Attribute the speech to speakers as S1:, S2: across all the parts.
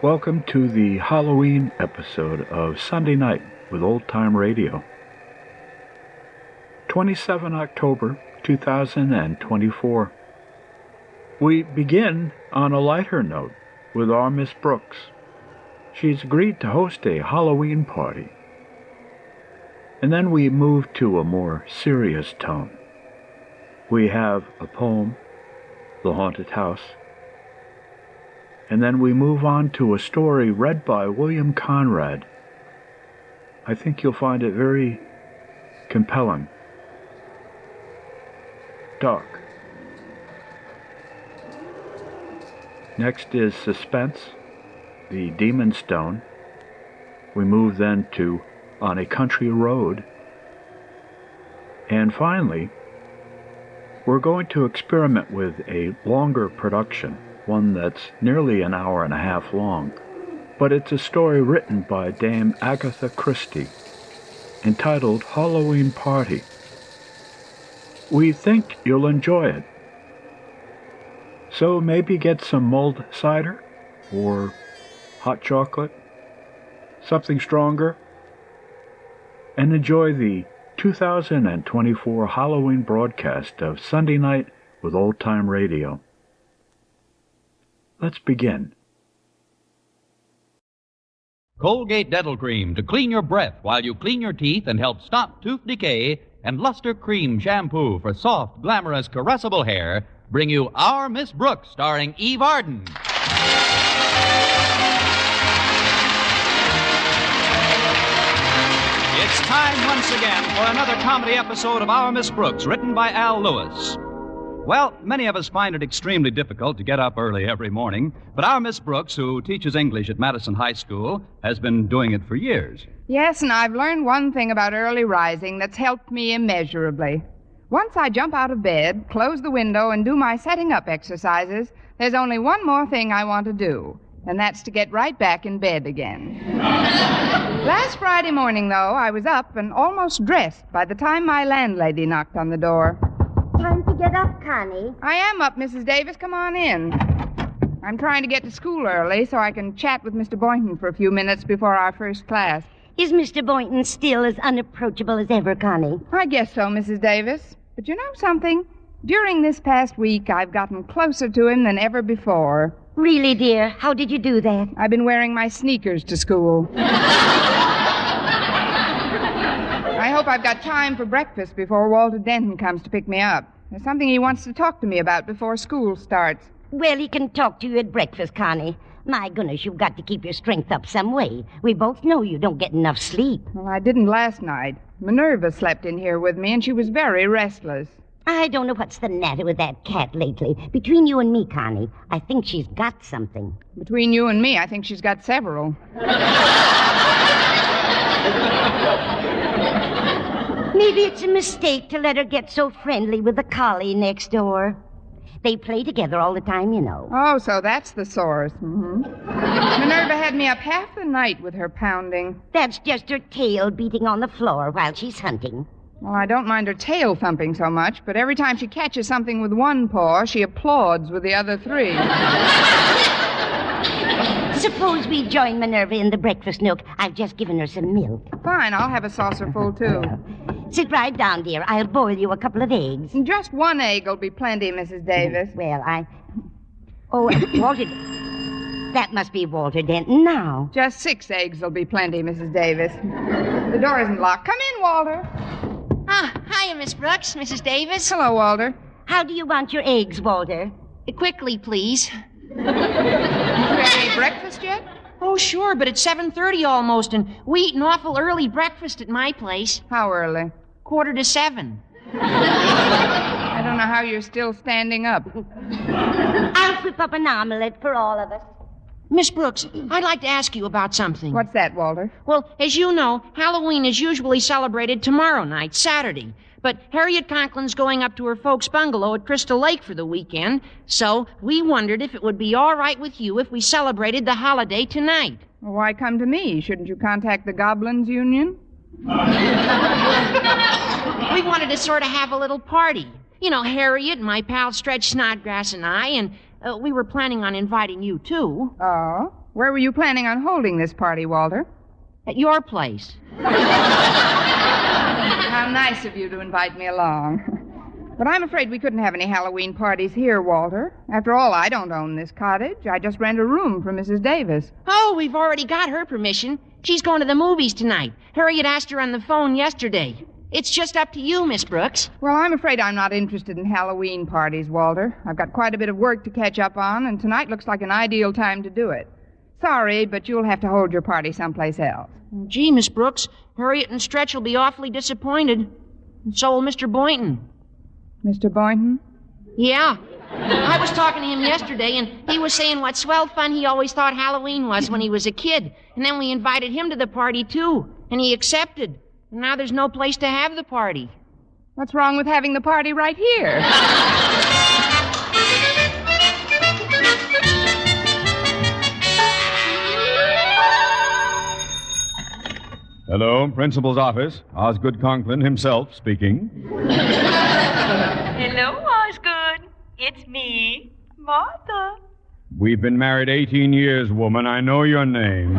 S1: Welcome to the Halloween episode of Sunday Night with Old Time Radio. 27 October 2024. We begin on a lighter note with our Miss Brooks. She's agreed to host a Halloween party. And then we move to a more serious tone. We have a poem, The Haunted House. And then we move on to a story read by William Conrad. I think you'll find it very compelling. Dark. Next is Suspense, The Demon Stone. We move then to On a Country Road. And finally, we're going to experiment with a longer production, one that's nearly an hour and a half long. But it's a story written by Dame Agatha Christie, entitled Halloween Party. We think you'll enjoy it. So maybe get some mulled cider or hot chocolate, something stronger, and enjoy the 2024 Halloween broadcast of Sunday Night with Old Time Radio. Let's begin.
S2: Colgate Dental Cream to clean your breath while you clean your teeth and help stop tooth decay, and Luster Cream Shampoo for soft, glamorous, caressable hair bring you Our Miss Brooks, starring Eve Arden. It's time once again for another comedy episode of Our Miss Brooks, written by Al Lewis. Well, many of us find it extremely difficult to get up early every morning, but our Miss Brooks, who teaches English at Madison High School, has been doing it for years.
S3: Yes, and I've learned one thing about early rising that's helped me immeasurably. Once I jump out of bed, close the window, and do my setting up exercises, there's only one more thing I want to do, and that's to get right back in bed again. Last Friday morning, though, I was up and almost dressed by the time my landlady knocked on the door.
S4: Time to get up, Connie.
S3: I am up, Mrs. Davis. Come on in. I'm trying to get to school early so I can chat with Mr. Boynton for a few minutes before our first class.
S4: Is Mr. Boynton still as unapproachable as ever, Connie?
S3: I guess so, Mrs. Davis. But you know something? During this past week, I've gotten closer to him than ever before.
S4: Really, dear? How did you do that?
S3: I've been wearing my sneakers to school. I hope I've got time for breakfast before Walter Denton comes to pick me up. There's something he wants to talk to me about before school starts.
S4: Well, he can talk to you at breakfast, Connie. My goodness, you've got to keep your strength up some way. We both know you don't get enough sleep.
S3: Well, I didn't last night. Minerva slept in here with me, and she was very restless.
S4: I don't know what's the matter with that cat lately. Between you and me, Connie, I think she's got something.
S3: Between you and me, I think she's got several.
S4: Maybe it's a mistake to let her get so friendly with the collie next door. They play together all the time, you know.
S3: Oh, so that's the source. Mm-hmm. Minerva had me up half the night with her pounding.
S4: That's just her tail beating on the floor while she's hunting.
S3: Well, I don't mind her tail thumping so much, but every time she catches something with one paw, she applauds with the other three.
S4: Suppose we join Minerva in the breakfast nook. I've just given her some milk.
S3: Fine, I'll have a saucer full, too.
S4: Sit right down, dear. I'll boil you a couple of eggs.
S3: Just one egg will be plenty, Mrs. Davis.
S4: Well, Oh, Walter... That must be Walter Denton now.
S3: Just 6 eggs will be plenty, Mrs. Davis. The door isn't locked. Come in, Walter.
S5: Hiya, Miss Brooks, Mrs. Davis.
S3: Hello, Walter.
S4: How do you want your eggs, Walter?
S5: Quickly, please.
S3: You had any breakfast yet?
S5: Oh, sure, but it's 7:30 almost, and we eat an awful early breakfast at my place.
S3: How early?
S5: 7:15.
S3: I don't know how you're still standing up.
S4: I'll whip up an omelet for all of us.
S5: Miss Brooks, I'd like to ask you about something.
S3: What's that, Walter?
S5: Well, as you know, Halloween is usually celebrated tomorrow night, Saturday. But Harriet Conklin's going up to her folks' bungalow at Crystal Lake for the weekend, so we wondered if it would be all right with you if we celebrated the holiday tonight.
S3: Well, why come to me? Shouldn't you contact the Goblins Union?
S5: We wanted to sort of have a little party. You know, Harriet and my pal Stretch Snodgrass and I, and we were planning on inviting you, too.
S3: Oh? Where were you planning on holding this party, Walter?
S5: At your place.
S3: How nice of you to invite me along. But I'm afraid we couldn't have any Halloween parties here, Walter. After all, I don't own this cottage. I just rent a room for Mrs. Davis.
S5: Oh, we've already got her permission. She's going to the movies tonight. Harriet asked her on the phone yesterday. It's just up to you, Miss Brooks.
S3: Well, I'm afraid I'm not interested in Halloween parties, Walter. I've got quite a bit of work to catch up on, and tonight looks like an ideal time to do it. Sorry, but you'll have to hold your party someplace else.
S5: Gee, Miss Brooks, Harriet and Stretch will be awfully disappointed. And so will Mr. Boynton.
S3: Mr. Boynton?
S5: Yeah. I was talking to him yesterday, and he was saying what swell fun he always thought Halloween was when he was a kid. And then we invited him to the party, too. And he accepted. And now there's no place to have the party.
S3: What's wrong with having the party right here?
S6: Hello, Principal's office. Osgood Conklin himself speaking.
S7: Hello, Osgood. It's me, Martha.
S6: We've been married 18 years, woman. I know your name.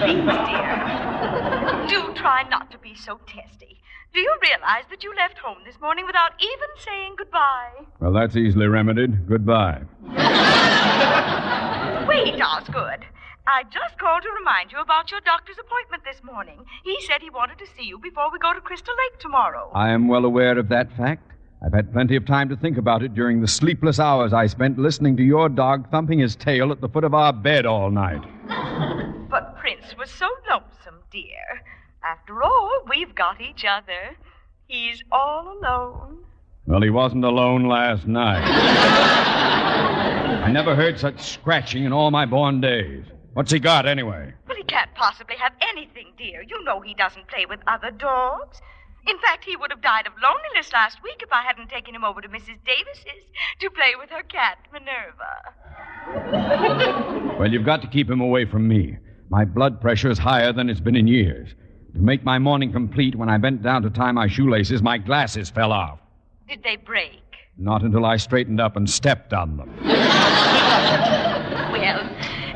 S7: Please, dear. Do try not to be so testy. Do you realize that you left home this morning without even saying goodbye?
S6: Well, that's easily remedied. Goodbye.
S7: Wait, Osgood. I just called to remind you about your doctor's appointment this morning. He said he wanted to see you before we go to Crystal Lake tomorrow.
S6: I am well aware of that fact. I've had plenty of time to think about it during the sleepless hours I spent listening to your dog thumping his tail at the foot of our bed all night.
S7: But Prince was so lonesome, dear. After all, we've got each other. He's all alone.
S6: Well, he wasn't alone last night. I never heard such scratching in all my born days. What's he got, anyway?
S7: Well, he can't possibly have anything, dear. You know he doesn't play with other dogs. In fact, he would have died of loneliness last week if I hadn't taken him over to Mrs. Davis's to play with her cat, Minerva.
S6: Well, you've got to keep him away from me. My blood pressure is higher than it's been in years. To make my morning complete, when I bent down to tie my shoelaces, my glasses fell off.
S7: Did they break?
S6: Not until I straightened up and stepped on them.
S7: Well,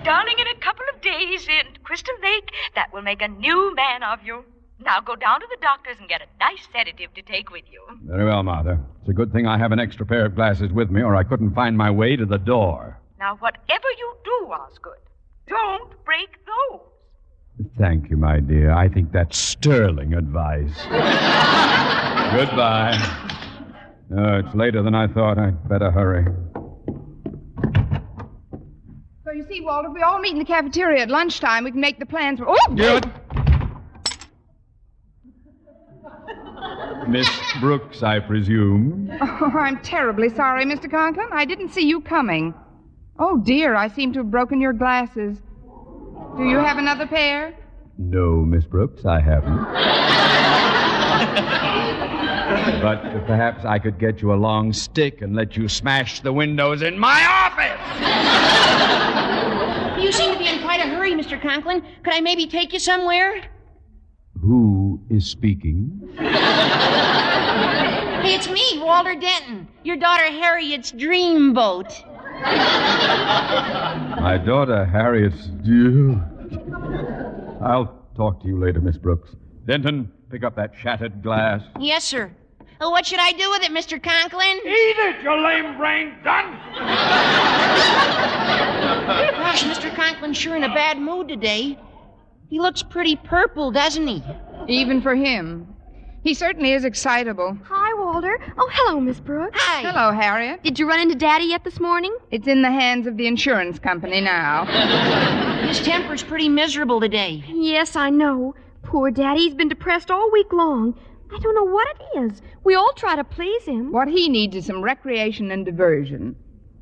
S7: darling, in a couple of days in Crystal Lake, that will make a new man of you. Now go down to the doctor's and get a nice sedative to take with you.
S6: Very well, Martha. It's a good thing I have an extra pair of glasses with me, or I couldn't find my way to the door.
S7: Now, whatever you do, Osgood, don't break those.
S6: Thank you, my dear. I think that's sterling advice. Goodbye. Oh, it's later than I thought. I'd better hurry.
S3: So you see, Walter, if we all meet in the cafeteria at lunchtime, we can make the plans for... Oh!
S6: Good. Miss Brooks, I presume.
S3: Oh, I'm terribly sorry, Mr. Conklin. I didn't see you coming. Oh, dear, I seem to have broken your glasses. Do you have another pair?
S6: No, Miss Brooks, I haven't. But perhaps I could get you a long stick and let you smash the windows in my office!
S5: You seem to be in quite a hurry, Mr. Conklin. Could I maybe take you somewhere?
S6: Who is speaking?
S5: Hey, it's me, Walter Denton. Your daughter Harriet's dreamboat.
S6: My daughter Harriet's... I'll talk to you later, Miss Brooks. Denton, pick up that shattered glass.
S5: Yes, sir. What should I do with it, Mr. Conklin?
S6: Eat it, you lame-brained dunce!
S5: Gosh, Mr. Conklin's sure in a bad mood today. He looks pretty purple, doesn't he?
S3: Even for him. He certainly is excitable.
S8: Hi, Walter. Oh, hello, Miss Brooks.
S5: Hi.
S3: Hello, Harriet.
S8: Did you run into Daddy yet this morning?
S3: It's in the hands of the insurance company now.
S5: His temper's pretty miserable today.
S8: Yes, I know. Poor Daddy's been depressed all week long. I don't know what it is. We all try to please him.
S3: What he needs is some recreation and diversion.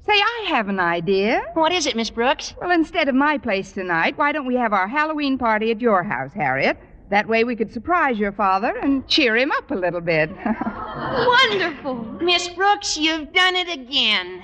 S3: Say, I have an idea.
S5: What is it, Miss Brooks?
S3: Well, instead of my place tonight, why don't we have our Halloween party at your house, Harriet? That way we could surprise your father and cheer him up a little bit.
S8: Wonderful.
S5: Miss Brooks, you've done it again.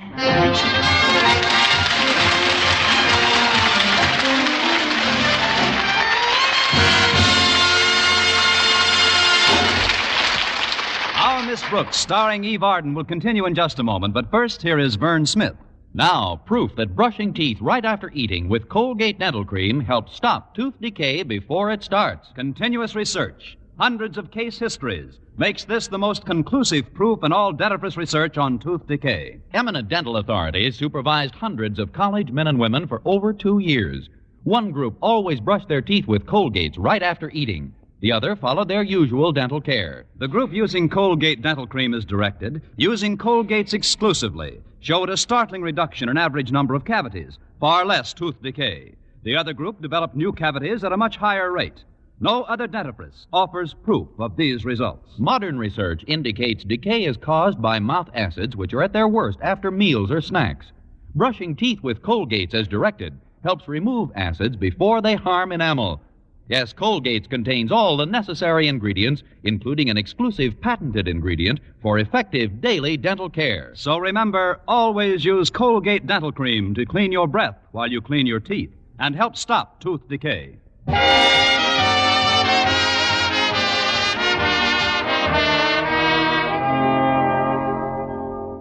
S2: Our Miss Brooks, starring Eve Arden, will continue in just a moment. But first, here is Vern Smith. Now, proof that brushing teeth right after eating with Colgate Dental Cream helps stop tooth decay before it starts. Continuous research, hundreds of case histories, makes this the most conclusive proof in all dentifrice research on tooth decay. Eminent dental authorities supervised hundreds of college men and women for over 2 years. One group always brushed their teeth with Colgates right after eating. The other followed their usual dental care. The group using Colgate Dental Cream as directed, using Colgates exclusively, showed a startling reduction in average number of cavities, far less tooth decay. The other group developed new cavities at a much higher rate. No other dentifrice offers proof of these results. Modern research indicates decay is caused by mouth acids, which are at their worst after meals or snacks. Brushing teeth with Colgates as directed helps remove acids before they harm enamel. Yes, Colgates contains all the necessary ingredients, including an exclusive patented ingredient for effective daily dental care. So remember, always use Colgate Dental Cream to clean your breath while you clean your teeth and help stop tooth decay.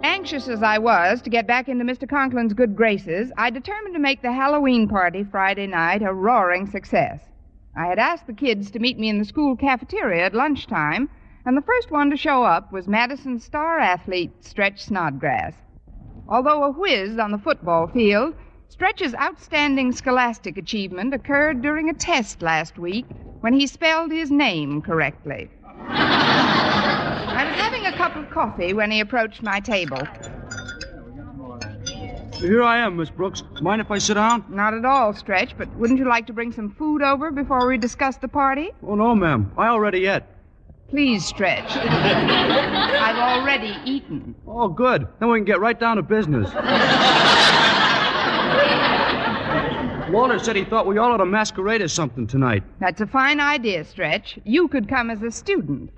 S3: Anxious as I was to get back into Mr. Conklin's good graces, I determined to make the Halloween party Friday night a roaring success. I had asked the kids to meet me in the school cafeteria at lunchtime, and the first one to show up was Madison's star athlete, Stretch Snodgrass. Although a whiz on the football field, Stretch's outstanding scholastic achievement occurred during a test last week when he spelled his name correctly. I was having a cup of coffee when he approached my table.
S9: Here I am, Miss Brooks. Mind if I sit down?
S3: Not at all, Stretch, but wouldn't you like to bring some food over before we discuss the party?
S9: Oh, no, ma'am. I already ate.
S3: Please, Stretch. I've already eaten.
S9: Oh, good. Then we can get right down to business. Walter said he thought we all ought to masquerade as something tonight.
S3: That's a fine idea, Stretch. You could come as a student.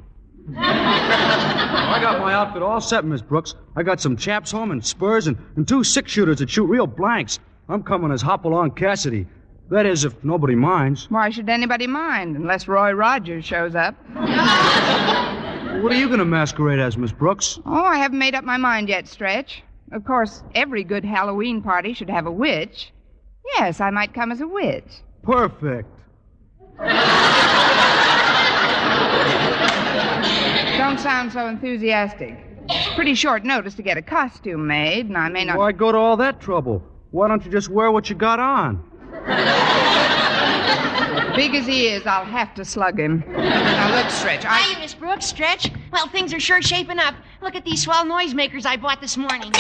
S9: I got my outfit all set, Miss Brooks. I got some chaps home and spurs and 2 6-shooters that shoot real blanks. I'm coming as Hopalong Cassidy. That is, if nobody minds.
S3: Why should anybody mind, unless Roy Rogers shows up?
S9: What are you going to masquerade as, Miss Brooks?
S3: Oh, I haven't made up my mind yet, Stretch. Of course, every good Halloween party should have a witch. Yes, I might come as a witch.
S9: Perfect.
S3: Don't sound so enthusiastic. It's pretty short notice to get a costume made, and I may not...
S9: Why go to all that trouble? Why don't you just wear what you got on?
S3: Big as he is, I'll have to slug him. Now, look, Stretch,
S5: Hiya, Miss Brooks. Stretch. Well, things are sure shaping up. Look at these swell noisemakers I bought this morning.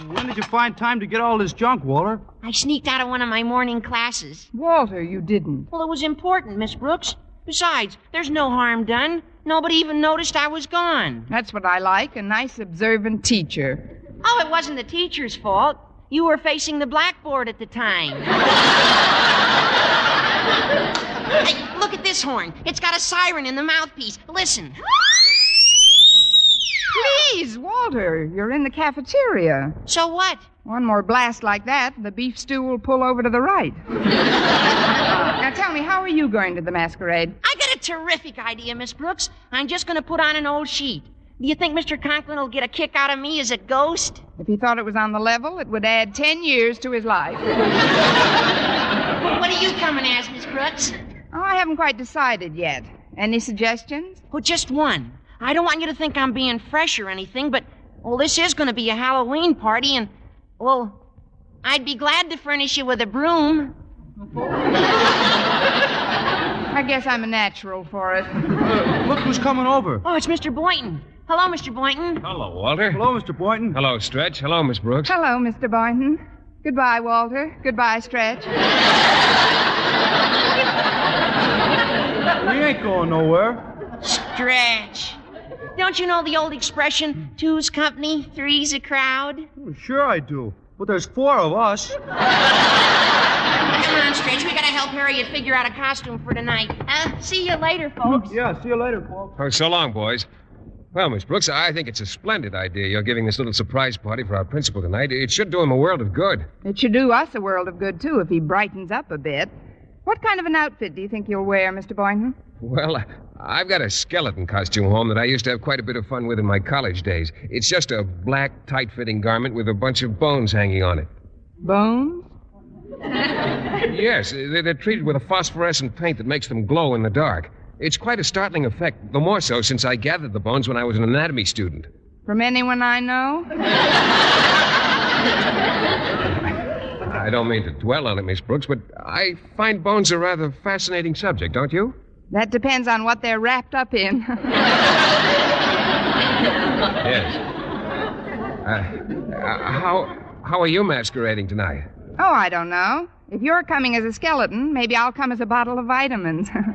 S9: When did you find time to get all this junk, Walter?
S5: I sneaked out of one of my morning classes.
S3: Walter, you didn't.
S5: Well, it was important, Miss Brooks. Besides, there's no harm done. Nobody even noticed I was gone.
S3: That's what I like, a nice, observant teacher.
S5: Oh, it wasn't the teacher's fault. You were facing the blackboard at the time. Hey, look at this horn. It's got a siren in the mouthpiece. Listen.
S3: Please, Walter, you're in the cafeteria.
S5: So what?
S3: One more blast like that, the beef stew will pull over to the right. Now tell me, how are you going to the masquerade?
S5: I got a terrific idea, Miss Brooks. I'm just going to put on an old sheet. Do you think Mr. Conklin will get a kick out of me as a ghost?
S3: If he thought it was on the level, it would add 10 years to his life.
S5: What are you coming as, Miss Brooks?
S3: Oh, I haven't quite decided yet. Any suggestions?
S5: Oh, just one. I don't want you to think I'm being fresh or anything, but, well, this is going to be a Halloween party, and, well, I'd be glad to furnish you with a broom.
S3: I guess I'm a natural for it.
S9: Look who's coming over.
S5: Oh, it's Mr. Boynton. Hello, Mr. Boynton.
S6: Hello, Walter.
S9: Hello, Mr. Boynton.
S6: Hello, Stretch. Hello, Miss Brooks.
S3: Hello, Mr. Boynton. Goodbye, Walter. Goodbye, Stretch.
S9: We ain't going nowhere.
S5: Stretch. Don't you know the old expression, two's company, three's a crowd?
S9: Well, sure I do. But there's 4 of us.
S5: Come on, Stretch. We gotta help Harriet figure out a costume for tonight. See you later, folks.
S9: Yeah, see you later, folks.
S10: Oh, so long, boys. Well, Miss Brooks, I think it's a splendid idea you're giving this little surprise party for our principal tonight. It should do him a world of good.
S3: It should do us a world of good, too, if he brightens up a bit. What kind of an outfit do you think you'll wear, Mr. Boynton?
S10: Well, I've got a skeleton costume home that I used to have quite a bit of fun with in my college days. It's just a black, tight-fitting garment with a bunch of bones hanging on it.
S3: Bones?
S10: Yes, they're treated with a phosphorescent paint that makes them glow in the dark. It's quite a startling effect, the more so since I gathered the bones when I was an anatomy student.
S3: From anyone I know?
S10: I don't mean to dwell on it, Miss Brooks, but I find bones a rather fascinating subject, don't you?
S3: That depends on what they're wrapped up in.
S10: Yes. How are you masquerading tonight?
S3: Oh, I don't know. If you're coming as a skeleton, maybe I'll come as a bottle of vitamins. I'm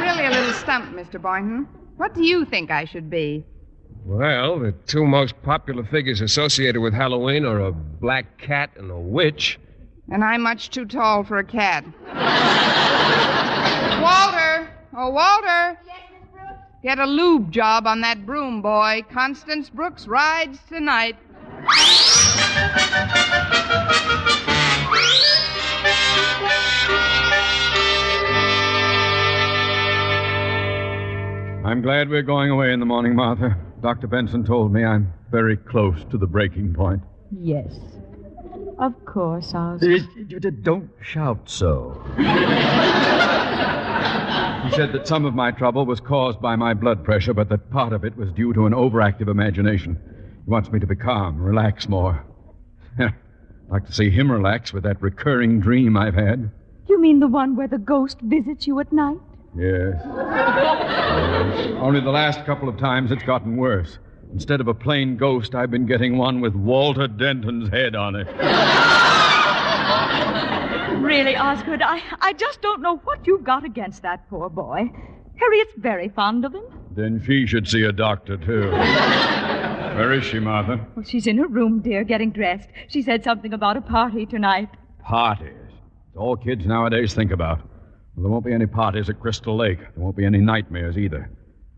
S3: really a little stumped, Mr. Boynton. What do you think I should be?
S10: Well, the two most popular figures associated with Halloween are a black cat and a witch.
S3: And I'm much too tall for a cat. Walter! Oh, Walter!
S8: Yes, Miss Brooks?
S3: Get a lube job on that broom, boy. Constance Brooks rides tonight.
S6: I'm glad we're going away in the morning, Martha. Dr. Benson told me I'm very close to the breaking point.
S11: Yes. Of course, Osgood.
S6: Don't shout so. He said that some of my trouble was caused by my blood pressure, but that part of it was due to an overactive imagination. He wants me to be calm, relax more. I'd like to see him relax with that recurring dream I've had.
S11: You mean the one where the ghost visits you at night?
S6: Yes. Yes. Only the last couple of times it's gotten worse. Instead of a plain ghost, I've been getting one with Walter Denton's head on it.
S11: Really, Osgood, I just don't know what you've got against that poor boy. Harriet's very fond of him.
S6: Then she should see a doctor, too. Where is she, Martha?
S11: Well, she's in her room, dear, getting dressed. She said something about a party tonight.
S6: Parties. It's all kids nowadays think about. Well, there won't be any parties at Crystal Lake. There won't be any nightmares either.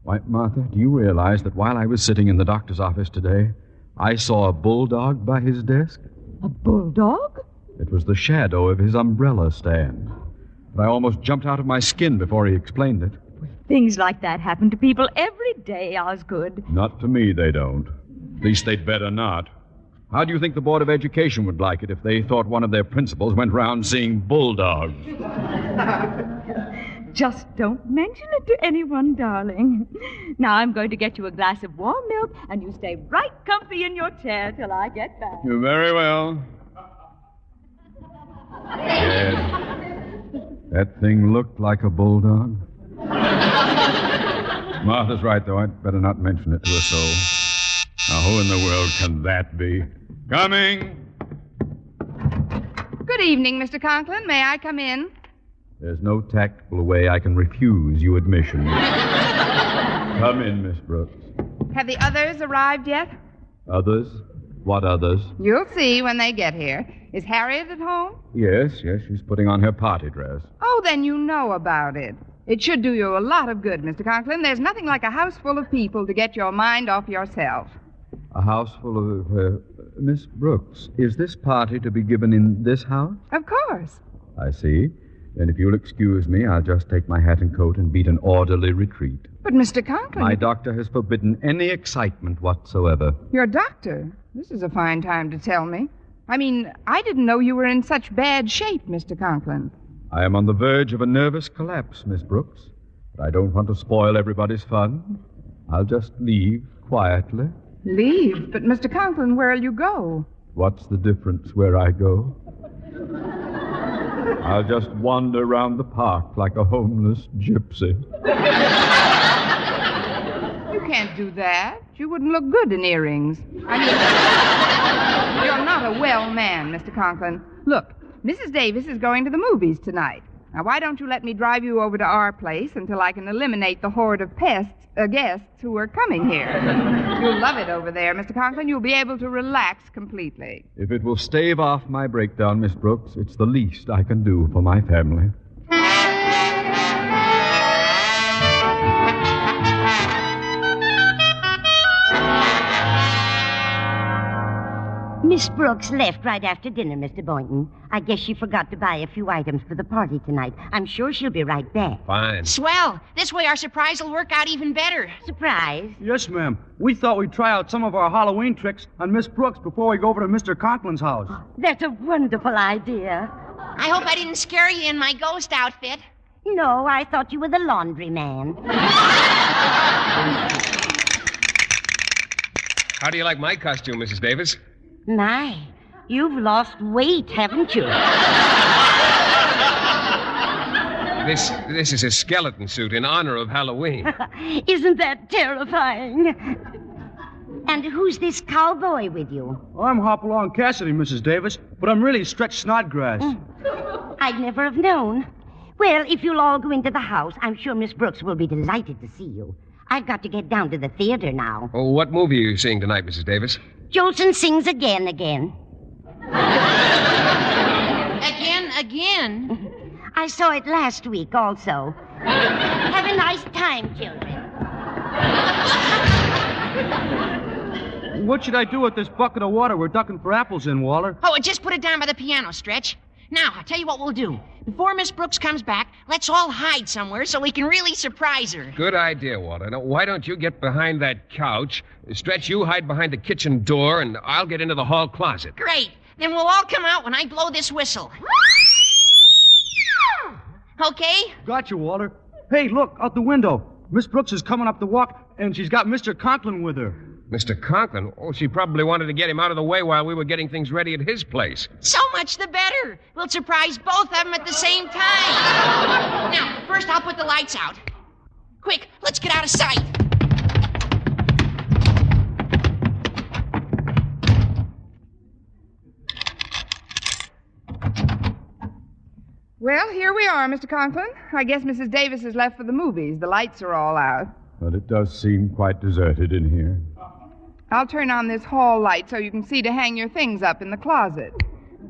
S6: Why, Martha, do you realize that while I was sitting in the doctor's office today, I saw a bulldog by his desk?
S11: A bulldog?
S6: It was the shadow of his umbrella stand. But I almost jumped out of my skin before he explained it.
S11: Things like that happen to people every day, Osgood.
S6: Not to me, they don't. At least they'd better not. How do you think the Board of Education would like it if they thought one of their principals went round seeing bulldogs?
S11: Just don't mention it to anyone, darling. Now I'm going to get you a glass of warm milk, and you stay right comfy in your chair till I get back.
S6: You're very well. Yes. That thing looked like a bulldog. Martha's right, though. I'd better not mention it to a soul. Now, who in the world can that be? Coming!
S3: Good evening, Mr. Conklin. May I come in?
S6: There's no tactful way I can refuse you admission. Come in, Miss Brooks.
S3: Have the others arrived yet?
S6: Others? What others?
S3: You'll see when they get here. Is Harriet at home?
S6: Yes, she's putting on her party dress.
S3: Oh, then you know about it. It should do you a lot of good, Mr. Conklin. There's nothing like a house full of people to get your mind off yourself.
S6: A house full of... Miss Brooks, is this party to be given in this house?
S3: Of course.
S6: I see. Then if you'll excuse me, I'll just take my hat and coat and beat an orderly retreat.
S3: But, Mr. Conklin...
S6: My doctor has forbidden any excitement whatsoever.
S3: Your doctor? This is a fine time to tell me. I mean, I didn't know you were in such bad shape, Mr. Conklin.
S6: I am on the verge of a nervous collapse, Miss Brooks. But I don't want to spoil everybody's fun. I'll just leave quietly.
S3: Leave? But, Mr. Conklin, where'll you go?
S6: What's the difference where I go? I'll just wander around the park like a homeless gypsy.
S3: You can't do that. You wouldn't look good in earrings. I mean, you're not a well man, Mr. Conklin. Look, Mrs. Davis is going to the movies tonight. Now, why don't you let me drive you over to our place until I can eliminate the horde of guests who are coming here? You'll love it over there, Mr. Conklin. You'll be able to relax completely.
S6: If it will stave off my breakdown, Miss Brooks, it's the least I can do for my family.
S4: Miss Brooks left right after dinner, Mr. Boynton. I guess she forgot to buy a few items for the party tonight. I'm sure she'll be right back.
S10: Fine.
S5: Swell. This way our surprise will work out even better.
S4: Surprise?
S9: Yes, ma'am. We thought we'd try out some of our Halloween tricks on Miss Brooks before we go over to Mr. Conklin's house.
S4: That's a wonderful idea.
S5: I hope I didn't scare you in my ghost outfit.
S4: No, I thought you were the laundry man.
S10: How do you like my costume, Mrs. Davis?
S4: My, you've lost weight, haven't you?
S10: This is a skeleton suit in honor of Halloween.
S4: Isn't that terrifying? And who's this cowboy with you?
S9: I'm Hopalong Cassidy, Mrs. Davis, but I'm really Stretch Snodgrass.
S4: I'd never have known. Well, if you'll all go into the house, I'm sure Miss Brooks will be delighted to see you. I've got to get down to the theater now.
S10: Oh, what movie are you seeing tonight, Mrs. Davis?
S4: Jolson Sings Again.
S5: Again?
S4: I saw it last week also. Have a nice time, children.
S9: What should I do with this bucket of water we're ducking for apples in, Walter?
S5: Oh, just put it down by the piano, Stretch. Now, I'll tell you what we'll do. Before Miss Brooks comes back, let's all hide somewhere so we can really surprise her.
S10: Good idea, Walter. Now, why don't you get behind that couch? Stretch, you hide behind the kitchen door, and I'll get into the hall closet.
S5: Great. Then we'll all come out when I blow this whistle. Okay?
S9: Got you, Walter. Hey, look, out the window. Miss Brooks is coming up the walk, and she's got Mr. Conklin with her.
S10: Mr. Conklin? Oh, she probably wanted to get him out of the way while we were getting things ready at his place.
S5: So much the better. We'll surprise both of them at the same time. Now, first I'll put the lights out. Quick, let's get out of sight.
S3: Well, here we are, Mr. Conklin. I guess Mrs. Davis has left for the movies. The lights are all out.
S6: But it does seem quite deserted in here.
S3: I'll turn on this hall light so you can see to hang your things up in the closet.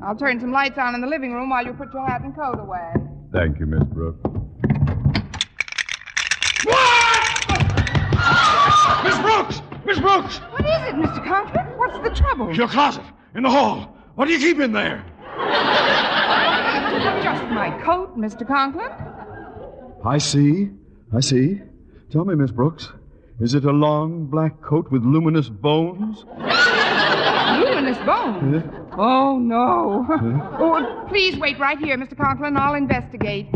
S3: I'll turn some lights on in the living room while you put your hat and coat away.
S6: Thank you, Miss Brooks.
S12: Miss Brooks! Miss Brooks!
S3: What is it, Mr. Conklin? What's the trouble?
S12: Your closet, in the hall. What do you keep in there?
S3: Just my coat, Mr. Conklin.
S6: I see. Tell me, Miss Brooks, is it a long black coat with luminous bones?
S3: Luminous bones? Oh, no. Oh, please wait right here, Mr. Conklin. I'll investigate.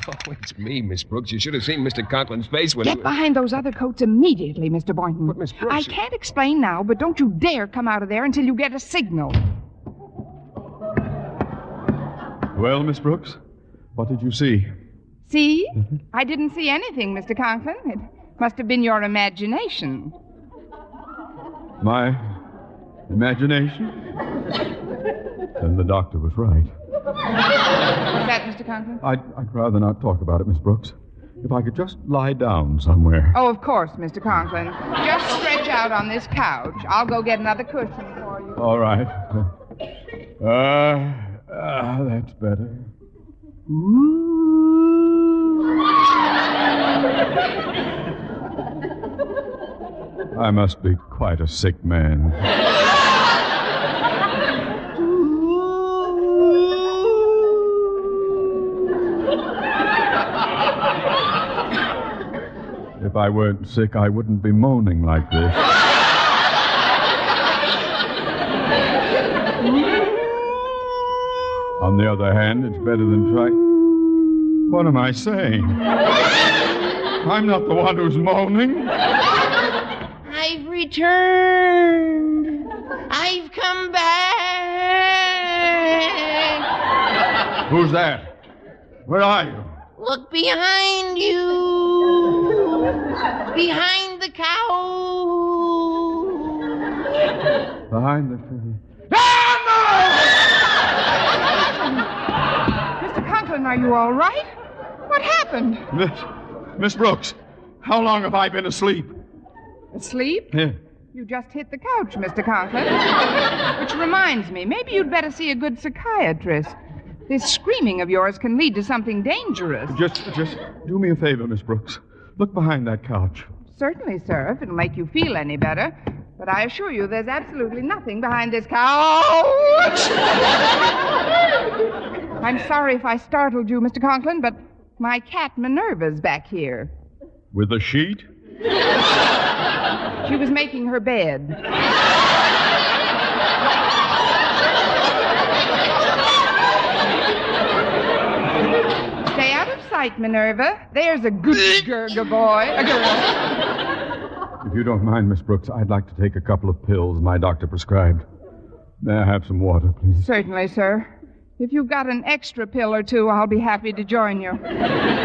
S10: Oh, it's me, Miss Brooks. You should have seen Mr. Conklin's face when...
S3: Get behind those other coats immediately, Mr. Boynton.
S10: But, Miss Brooks...
S3: I can't explain now, but don't you dare come out of there until you get a signal.
S6: Well, Miss Brooks, what did you see?
S3: See? I didn't see anything, Mr. Conklin. It must have been your imagination.
S6: My imagination? Then the doctor was right.
S3: What's that, Mr. Conklin?
S6: I'd rather not talk about it, Miss Brooks. If I could just lie down somewhere.
S3: Oh, of course, Mr. Conklin. Just stretch out on this couch. I'll go get another cushion for you.
S6: All right. That's better. I must be quite a sick man. If I weren't sick, I wouldn't be moaning like this. On the other hand, it's better than trying... What am I saying? I'm not the one who's moaning.
S5: I've returned. I've come back.
S6: Who's that? Where are you?
S5: Look behind you. Behind the couch.
S6: Behind the...
S3: Mr. Conklin, are you all right? What happened?
S6: Miss Brooks, how long have I been asleep?
S3: Asleep?
S6: Yeah.
S3: You just hit the couch, Mr. Conklin. Which reminds me, maybe you'd better see a good psychiatrist. This screaming of yours can lead to something dangerous.
S6: Just do me a favor, Miss Brooks. Look behind that couch.
S3: Certainly, sir, if it'll make you feel any better. But I assure you there's absolutely nothing behind this couch. I'm sorry if I startled you, Mr. Conklin, but my cat Minerva's back here.
S6: With a sheet?
S3: She was making her bed. Stay out of sight, Minerva. There's a good boy. A girl.
S6: If you don't mind, Miss Brooks, I'd like to take a couple of pills my doctor prescribed. May I have some water, please?
S3: Certainly, sir. If you've got an extra pill or two, I'll be happy to join you.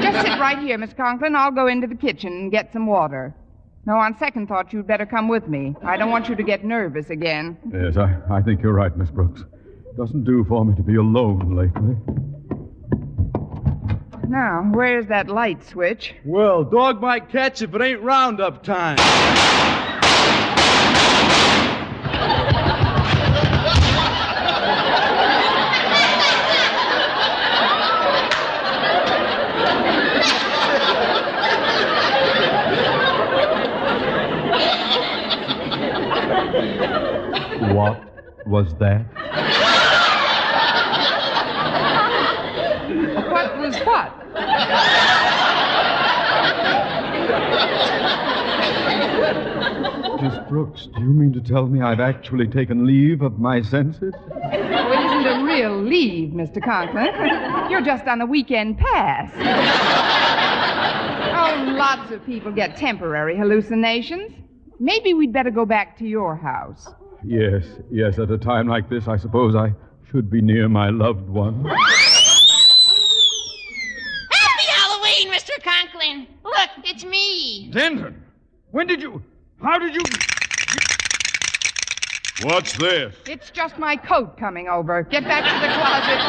S3: Just sit right here, Miss Conklin. I'll go into the kitchen and get some water. No, on second thought, you'd better come with me. I don't want you to get nervous again.
S6: Yes, I think you're right, Miss Brooks. Doesn't do for me to be alone lately.
S3: Now, where's that light switch?
S9: Well, dog might catch if it ain't roundup time.
S6: What was that?
S3: What was what?
S6: Miss Brooks, do you mean to tell me I've actually taken leave of my senses?
S3: Oh, it isn't a real leave, Mr. Conklin. You're just on a weekend pass. Oh, lots of people get temporary hallucinations. Maybe we'd better go back to your house.
S6: Yes, at a time like this, I suppose I should be near my loved one.
S5: Happy Halloween, Mr. Conklin. Look, it's me.
S12: Denton, how did you... What's this?
S3: It's just my coat coming over. Get back to the closet.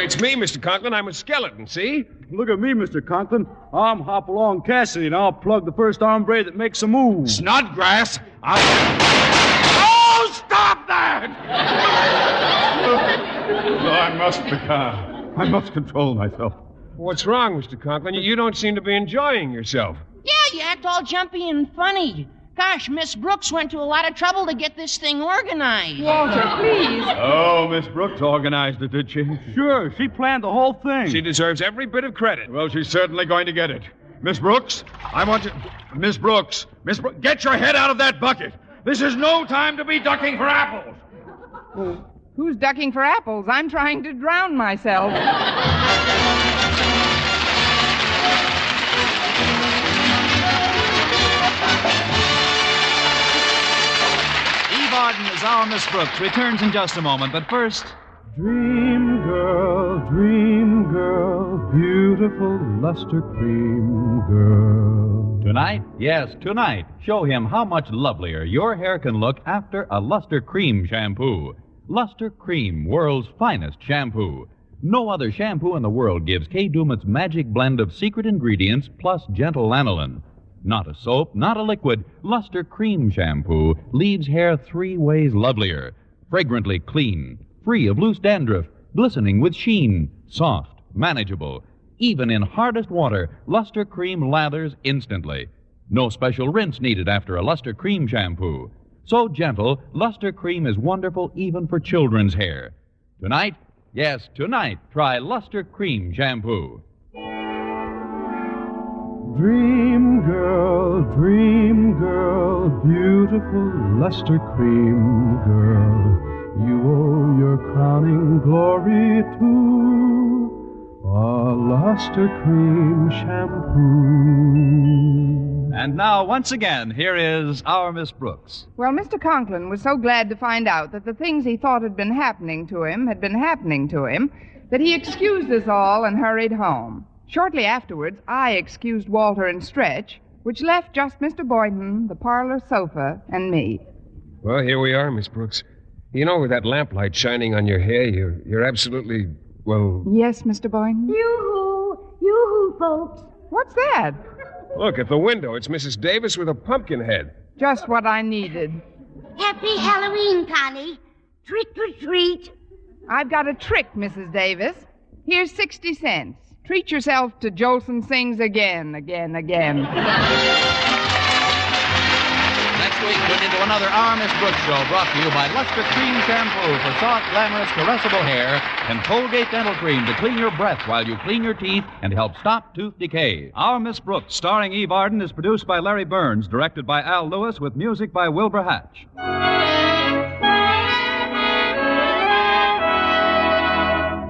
S10: It's me, Mr. Conklin. I'm a skeleton, see?
S9: Look at me, Mr. Conklin. I'm Hopalong Cassidy, and I'll plug the first hombre that makes a move.
S12: Snodgrass, Oh, stop that!
S6: No, I must be calm. I must control myself.
S10: What's wrong, Mr. Conklin? You don't seem to be enjoying yourself.
S5: Yeah, you act all jumpy and funny. Gosh, Miss Brooks went to a lot of trouble to get this thing organized.
S3: Walter, please.
S6: Oh, Miss Brooks organized it, did she?
S9: Sure, she planned the whole thing.
S10: She deserves every bit of credit.
S6: Well, she's certainly going to get it. Miss Brooks, I want you... Miss Brooks, get your head out of that bucket. This is no time to be ducking for apples.
S3: Who's ducking for apples? I'm trying to drown myself.
S2: Eve Arden as our Miss Brooks returns in just a moment, but first...
S13: Dream girl, beautiful luster cream girl.
S14: Tonight? Yes, tonight. Show him how much lovelier your hair can look after a Luster Cream shampoo. Luster Cream, world's finest shampoo. No other shampoo in the world gives Kay Daumit's magic blend of secret ingredients plus gentle lanolin. Not a soap, not a liquid. Luster Cream shampoo leaves hair 3 ways lovelier. Fragrantly clean, free of loose dandruff, glistening with sheen, soft, manageable. Even in hardest water, Luster Cream lathers instantly. No special rinse needed after a Luster Cream shampoo. So gentle, Luster Cream is wonderful even for children's hair. Tonight, yes, tonight, try Luster Cream shampoo.
S13: Dream girl, beautiful luster cream girl. You owe your crowning glory to a luster cream shampoo.
S2: And now, once again, here is our Miss Brooks.
S3: Well, Mr. Conklin was so glad to find out that the things he thought had been happening to him had been happening to him that he excused us all and hurried home. Shortly afterwards, I excused Walter and Stretch, which left just Mr. Boynton, the parlor sofa, and me.
S10: Well, here we are, Miss Brooks. You know, with that lamplight shining on your hair, you're absolutely, well...
S3: Yes, Mr. Boynton?
S4: Yoo-hoo, folks.
S3: What's that?
S10: Look, at the window, it's Mrs. Davis with a pumpkin head.
S3: Just what I needed.
S4: Happy Halloween, Connie. Trick or treat.
S3: I've got a trick, Mrs. Davis. Here's 60 cents. Treat yourself to Jolson Sings Again.
S2: Next
S14: week tune into another Our Miss Brooks show brought to you by Luster Cream Shampoo for soft, glamorous, caressable hair and Colgate Dental Cream to clean your breath while you clean your teeth and help stop tooth decay.
S2: Our Miss Brooks, starring Eve Arden, is produced by Larry Burns, directed by Al Lewis, with music by Wilbur Hatch.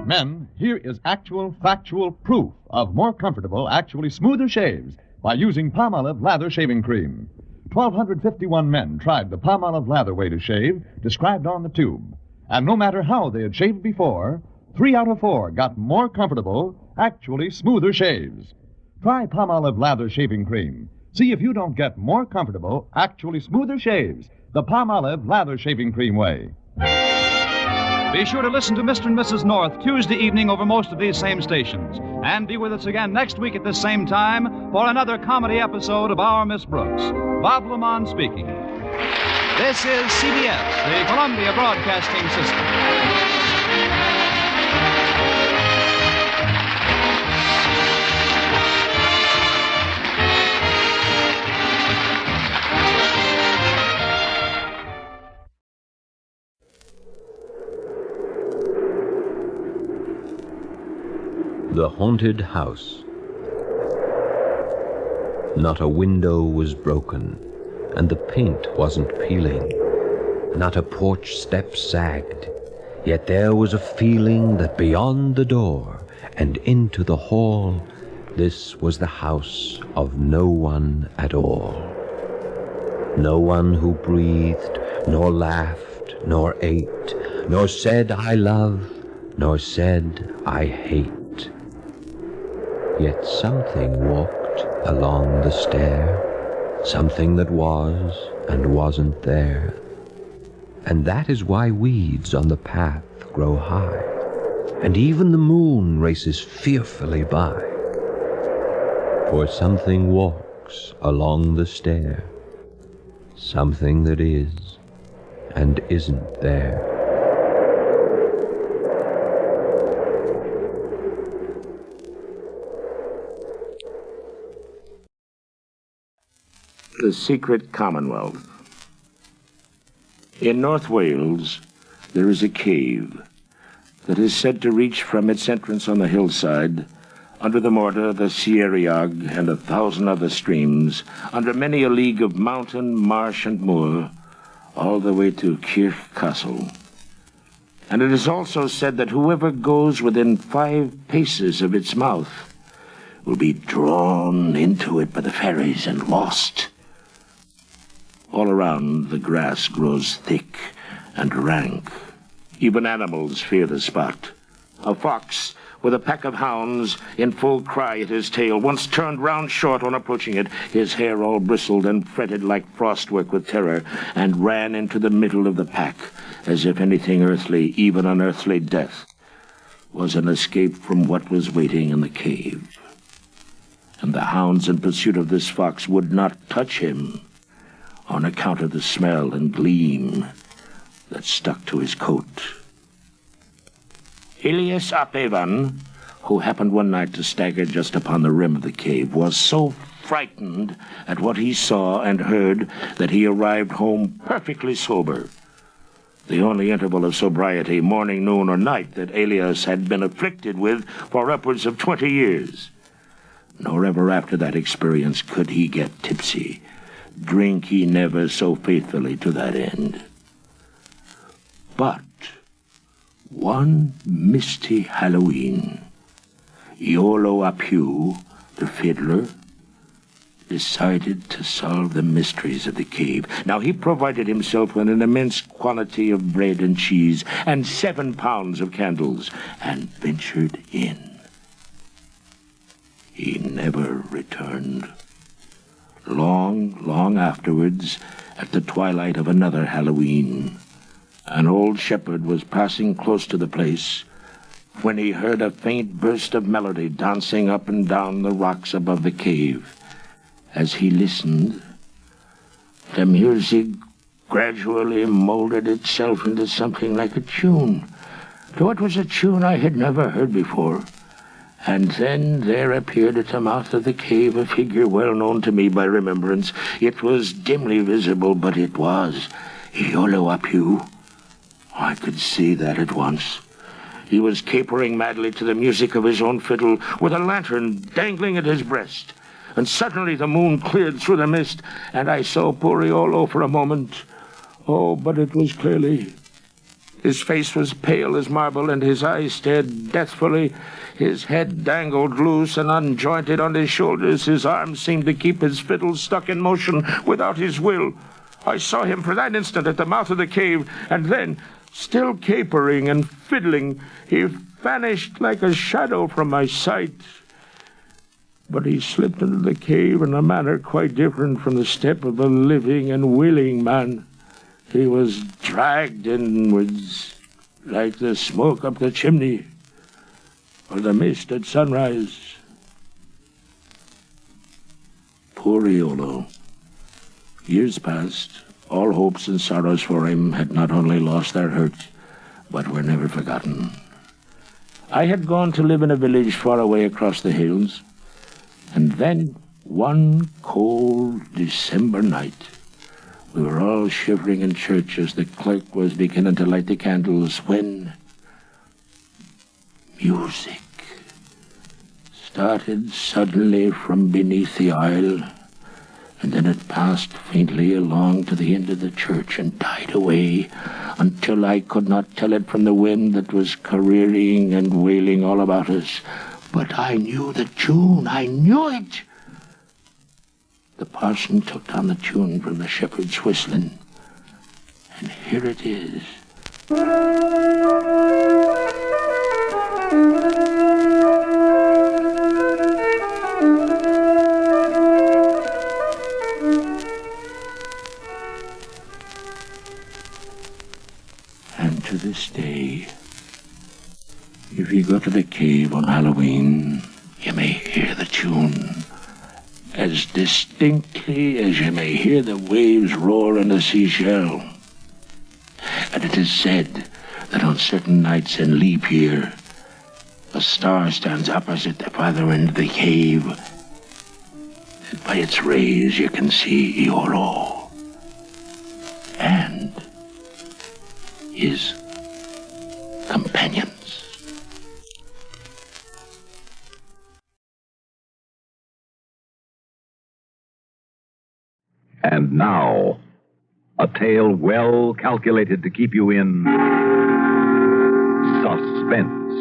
S15: Men, here is actual, factual proof of more comfortable, actually smoother shaves by using Palmolive Lather Shaving Cream. 1,251 men tried the Palmolive Lather way to shave, described on the tube. And no matter how they had shaved before, 3 out of 4 got more comfortable, actually smoother shaves. Try Palmolive Lather Shaving Cream. See if you don't get more comfortable, actually smoother shaves the Palmolive Lather Shaving Cream way.
S2: Be sure to listen to Mr. and Mrs. North Tuesday evening over most of these same stations. And be with us again next week at this same time for another comedy episode of Our Miss Brooks. Bob Lamont speaking. This is CBS, the Columbia Broadcasting System.
S16: The Haunted House. Not a window was broken, and the paint wasn't peeling. Not a porch step sagged, yet there was a feeling that beyond the door and into the hall, this was the house of no one at all. No one who breathed, nor laughed, nor ate, nor said I love, nor said I hate. Yet something walked along the stair, something that was and wasn't there. And that is why weeds on the path grow high, and even the moon races fearfully by. For something walks along the stair, something that is and isn't there.
S17: The Secret Commonwealth. In North Wales, there is a cave that is said to reach from its entrance on the hillside, under the Morta, the Cieriog, and 1,000 other streams, under many a league of mountain, marsh, and moor, all the way to Kirk Castle. And it is also said that whoever goes within 5 paces of its mouth will be drawn into it by the fairies and lost. All around, the grass grows thick and rank. Even animals fear the spot. A fox, with a pack of hounds in full cry at his tail, once turned round short on approaching it, his hair all bristled and fretted like frostwork with terror, and ran into the middle of the pack, as if anything earthly, even unearthly death, was an escape from what was waiting in the cave. And the hounds in pursuit of this fox would not touch him, on account of the smell and gleam that stuck to his coat. Elias ap Evan, who happened one night to stagger just upon the rim of the cave, was so frightened at what he saw and heard that he arrived home perfectly sober. The only interval of sobriety, morning, noon, or night, that Elias had been afflicted with for upwards of 20 years. Nor ever after that experience could he get tipsy. Drink he never so faithfully to that end. But one misty Halloween, Iolo ap Hugh, the fiddler, decided to solve the mysteries of the cave. Now he provided himself with an immense quantity of bread and cheese and 7 pounds of candles, and ventured in. He never returned. Long afterwards, at the twilight of another Halloween, an old shepherd was passing close to the place when he heard a faint burst of melody dancing up and down the rocks above the cave. As he listened, the music gradually molded itself into something like a tune, though it was a tune I had never heard before, And then there appeared at the mouth of the cave a figure well known to me by remembrance. It was dimly visible, but it was Iolo Apu. I could see that at once. He was capering madly to the music of his own fiddle, with a lantern dangling at his breast. And suddenly the moon cleared through the mist, and I saw poor Iolo for a moment. Oh, but it was clearly. His face was pale as marble, and his eyes stared deathfully. His head dangled loose and unjointed on his shoulders. His arms seemed to keep his fiddle stuck in motion without his will. I saw him for that instant at the mouth of the cave, and then, still capering and fiddling, he vanished like a shadow from my sight. But he slipped into the cave in a manner quite different from the step of a living and willing man. He was dragged inwards like the smoke up the chimney or the mist at sunrise. Poor Iolo. Years passed. All hopes and sorrows for him had not only lost their hurt, but were never forgotten. I had gone to live in a village far away across the hills, and then one cold December night, we were all shivering in church as the clerk was beginning to light the candles when music started suddenly from beneath the aisle, and then it passed faintly along to the end of the church and died away until I could not tell it from the wind that was careering and wailing all about us. But I knew the tune. I knew it. The parson took down the tune from the shepherd's whistling, and here it is. And to this day, if you go to the cave on Halloween, you may hear the tune as distinctly as you may hear the waves roar in a seashell. And it is said that on certain nights in leap year, a star stands opposite the farther end of the cave, and by its rays you can see Iolo and his companions.
S18: And now, a tale well calculated to keep you in suspense.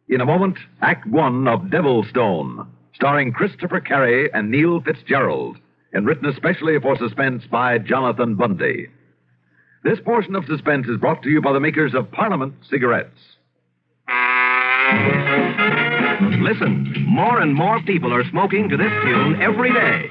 S18: In a moment, Act One of Devilstone, starring Christopher Carey and Neil Fitzgerald, and written especially for suspense by Jonathan Bundy. This portion of suspense is brought to you by the makers of Parliament cigarettes. Listen, more and more people are smoking to this tune every day.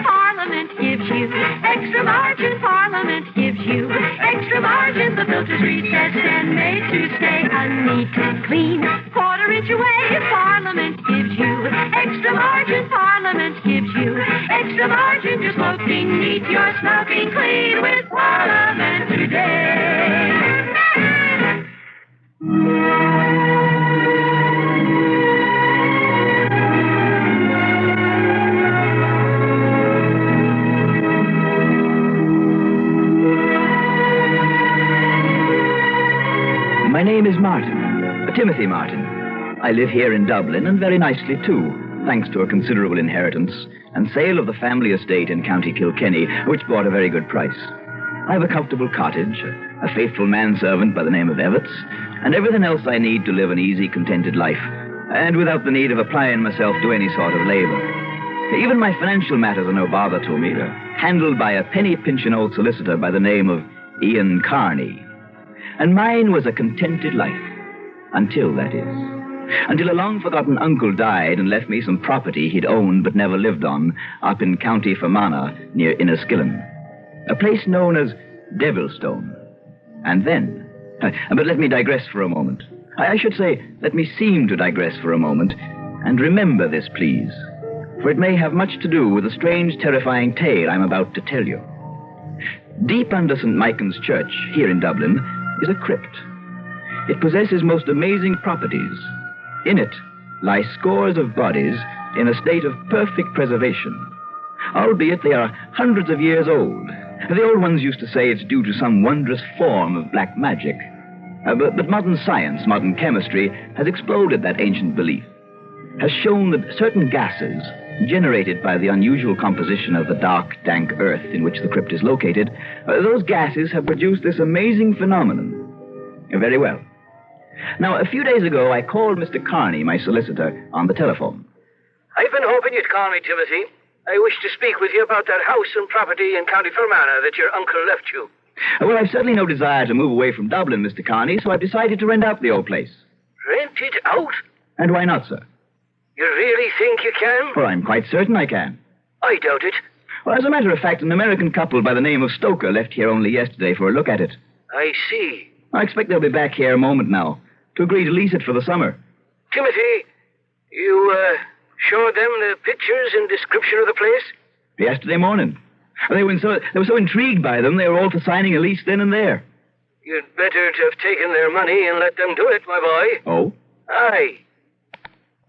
S19: Parliament gives you extra margin. Parliament gives you extra margin. The filter's recessed and made to stay neat and clean. Quarter-inch away, Parliament gives you extra margin. Parliament gives you extra margin. You're smoking neat, you're smoking clean with Parliament today.
S20: My name is Martin, Timothy Martin. I live here in Dublin, and very nicely too, thanks to a considerable inheritance and sale of the family estate in County Kilkenny, which bought a very good price. I have a comfortable cottage, a faithful manservant by the name of Evetts, and everything else I need to live an easy, contented life, and without the need of applying myself to any sort of labor. Even my financial matters are no bother to me. They're handled by a penny-pinching old solicitor by the name of Ian Carney. And mine was a contented life. Until, that is. Until a long-forgotten uncle died and left me some property he'd owned but never lived on up in County Fermanagh near Inniskillen. A place known as Devilstone. And then... But let me digress for a moment. I should say, let me seem to digress for a moment. And remember this, please. For it may have much to do with the strange, terrifying tale I'm about to tell you. Deep under St. Michan's Church, here in Dublin, is a crypt. It possesses most amazing properties. In it lie scores of bodies in a state of perfect preservation, albeit they are hundreds of years old. The old ones used to say it's due to some wondrous form of black magic. But modern science, modern chemistry, has exploded that ancient belief, has shown that certain gases generated by the unusual composition of the dark, dank earth in which the crypt is located, those gases have produced this amazing phenomenon. Very well. Now, a few days ago, I called Mr. Carney, my solicitor, on the telephone.
S21: I've been hoping you'd call me, Timothy. I wish to speak with you about that house and property in County Fermanagh that your uncle left you.
S20: Well, I've certainly no desire to move away from Dublin, Mr. Carney, so I've decided to rent out the old place.
S21: Rent it out?
S20: And why not, sir?
S21: You really think you can?
S20: Well, I'm quite certain I can.
S21: I doubt it.
S20: Well, as a matter of fact, an American couple by the name of Stoker left here only yesterday for a look at it.
S21: I see.
S20: I expect they'll be back here a moment now to agree to lease it for the summer.
S21: Timothy, you, showed them the pictures and description of the place?
S20: Yesterday morning. They were so intrigued by them, they were all for signing a lease then and there.
S21: You'd better to have taken their money and let them do it, my boy.
S20: Oh?
S21: Aye.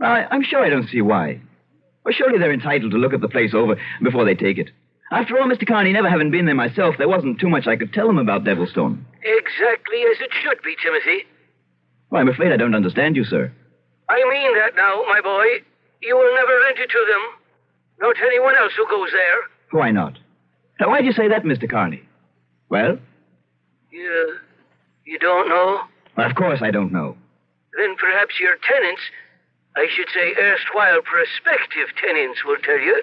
S20: I'm sure I don't see why. Well, surely they're entitled to look at the place over before they take it. After all, Mr. Carney, never having been there myself, there wasn't too much I could tell them about Devilstone.
S21: Exactly as it should be, Timothy.
S20: Well, I'm afraid I don't understand you, sir.
S21: I mean that now, my boy. You will never rent it to them. Nor to anyone else who goes there.
S20: Why not? Now, why'd you say that, Mr. Carney? Well?
S21: You don't know?
S20: Well, of course I don't know.
S21: Then perhaps your tenants, I should say erstwhile prospective tenants, will tell you.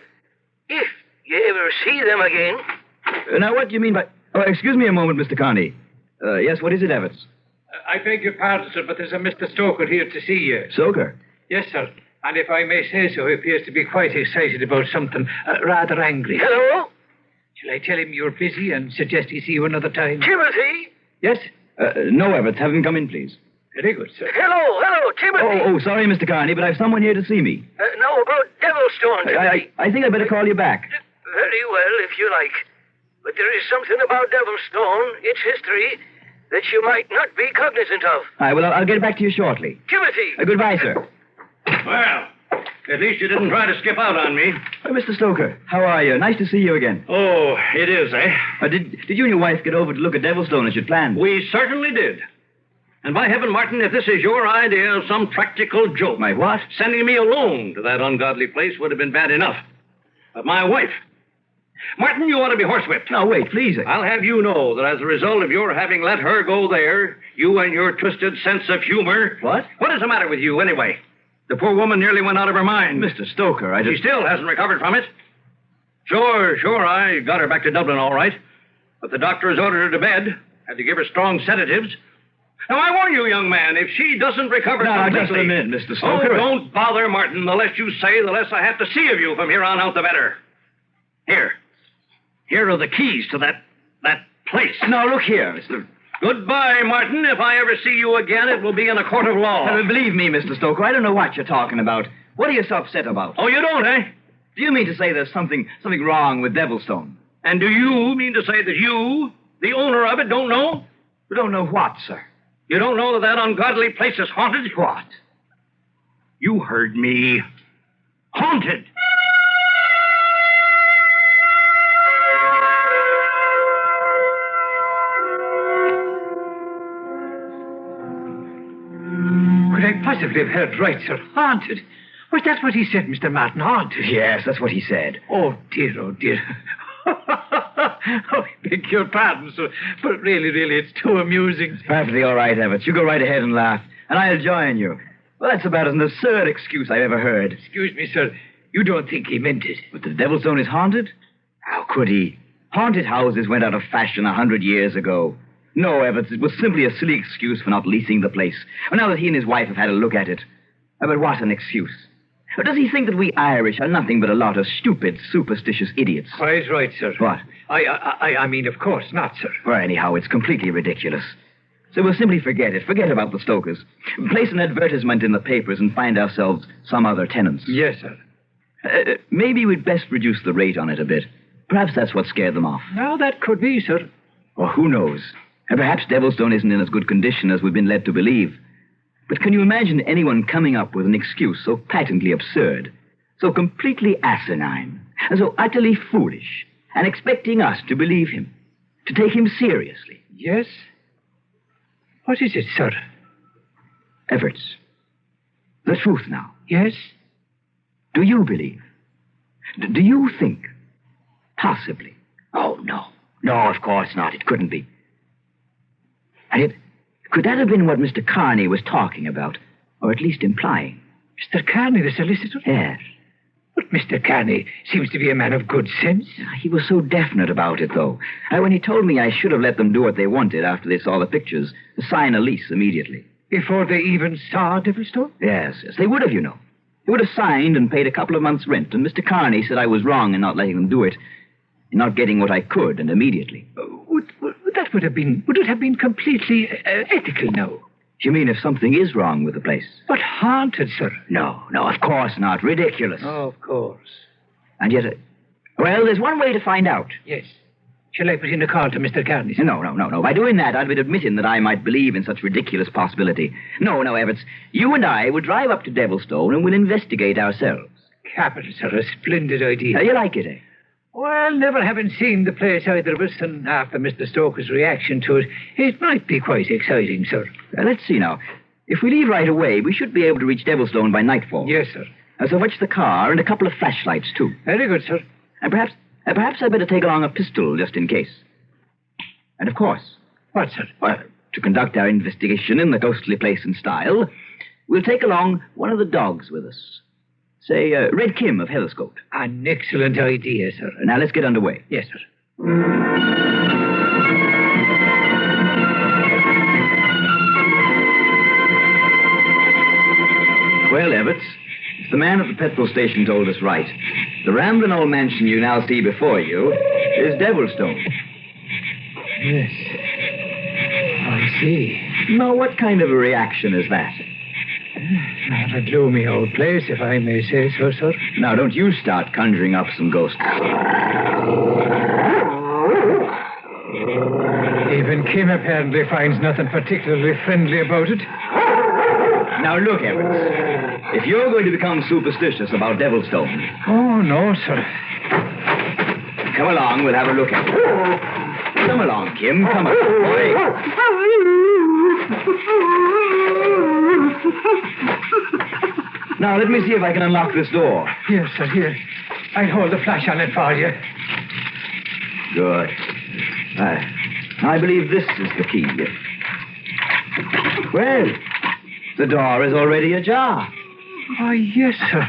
S21: If you ever see them again.
S20: Now, what do you mean by... Oh, excuse me a moment, Mr. Carney. Yes, what is it, Evans?
S22: I beg your pardon, sir, but there's a Mr. Stoker here to see you.
S20: Stoker?
S22: Yes, sir. And if I may say so, he appears to be quite excited about something, rather angry.
S21: Hello?
S22: Shall I tell him you're busy and suggest he see you another time?
S21: Timothy?
S20: Yes? No, Evans. Have him come in, please.
S22: Very good, sir.
S21: Hello, Timothy.
S20: Oh, sorry, Mr. Carney, but I've someone here to see me.
S21: No, about Devilstone, Timothy.
S20: I think I'd better call you back.
S21: Very well, if you like. But there is something about Devilstone, its history, that you might not be cognizant of.
S20: All right, well, I'll get back to you shortly.
S21: Timothy!
S20: Goodbye, sir.
S23: Well, at least you didn't try to skip out on me.
S20: Oh, Mr. Stoker, how are you? Nice to see you again.
S23: Oh, it is, eh?
S20: Did you and your wife get over to look at Devilstone as you'd planned?
S23: We certainly did. And by heaven, Martin, if this is your idea of some practical joke...
S20: My what?
S23: Sending me alone to that ungodly place would have been bad enough. But my wife... Martin, you ought to be horsewhipped.
S20: No, wait, please.
S23: I'll have you know that as a result of your having let her go there, you and your twisted sense of humor...
S20: What?
S23: What is the matter with you, anyway? The poor woman nearly went out of her mind.
S20: Mr. Stoker,
S23: She still hasn't recovered from it. Sure, I got her back to Dublin all right. But the doctor has ordered her to bed. Had to give her strong sedatives. Now, I warn you, young man, if she doesn't recover completely...
S20: just a minute, Mr. Stoker.
S23: Oh, don't bother, Martin. The less you say, the less I have to see of you from here on out, the better. Here are the keys to that place.
S20: Now, look here, Mr...
S23: Goodbye, Martin. If I ever see you again, it will be in a court of law.
S20: Believe me, Mr. Stoker, I don't know what you're talking about. What are you so upset about?
S23: Oh, you don't, eh?
S20: Do you mean to say there's something wrong with Devilstone?
S23: And do you mean to say that you, the owner of it, don't know?
S20: You don't know what, sir?
S23: You don't know that ungodly place is haunted?
S20: What?
S23: You heard me. Haunted.
S22: Could I possibly have heard right, sir? Haunted. Was that what he said, Mr. Martin? Haunted?
S20: Yes, that's what he said.
S22: Oh, dear, oh, dear. I beg your pardon, sir. But really, it's too amusing.
S20: Perfectly all right, Evans. You go right ahead and laugh, and I'll join you. Well, that's about an absurd excuse I've ever heard.
S22: Excuse me, sir. You don't think he meant it?
S20: But the Devilstone is haunted? How could he? Haunted houses went out of fashion 100 years ago. No, Evans, it was simply a silly excuse for not leasing the place. Well, now that he and his wife have had a look at it. But what an excuse. Or does he think that we Irish are nothing but a lot of stupid, superstitious idiots?
S22: Quite right, sir.
S20: What?
S22: I mean, of course not, sir.
S20: Well, anyhow, it's completely ridiculous. So we'll simply forget it. Forget about the Stokers. Place an advertisement in the papers and find ourselves some other tenants.
S22: Yes, sir.
S20: Maybe we'd best reduce the rate on it a bit. Perhaps that's what scared them off.
S22: Now, that could be, sir.
S20: Or who knows? And perhaps Devilstone isn't in as good condition as we've been led to believe. But can you imagine anyone coming up with an excuse so patently absurd, so completely asinine, and so utterly foolish, and expecting us to believe him, to take him seriously?
S22: Yes? What is it, sir?
S20: Everts, the truth now.
S22: Yes?
S20: Do you believe? Do you think? Possibly. Oh, no. No, of course not. It couldn't be. And yet, could that have been what Mr. Carney was talking about? Or at least implying?
S22: Mr. Carney, the solicitor?
S20: Yes.
S22: But Mr. Carney seems to be a man of good sense.
S20: He was so definite about it, though. When he told me I should have let them do what they wanted after they saw the pictures, sign a lease immediately.
S22: Before they even saw Devilstone?
S20: Yes. They would have, you know. They would have signed and paid a couple of months' rent, and Mr. Carney said I was wrong in not letting them do it, in not getting what I could, and immediately.
S22: Would it have been completely ethical now?
S20: You mean if something is wrong with the place?
S22: But haunted, sir.
S20: No, of course not. Ridiculous.
S22: Oh, of course.
S20: And yet, well, there's one way to find out.
S22: Yes. Shall I put in a call to Mr. Carney?
S20: No. By doing that, I'd be admitting that I might believe in such ridiculous possibility. No, Everts. You and I will drive up to Devilstone and we'll investigate ourselves.
S22: Capital, sir. A splendid idea.
S20: You like it, eh?
S22: Well, never having seen the place either of us, and after Mr. Stoker's reaction to it, it might be quite exciting, sir.
S20: Let's see now. If we leave right away, we should be able to reach Devilstone by nightfall.
S22: Yes, sir.
S20: So fetch the car and a couple of flashlights, too.
S22: Very good, sir.
S20: And perhaps I'd better take along a pistol, just in case. And of course...
S22: What, sir?
S20: Well, to conduct our investigation in the ghostly place in style, we'll take along one of the dogs with us. Say, Red Kim of Hellscote.
S22: An excellent idea, sir.
S20: Now, let's get underway.
S22: Yes, sir.
S20: Well, Everts, if the man at the petrol station told us right, the rambling old mansion you now see before you is Devilstone.
S22: Yes. I see.
S20: Now, what kind of a reaction is that?
S22: Not a gloomy old place, if I may say so, sir.
S20: Now, don't you start conjuring up some ghosts.
S22: Even Kim apparently finds nothing particularly friendly about it.
S20: Now, look, Everts. If you're going to become superstitious about Devilstone...
S22: Oh, no, sir.
S20: Come along, we'll have a look at it. Come along, Kim. Come on, boy. Now, let me see if I can unlock this door.
S22: Yes, sir, here. I'll hold the flash on it for you.
S20: Good. I believe this is the key. Well, the door is already ajar.
S22: Oh, yes, sir.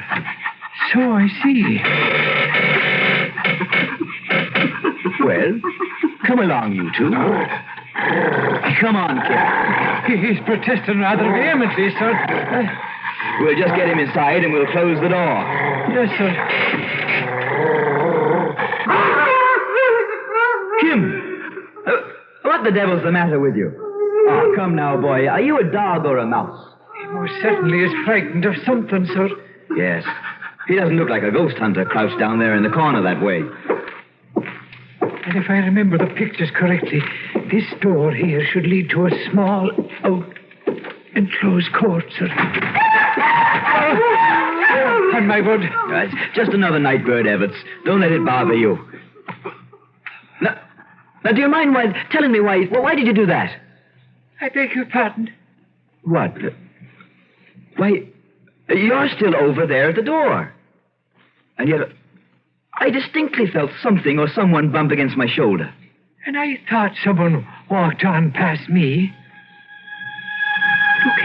S22: So I see.
S20: Well, come along, you two. Come on, Kim.
S22: He's protesting rather vehemently, sir.
S20: We'll just get him inside and we'll close the door.
S22: Yes, sir.
S20: Kim! What the devil's the matter with you? Oh, come now, boy. Are you a dog or a mouse?
S22: He most certainly is frightened of something, sir.
S20: Yes. He doesn't look like a ghost hunter crouched down there in the corner that way.
S22: And if I remember the pictures correctly, this door here should lead to a small, enclosed court, sir. And my word.
S20: It's just another night bird, Everts. Don't let it bother you. Now, do you mind telling me why did you do that?
S22: I beg your pardon.
S20: What? Why, you're still over there at the door. And yet, I distinctly felt something or someone bump against my shoulder.
S22: And I thought someone walked on past me. Look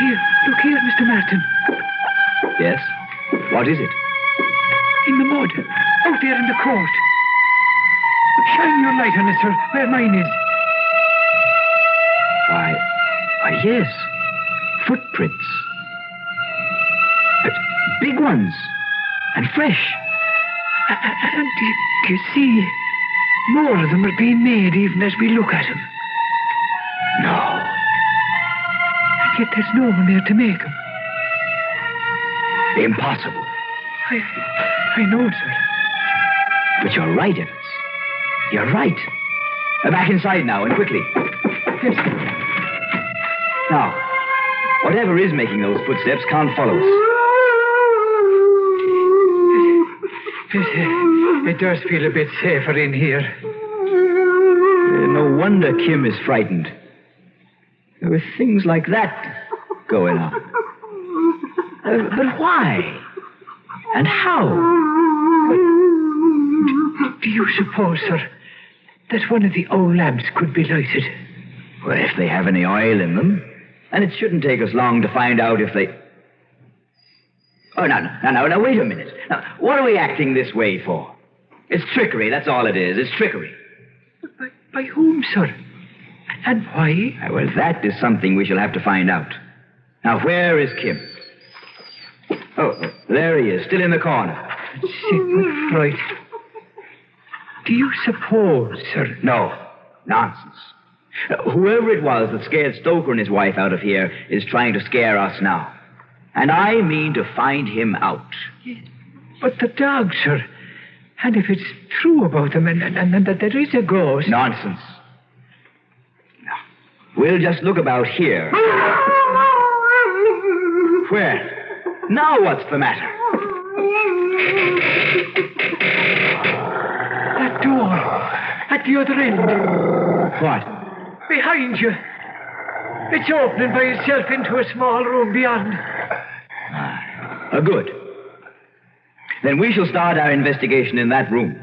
S22: here, Mr. Martin.
S20: Yes? What is it?
S22: In the mud, out there in the court. Shine your light on it, sir, where mine is.
S20: Why, yes. Footprints. Big ones. And fresh.
S22: And do you see, more of them are being made even as we look at them.
S20: No.
S22: And yet there's no one there to make them.
S20: Impossible.
S22: I know, sir.
S20: But you're right, Evans. You're right. Back inside now, and quickly.
S22: Yes.
S20: Now, Whatever is making those footsteps can't follow us.
S22: It does feel a bit safer in here.
S20: No wonder Kim is frightened. There were things like that going on. But why? And how?
S22: Do you suppose, sir, that one of the old lamps could be lighted?
S20: Well, if they have any oil in them. And it shouldn't take us long to find out if they... Oh, now, wait a minute. Now, what are we acting this way for? It's trickery, that's all it is. It's trickery.
S22: By whom, sir? And why?
S20: Well, that is something we shall have to find out. Now, where is Kim? Oh, there he is, still in the corner.
S22: Sick with fright. Do you suppose, sir?
S20: No, nonsense. Whoever it was that scared Stoker and his wife out of here is trying to scare us now. And I mean to find him out.
S22: But the dog, sir. And if it's true about them and that there is a ghost...
S20: Nonsense. No. We'll just look about here. Where? Now what's the matter?
S22: That door. At the other end.
S20: What?
S22: Behind you. It's opening by itself into a small room beyond.
S20: Good. Then we shall start our investigation in that room.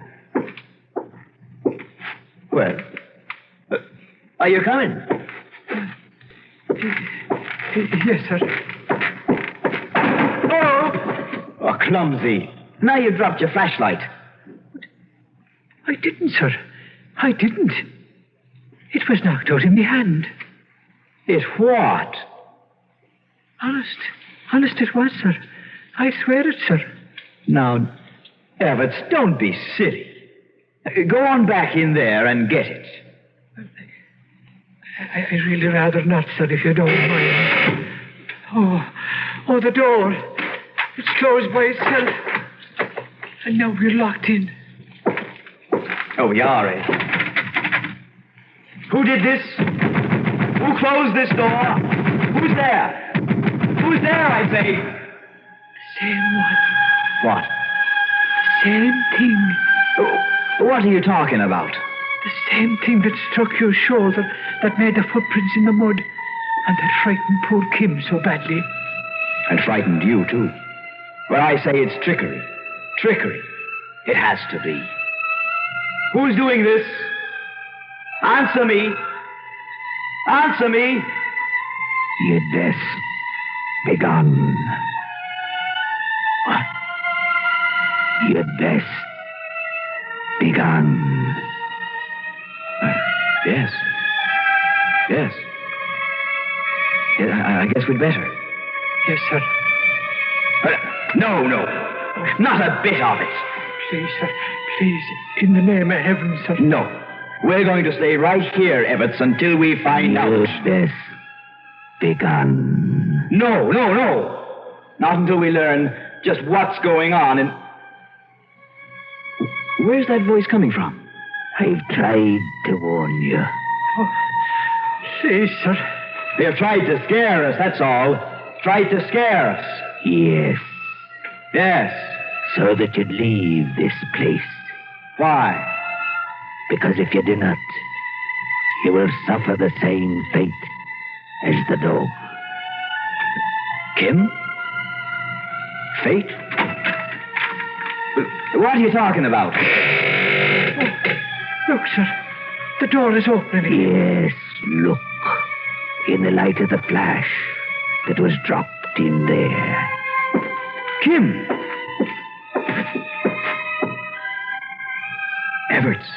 S20: Well, are you coming?
S22: Yes, sir.
S20: Oh, clumsy. Now you dropped your flashlight.
S22: I didn't, sir. I didn't. It was knocked out in my hand.
S20: It what?
S22: Honest it was, sir. I swear it, sir.
S20: Now, Evarts, don't be silly. Go on back in there and get it.
S22: I really rather not, sir, if you don't mind. Oh, the door. It's closed by itself. And now we're locked in.
S20: Oh, we are, eh? Who did this? Who closed this door? Who's there? Who's there, I say?
S22: Same one.
S20: What?
S22: Same thing.
S20: What are you talking about?
S22: The same thing that struck your shoulder, that made the footprints in the mud, and that frightened poor Kim so badly.
S20: And frightened you, too. Well, I say it's trickery. Trickery. It has to be. Who's doing this? Answer me. Answer me.
S17: Your death begun.
S20: What?
S17: Your death begun.
S20: Yes. Yes. I guess we'd better.
S22: Yes, sir.
S20: No. Not a bit of it.
S22: Please, sir. Please, in the name of heaven, sir.
S20: No. We're going to stay right here, Evarts, until we find out.
S17: Your death begun.
S20: No. Not until we learn just what's going on and... Where's that voice coming from?
S17: I've tried to warn you.
S22: Oh, please, sir.
S20: They've tried to scare us, that's all. Tried to scare us.
S17: Yes.
S20: Yes.
S17: So that you'd leave this place.
S20: Why?
S17: Because if you do not, you will suffer the same fate as the dog.
S20: Kim? Fate? What are you talking about?
S22: Look, sir. The door is opening.
S17: Yes, look. In the light of the flash that was dropped in there.
S20: Kim! Evarts.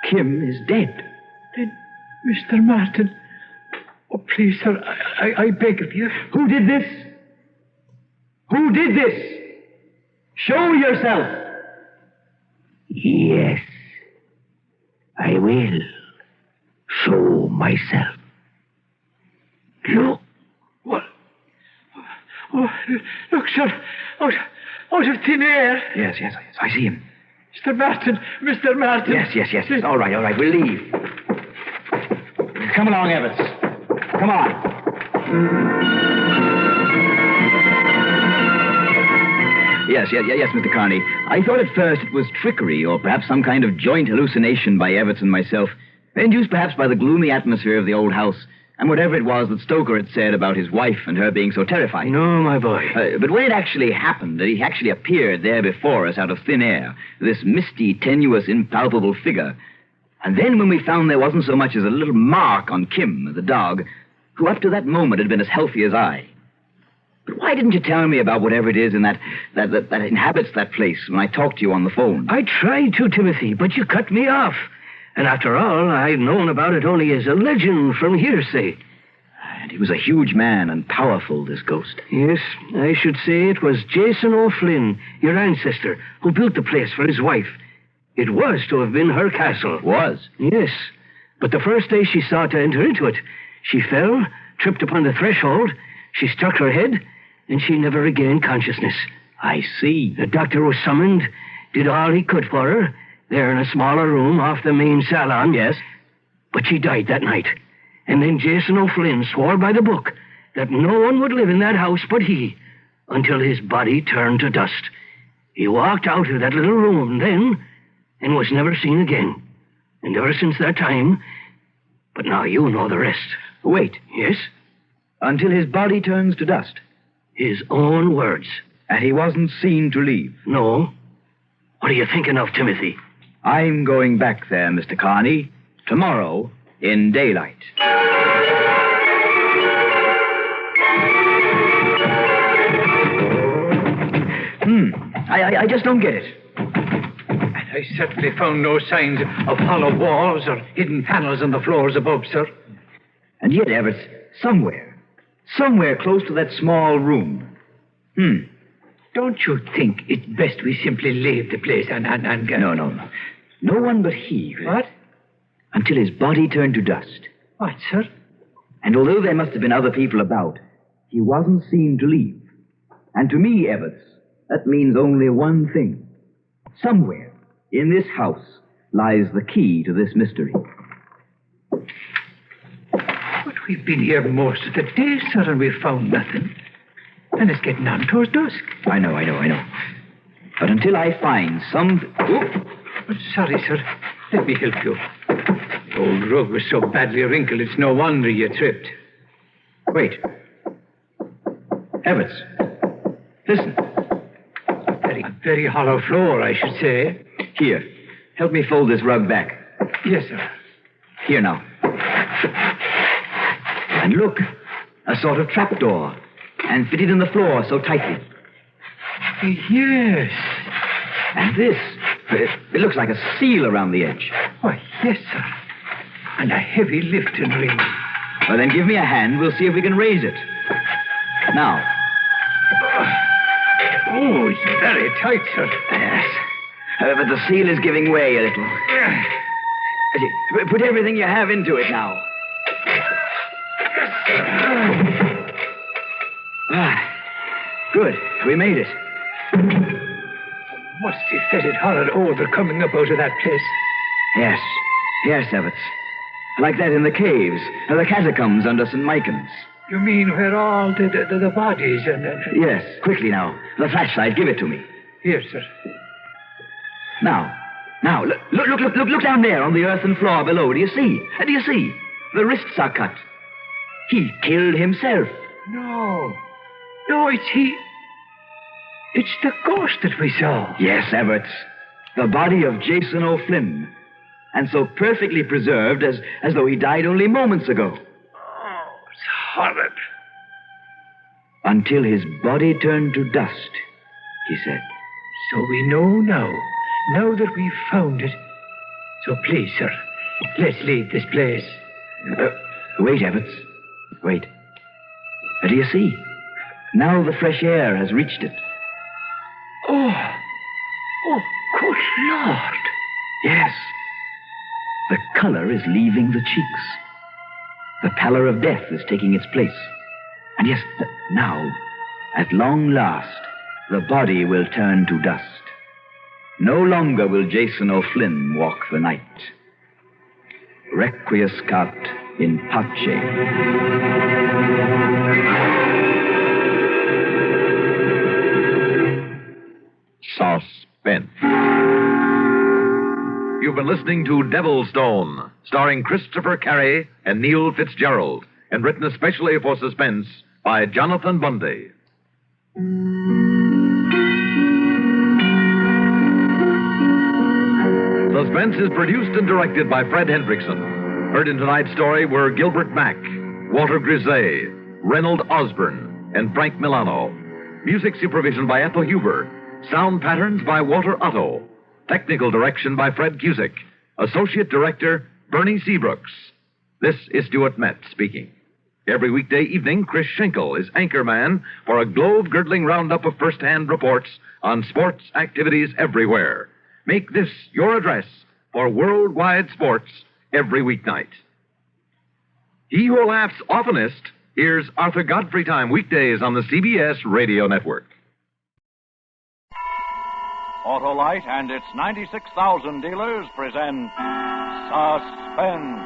S20: Kim is dead.
S22: Then, Mr. Martin. Oh, please, sir, I beg of you.
S20: Who did this? Who did this? Show yourself.
S17: Yes, I will show myself. Look.
S22: What? Oh, look, sir. Out of thin air.
S20: Yes, I see him.
S22: Mr. Martin.
S20: Yes. All right, we'll leave. Come along, Evarts. Come on. Yes, Mr. Carney. I thought at first it was trickery or perhaps some kind of joint hallucination by Everts and myself, induced perhaps by the gloomy atmosphere of the old house and whatever it was that Stoker had said about his wife and her being so terrified.
S21: No, my boy.
S20: But when it actually happened, that he actually appeared there before us out of thin air, this misty, tenuous, impalpable figure, and then when we found there wasn't so much as a little mark on Kim, the dog, who up to that moment had been as healthy as I. But why didn't you tell me about whatever it is in that inhabits that place when I talked to you on the phone?
S21: I tried to, Timothy, but you cut me off. And after all, I'd known about it only as a legend from hearsay.
S20: And he was a huge man and powerful, this ghost.
S21: Yes, I should say it was Jason O'Flynn, your ancestor, who built the place for his wife. It was to have been her castle.
S20: Was?
S21: Yes. But the first day she sought to enter into it, she fell, tripped upon the threshold, she struck her head, and she never regained consciousness.
S20: I see.
S21: The doctor was summoned, did all he could for her, there in a smaller room off the main salon.
S20: Yes.
S21: But she died that night. And then Jason O'Flynn swore by the book that no one would live in that house but he, until his body turned to dust. He walked out of that little room then and was never seen again. And ever since that time... But now you know the rest.
S20: Wait.
S21: Yes?
S20: Until his body turns to dust.
S21: His own words.
S20: And he wasn't seen to leave.
S21: No. What are you thinking of, Timothy?
S20: I'm going back there, Mr. Carney, tomorrow in daylight. I just don't get it.
S22: I certainly found no signs of hollow walls or hidden panels on the floors above, sir.
S20: And yet, Everts, somewhere close to that small room.
S22: Don't you think it's best we simply leave the place and...
S20: No. No one but he.
S22: What?
S20: Until his body turned to dust.
S22: What, sir?
S20: And although there must have been other people about, he wasn't seen to leave. And to me, Everts, that means only one thing. Somewhere in this house lies the key to this mystery.
S22: But we've been here most of the day, sir, and we've found nothing. And it's getting on towards dusk.
S20: I know. But until I find some...
S22: Oh, sorry, sir. Let me help you. The old rug was so badly wrinkled, it's no wonder you tripped.
S20: Wait. Everts, listen.
S22: A very hollow floor, I should say.
S20: Here, help me fold this rug back.
S22: Yes, sir.
S20: Here now. And look, a sort of trapdoor, and fitted in the floor so tightly.
S22: Yes.
S20: And this, it looks like a seal around the edge.
S22: Why, yes, sir. And a heavy lifting ring.
S20: Well, then give me a hand. We'll see if we can raise it. Now.
S22: Oh, it's very tight, sir.
S20: Yes. But the seal is giving way a little. Put everything you have into it now. Good. We made it.
S22: Must be fetid horrid odor coming up out of that place.
S20: Yes, Everts. Like that in the caves, or the catacombs under St. Michael's.
S22: You mean where all the bodies and...
S20: Yes, quickly now. The flashlight, give it to me.
S22: Here, sir.
S20: Now, look down there on the earthen floor below. Do you see? The wrists are cut. He killed himself.
S22: No, it's he. It's the ghost that we saw.
S20: Yes, Everts. The body of Jason O'Flynn. And so perfectly preserved as though he died only moments ago.
S22: Oh, it's horrid.
S20: Until his body turned to dust, he said.
S22: So we know now that we've found it. So please, sir, let's leave this place.
S20: Wait, Everts. Wait. Do you see? Now the fresh air has reached it.
S22: Oh, good Lord.
S20: Yes. The color is leaving the cheeks. The pallor of death is taking its place. And yes, now, at long last, the body will turn to dust. No longer will Jason O'Flynn walk the night. Requiescat in Pace. Suspense.
S18: You've been listening to Devil's Stone, starring Christopher Carey and Neil Fitzgerald, and written especially for Suspense by Jonathan Bundy. Suspense is produced and directed by Fred Hendrickson. Heard in tonight's story were Gilbert Mack, Walter Grisey, Reynold Osborne, and Frank Milano. Music supervision by Ethel Huber. Sound patterns by Walter Otto. Technical direction by Fred Cusick. Associate Director, Bernie Seabrooks. This is Stuart Metz speaking. Every weekday evening, Chris Schenkel is anchorman for a globe-girdling roundup of first-hand reports on sports activities everywhere. Make this your address for worldwide sports every weeknight. He who laughs oftenest hears Arthur Godfrey Time weekdays on the CBS Radio Network.
S1: Autolite and its 96,000 dealers present Suspense.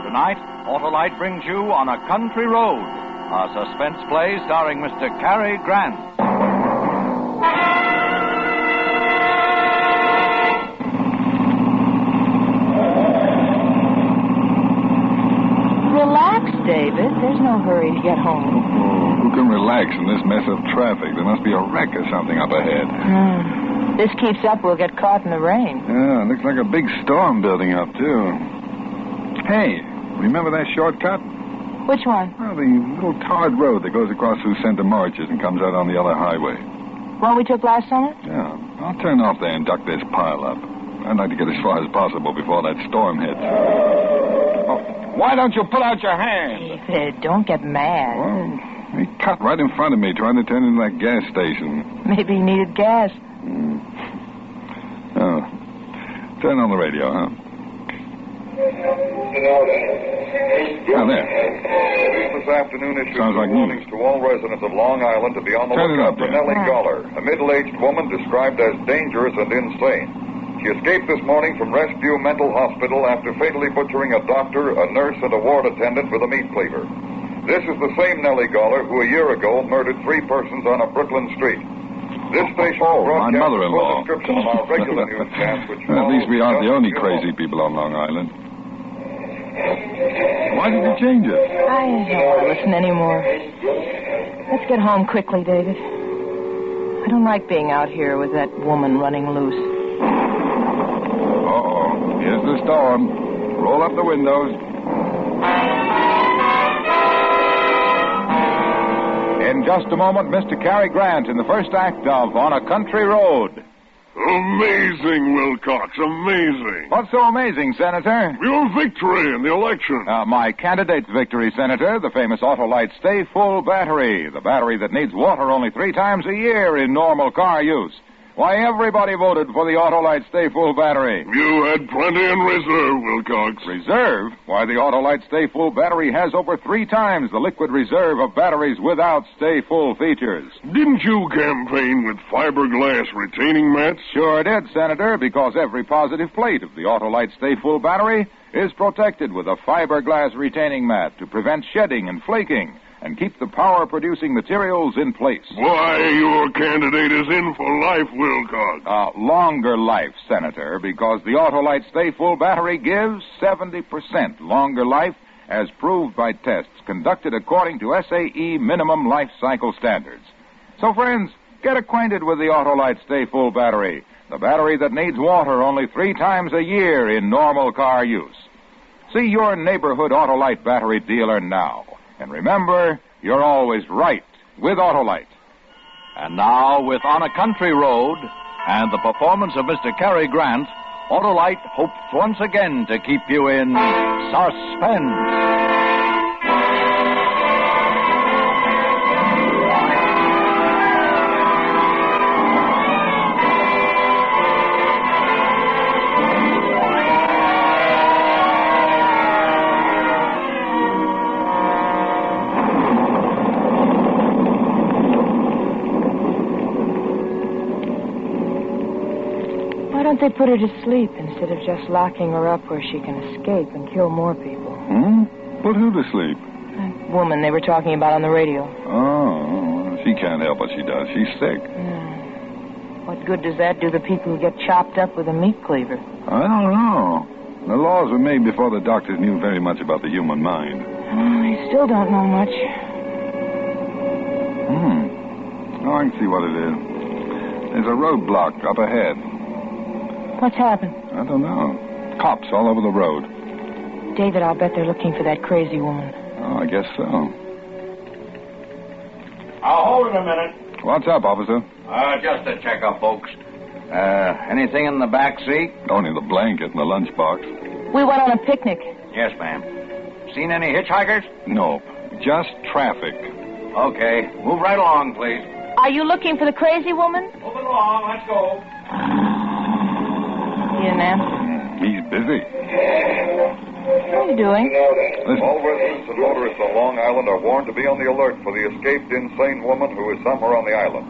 S1: Tonight, Autolite brings you On a Country Road, a suspense play starring Mr. Cary Grant.
S7: Relax, David. There's no hurry to get home.
S8: Who can relax in this mess of traffic? There must be a wreck or something up ahead.
S7: This keeps up, we'll get caught in the rain.
S8: Yeah, looks like a big storm building up, too. Hey, remember that shortcut?
S7: Which one?
S8: Well, the little tarred road that goes across through Center Marches and comes out on the other highway.
S7: One we took last summer?
S8: Yeah, I'll turn off there and duck this pile up. I'd like to get as far as possible before that storm hits. Oh, why don't you pull out your hand?
S7: David, don't get mad.
S8: Well, he cut right in front of me trying to turn into that gas station.
S7: Maybe he needed gas.
S8: Oh. Turn on the radio, huh? Oh, there.
S24: This afternoon issues
S8: Sounds like
S24: warnings to all residents of Long Island to be on the
S8: Turn it
S24: lookout
S8: up,
S24: for
S8: Dan.
S24: Nellie Goller, a middle-aged woman described as dangerous and insane. She escaped this morning from Rescue Mental Hospital after fatally butchering a doctor, a nurse, and a ward attendant with a meat cleaver. This is the same Nellie Goller who a year ago murdered 3 persons on a Brooklyn street. This station
S8: my
S24: broadcasts a
S8: mother-in-law.
S24: full description of our regular newscast, which
S8: At least we aren't the
S24: follows
S8: only
S24: just
S8: crazy people on Long Island. Why did you change it?
S7: I don't want to listen anymore. Let's get home quickly, David. I don't like being out here with that woman running loose.
S8: Uh-oh. Here's the storm. Roll up the windows.
S1: In just a moment, Mr. Cary Grant in the first act of On a Country Road.
S12: Amazing, Wilcox, amazing.
S1: What's so amazing, Senator?
S12: Your victory in the election.
S1: My candidate's victory, Senator, the famous Autolite Stay Full battery, the battery that needs water only 3 times a year in normal car use. Why, everybody voted for the Autolite Stay Full battery.
S12: You had plenty in reserve, Wilcox.
S1: Reserve? Why, the Autolite Stay Full battery has over 3 times the liquid reserve of batteries without Stay Full features.
S12: Didn't you campaign with fiberglass retaining mats?
S1: Sure did, Senator, because every positive plate of the Autolite Stay Full battery is protected with a fiberglass retaining mat to prevent shedding and flaking and keep the power-producing materials in place.
S12: Why, your candidate is in for life, Wilcox.
S1: Longer life, Senator, because the Autolite Stay Full battery gives 70% longer life as proved by tests conducted according to SAE minimum life cycle standards. So, friends, get acquainted with the Autolite Stay Full battery, the battery that needs water only 3 times a year in normal car use. See your neighborhood Autolite battery dealer now. And remember, you're always right with Autolite. And now, with On a Country Road and the performance of Mr. Cary Grant, Autolite hopes once again to keep you in suspense.
S7: Why don't they put her to sleep instead of just locking her up where she can escape and kill more people?
S8: Put who to sleep?
S7: That woman they were talking about on the radio.
S8: Oh, she can't help what she does. She's sick.
S7: What good does that do the people who get chopped up with a meat cleaver?
S8: I don't know. The laws were made before the doctors knew very much about the human mind.
S7: They still don't know much.
S8: Oh, I can see what it is. There's a roadblock up ahead.
S7: What's happened?
S8: I don't know. Cops all over the road.
S7: David, I'll bet they're looking for that crazy woman.
S8: Oh, I guess so.
S5: I'll hold it a minute.
S8: What's up, officer?
S5: Just a checkup, folks. Anything in the back seat?
S8: Only the blanket and the lunchbox.
S7: We went on a picnic.
S5: Yes, ma'am. Seen any hitchhikers?
S8: No, just traffic.
S5: Okay. Move right along, please.
S7: Are you looking for the crazy woman?
S5: Moving along. Let's go.
S7: He didn't answer.
S8: He's busy.
S7: What are you doing?
S24: All residents and motorists on Long Island are warned to be on the alert for the escaped insane woman who is somewhere on the island.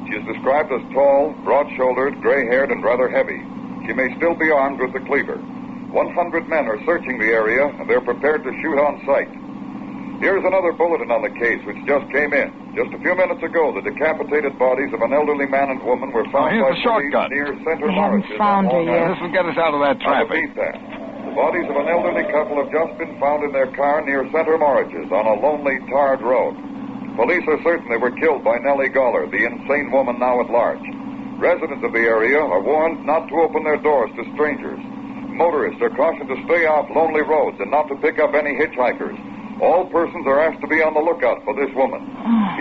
S24: She is described as tall, broad-shouldered, gray-haired, and rather heavy. She may still be armed with the cleaver. 100 men are searching the area, and they're prepared to shoot on sight. Here's another bulletin on the case, which just came in. Just a few minutes ago, the decapitated bodies of an elderly man and woman were found by
S8: here's the
S24: police
S8: shortcut.
S24: near Center
S7: They haven't
S24: Marshes
S7: found
S24: on
S7: her
S24: Long
S7: yet.
S24: Island.
S8: This will get us out of that
S24: I
S8: traffic.
S24: repeat that. The bodies of an elderly couple have just been found in their car near Center Marshes on a lonely, tarred road. Police are certain they were killed by Nellie Goller, the insane woman now at large. Residents of the area are warned not to open their doors to strangers. Motorists are cautioned to stay off lonely roads and not to pick up any hitchhikers. All persons are asked to be on the lookout for this woman.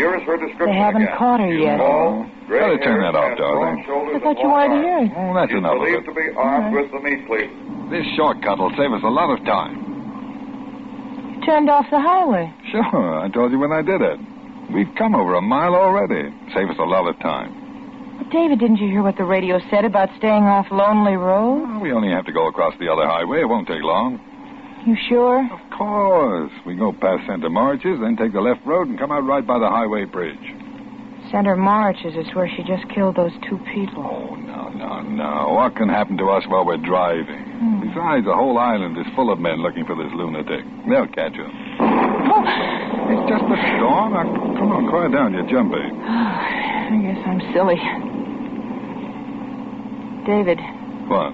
S24: Here is her description
S7: They haven't
S24: again.
S7: caught her
S24: She is
S7: yet.
S24: tall,
S8: Better turn that off,
S24: gray-haired,
S8: darling.
S24: and broad-shouldered
S7: I thought
S24: and
S7: you wanted to hear
S24: long-armed.
S7: it.
S8: Oh, that's
S24: She's
S8: enough of
S24: believed
S8: it.
S24: to be armed with the meat cleaver.
S8: This shortcut will save us a lot of time.
S7: You turned off the highway.
S8: Sure, I told you when I did it. We've come over a mile already. Save us a lot of time.
S7: But David, didn't you hear what the radio said about staying off Lonely Road?
S8: Well, we only have to go across the other highway. It won't take long.
S7: You sure?
S8: Of course. We go past Center Marshes, then take the left road and come out right by the highway bridge.
S7: Center Marshes is where she just killed those two people.
S8: Oh, no. What can happen to us while we're driving? Besides, the whole island is full of men looking for this lunatic. They'll catch her. It's just a storm. Now, come on, quiet down. You're jumping.
S7: I guess I'm silly. David,
S8: What?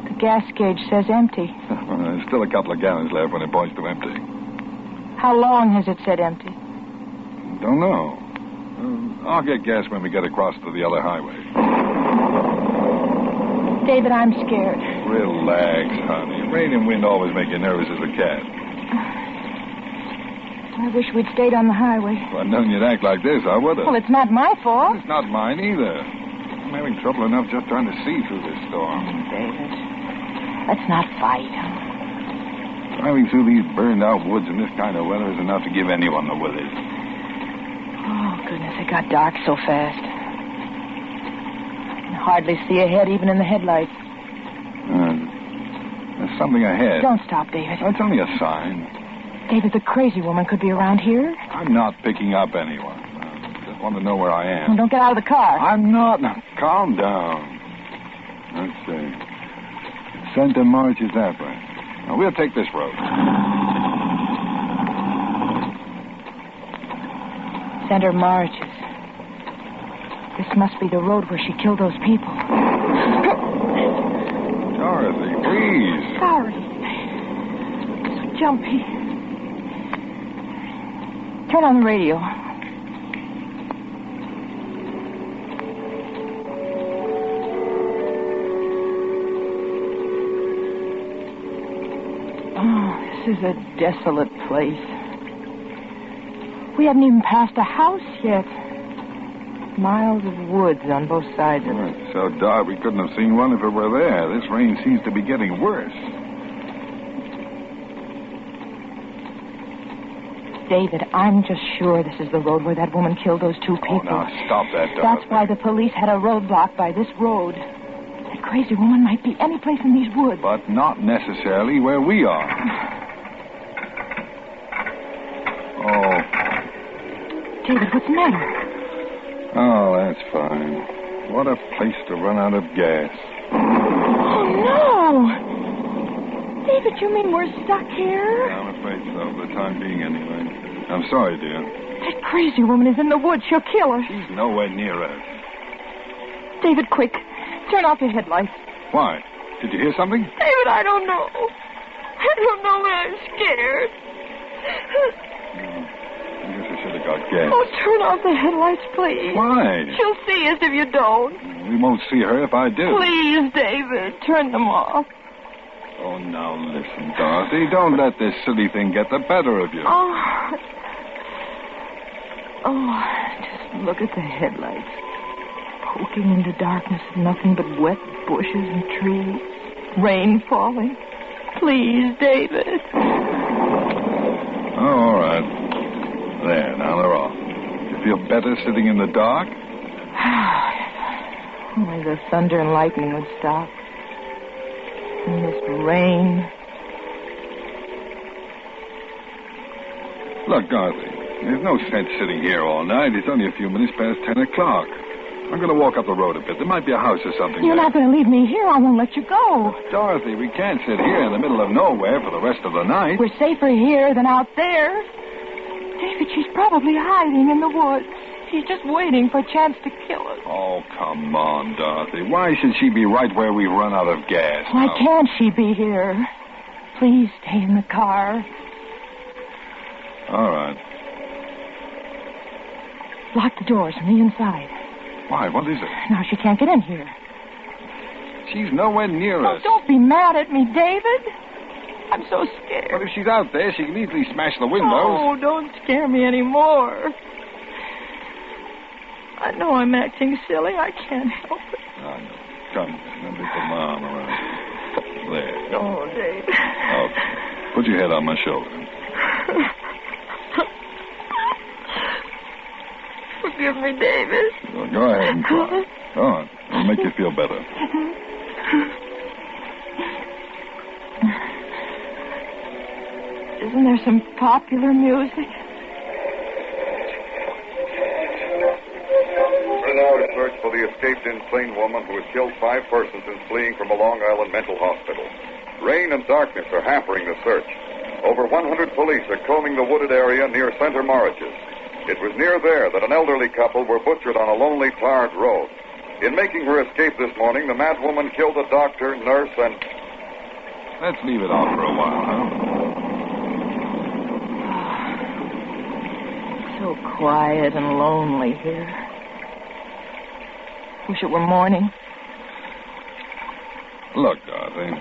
S7: the gas gauge says empty.
S8: There's still a couple of gallons left when it points to empty.
S7: How long has it said empty?
S8: Don't know. I'll get gas when we get across to the other highway.
S7: David, I'm scared.
S8: Relax, honey. Rain and wind always make you nervous as a cat.
S7: I wish we'd stayed on the highway.
S8: If I'd known you'd act like this, I would have.
S7: Well, it's not my fault.
S8: It's not mine either. I'm having trouble enough just trying to see through this storm.
S7: David, let's not fight.
S8: Driving through these burned-out woods in this kind of weather is enough to give anyone the willies.
S7: Oh, goodness, it got dark so fast. I can hardly see ahead, even in the headlights.
S8: There's something ahead.
S7: Don't stop, David.
S8: That's only a sign.
S7: David, the crazy woman could be around here.
S8: I'm not picking up anyone. I just want to know where I am.
S7: Well, don't get out of the car.
S8: I'm not. Now, calm down. Let's see. Center March is that way. Now, we'll take this road.
S7: Center Marshes. This must be the road where she killed those people.
S8: Dorothy, please.
S7: Sorry. So jumpy. Turn on the radio. Oh, this is a desolate place. We haven't even passed a house yet. Miles of woods on both sides of it.
S8: It's so dark we couldn't have seen one if it were there. This rain seems to be getting worse.
S7: David, I'm just sure this is the road where that woman killed those two people.
S8: Oh, now stop that, Dorothy.
S7: That's why the police had a roadblock by this road. That crazy woman might be any place in these woods.
S8: But not necessarily where we are. Oh.
S7: David, what's the matter?
S8: Oh, that's fine. What a place to run out of gas.
S7: Oh, no! David, you mean we're stuck here?
S8: I'm afraid so, for the time being anyway. I'm sorry, dear.
S7: That crazy woman is in the woods. She'll kill us.
S8: She's nowhere near us.
S7: David, quick. Turn off your headlights.
S8: Why? Did you hear something?
S7: David, I don't know. I don't know, but I'm scared.
S8: I guess I should have got gas.
S7: Oh, turn off the headlights, please.
S8: Why?
S7: She'll see us if you don't.
S8: We won't see her if I do.
S7: Please, David, turn them off.
S8: Oh, now listen, Dorothy. Don't let this silly thing get the better of you.
S7: Oh, just look at the headlights. Poking into darkness of nothing but wet bushes and trees. Rain falling. Please, David.
S8: Oh, all right. There, now they're off. You feel better sitting in the dark?
S7: Only the thunder and lightning would stop. And this rain.
S8: Look, Dorothy, there's no sense sitting here all night. It's only a few minutes past 10 o'clock. I'm going to walk up the road a bit. There might be a house or something
S7: You're
S8: there.
S7: not going to leave me here. I won't let you go.
S8: Dorothy, we can't sit here in the middle of nowhere for the rest of the night.
S7: We're safer here than out there. David, she's probably hiding in the woods. She's just waiting for a chance to kill us.
S8: Oh, come on, Dorothy. Why should she be right where we run out of gas?
S7: Why can't she be here? Please stay in the car.
S8: All right.
S7: Lock the doors from the inside.
S8: Why? What is it?
S7: Now she can't get in here.
S8: She's nowhere near us.
S7: Don't be mad at me, David. I'm so scared.
S8: But if she's out there, she can easily smash the windows.
S7: Oh, don't scare me anymore. I know I'm acting silly. I can't help it.
S8: Oh, no. Come, let me put my arm around you. There.
S7: Oh, David.
S8: Okay. Put your head on my shoulder.
S7: Forgive me, David.
S8: Well, go ahead and cry. Go on. It'll make you feel better.
S7: Isn't there some popular music?
S24: We're now to search for the escaped insane woman who has killed 5 persons in fleeing from a Long Island mental hospital. Rain and darkness are hampering the search. Over 100 police are combing the wooded area near Center Moriches. It was near there that an elderly couple were butchered on a lonely, tarred road. In making her escape this morning, the mad woman killed a doctor, nurse, and...
S8: Let's leave it off for a while, huh?
S7: So quiet and lonely here. Wish it were morning.
S8: Look, Dorothy,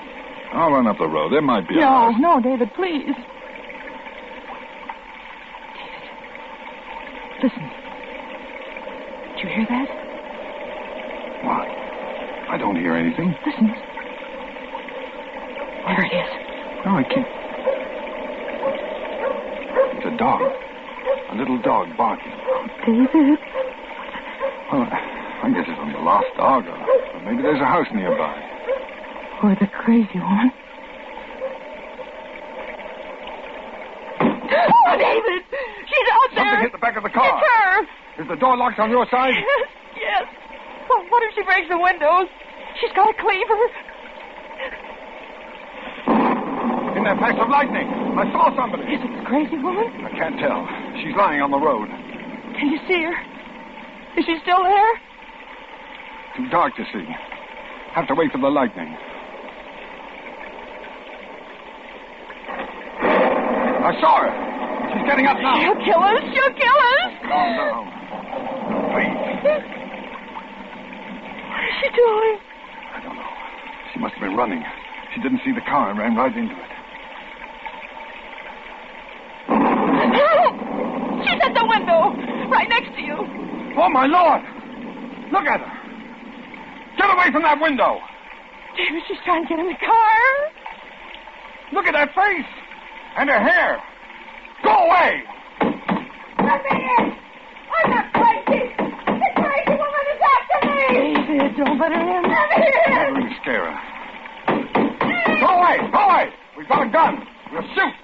S8: I'll run up the road. There might be a
S7: No,
S8: house.
S7: no, David, please. David. Listen. Did you hear that?
S8: What? I don't hear anything.
S7: Listen. There it is.
S8: No, I can't. It's a dog. A little dog barking.
S7: David.
S8: Well, I guess it's only a lost dog, or maybe there's a house nearby.
S7: Or the crazy one. Oh, David! She's out there!
S8: Something hit the back of the car.
S7: It's her!
S8: Is the door locked on your side?
S7: Yes. Well, what if she breaks the windows? She's got a cleaver.
S8: In that flash of lightning, I saw somebody.
S7: Is it the crazy woman?
S8: I can't tell. She's lying on the road.
S7: Can you see her? Is she still there?
S8: Too dark to see. Have to wait for the lightning. I saw her. She's getting up now.
S7: She'll kill us. She'll kill us.
S8: Calm down. Please.
S7: What is she doing?
S8: I don't know. She must have been running. She didn't see the car and ran right into it.
S7: She's at the window, right next to you.
S8: Oh, my Lord! Look at her. Get away from that window.
S7: David, she's trying to get in the car.
S8: Look at that face. And her hair. Go away.
S7: Let me in. I'm not crazy. The crazy woman is after me. David, don't let her in. Let me in.
S8: Never really scare her. Go away. Go away. We've got a gun. We'll shoot.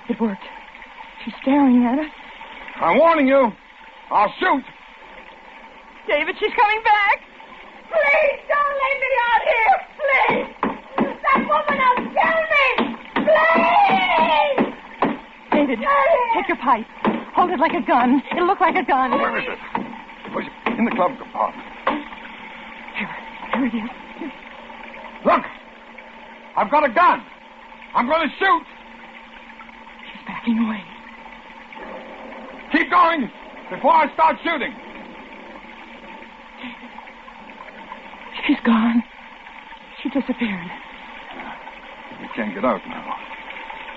S7: It worked. She's staring at us.
S8: I'm warning you. I'll shoot.
S7: David, she's coming back.
S19: Please, don't leave me out here. Please. That woman will kill me. Please.
S7: David, take your pipe. Hold it like a gun. It'll look like a gun.
S8: Where is it? In the glove compartment.
S7: Here it is.
S8: Look! I've got a gun. I'm going to shoot.
S7: She's backing away.
S8: Keep going before I start shooting.
S7: David. She's gone. She disappeared.
S8: We can't get out now.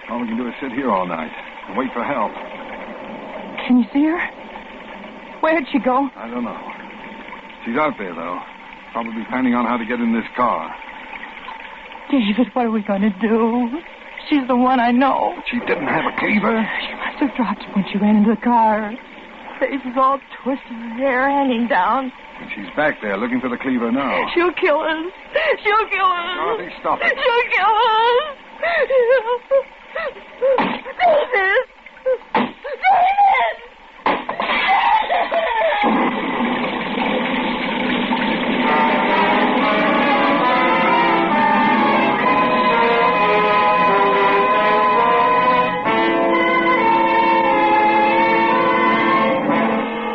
S8: All we can do is sit here all night and wait for help.
S7: Can you see her? Where'd she go?
S8: I don't know. She's out there, though. Probably planning on how to get in this car.
S7: David, what are we going to do? She's the one I know.
S8: She didn't have a cleaver.
S7: She must have dropped it when she ran into the car. Her face is all twisted, her hair hanging down.
S8: And she's back there looking for the cleaver now.
S7: She'll kill us. She'll kill us.
S8: Dorothy, stop it.
S7: She'll kill us. David! David!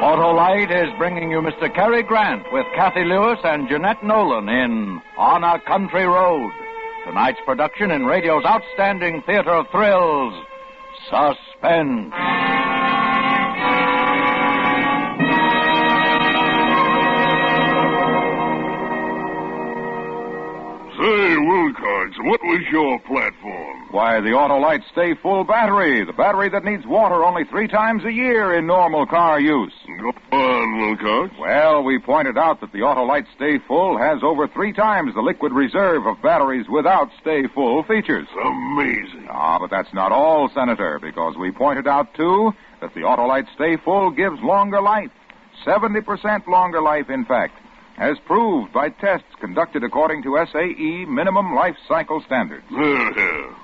S23: Autolite is bringing you Mr. Cary Grant with Kathy Lewis and Jeanette Nolan in On a Country Road. Tonight's production in radio's outstanding theater of thrills, Suspense.
S12: Say, Wilcox, what was your platform?
S1: Why, the Autolite Stay Full battery. The battery that needs water only 3 times a year in normal car use.
S12: Go on, Wilcox.
S1: Well, we pointed out that the Autolite Stay Full has over 3 times the liquid reserve of batteries without Stay Full features.
S12: Amazing.
S1: Ah, but that's not all, Senator, because we pointed out, too, that the Autolite Stay Full gives longer life. 70% longer life, in fact, as proved by tests conducted according to SAE minimum life cycle standards.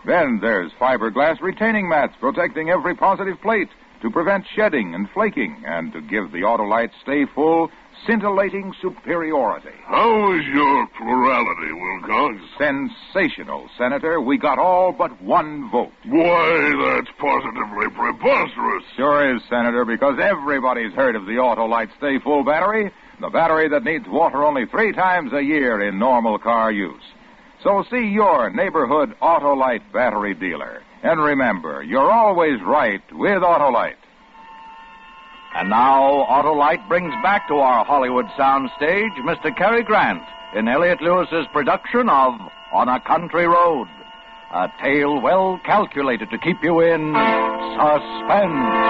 S1: Then there's fiberglass retaining mats protecting every positive plate to prevent shedding and flaking and to give the Autolite Stay Full scintillating superiority.
S12: How is your plurality, Wilcox?
S1: Sensational, Senator. We got all but 1 vote.
S12: Why, that's positively preposterous.
S1: Sure is, Senator, because everybody's heard of the Autolite Stay Full battery, the battery that needs water only 3 times a year in normal car use. So see your neighborhood Autolite battery dealer. And remember, you're always right with Autolite.
S23: And now, Autolite brings back to our Hollywood soundstage Mr. Cary Grant in Elliott Lewis's production of On a Country Road, a tale well calculated to keep you in suspense.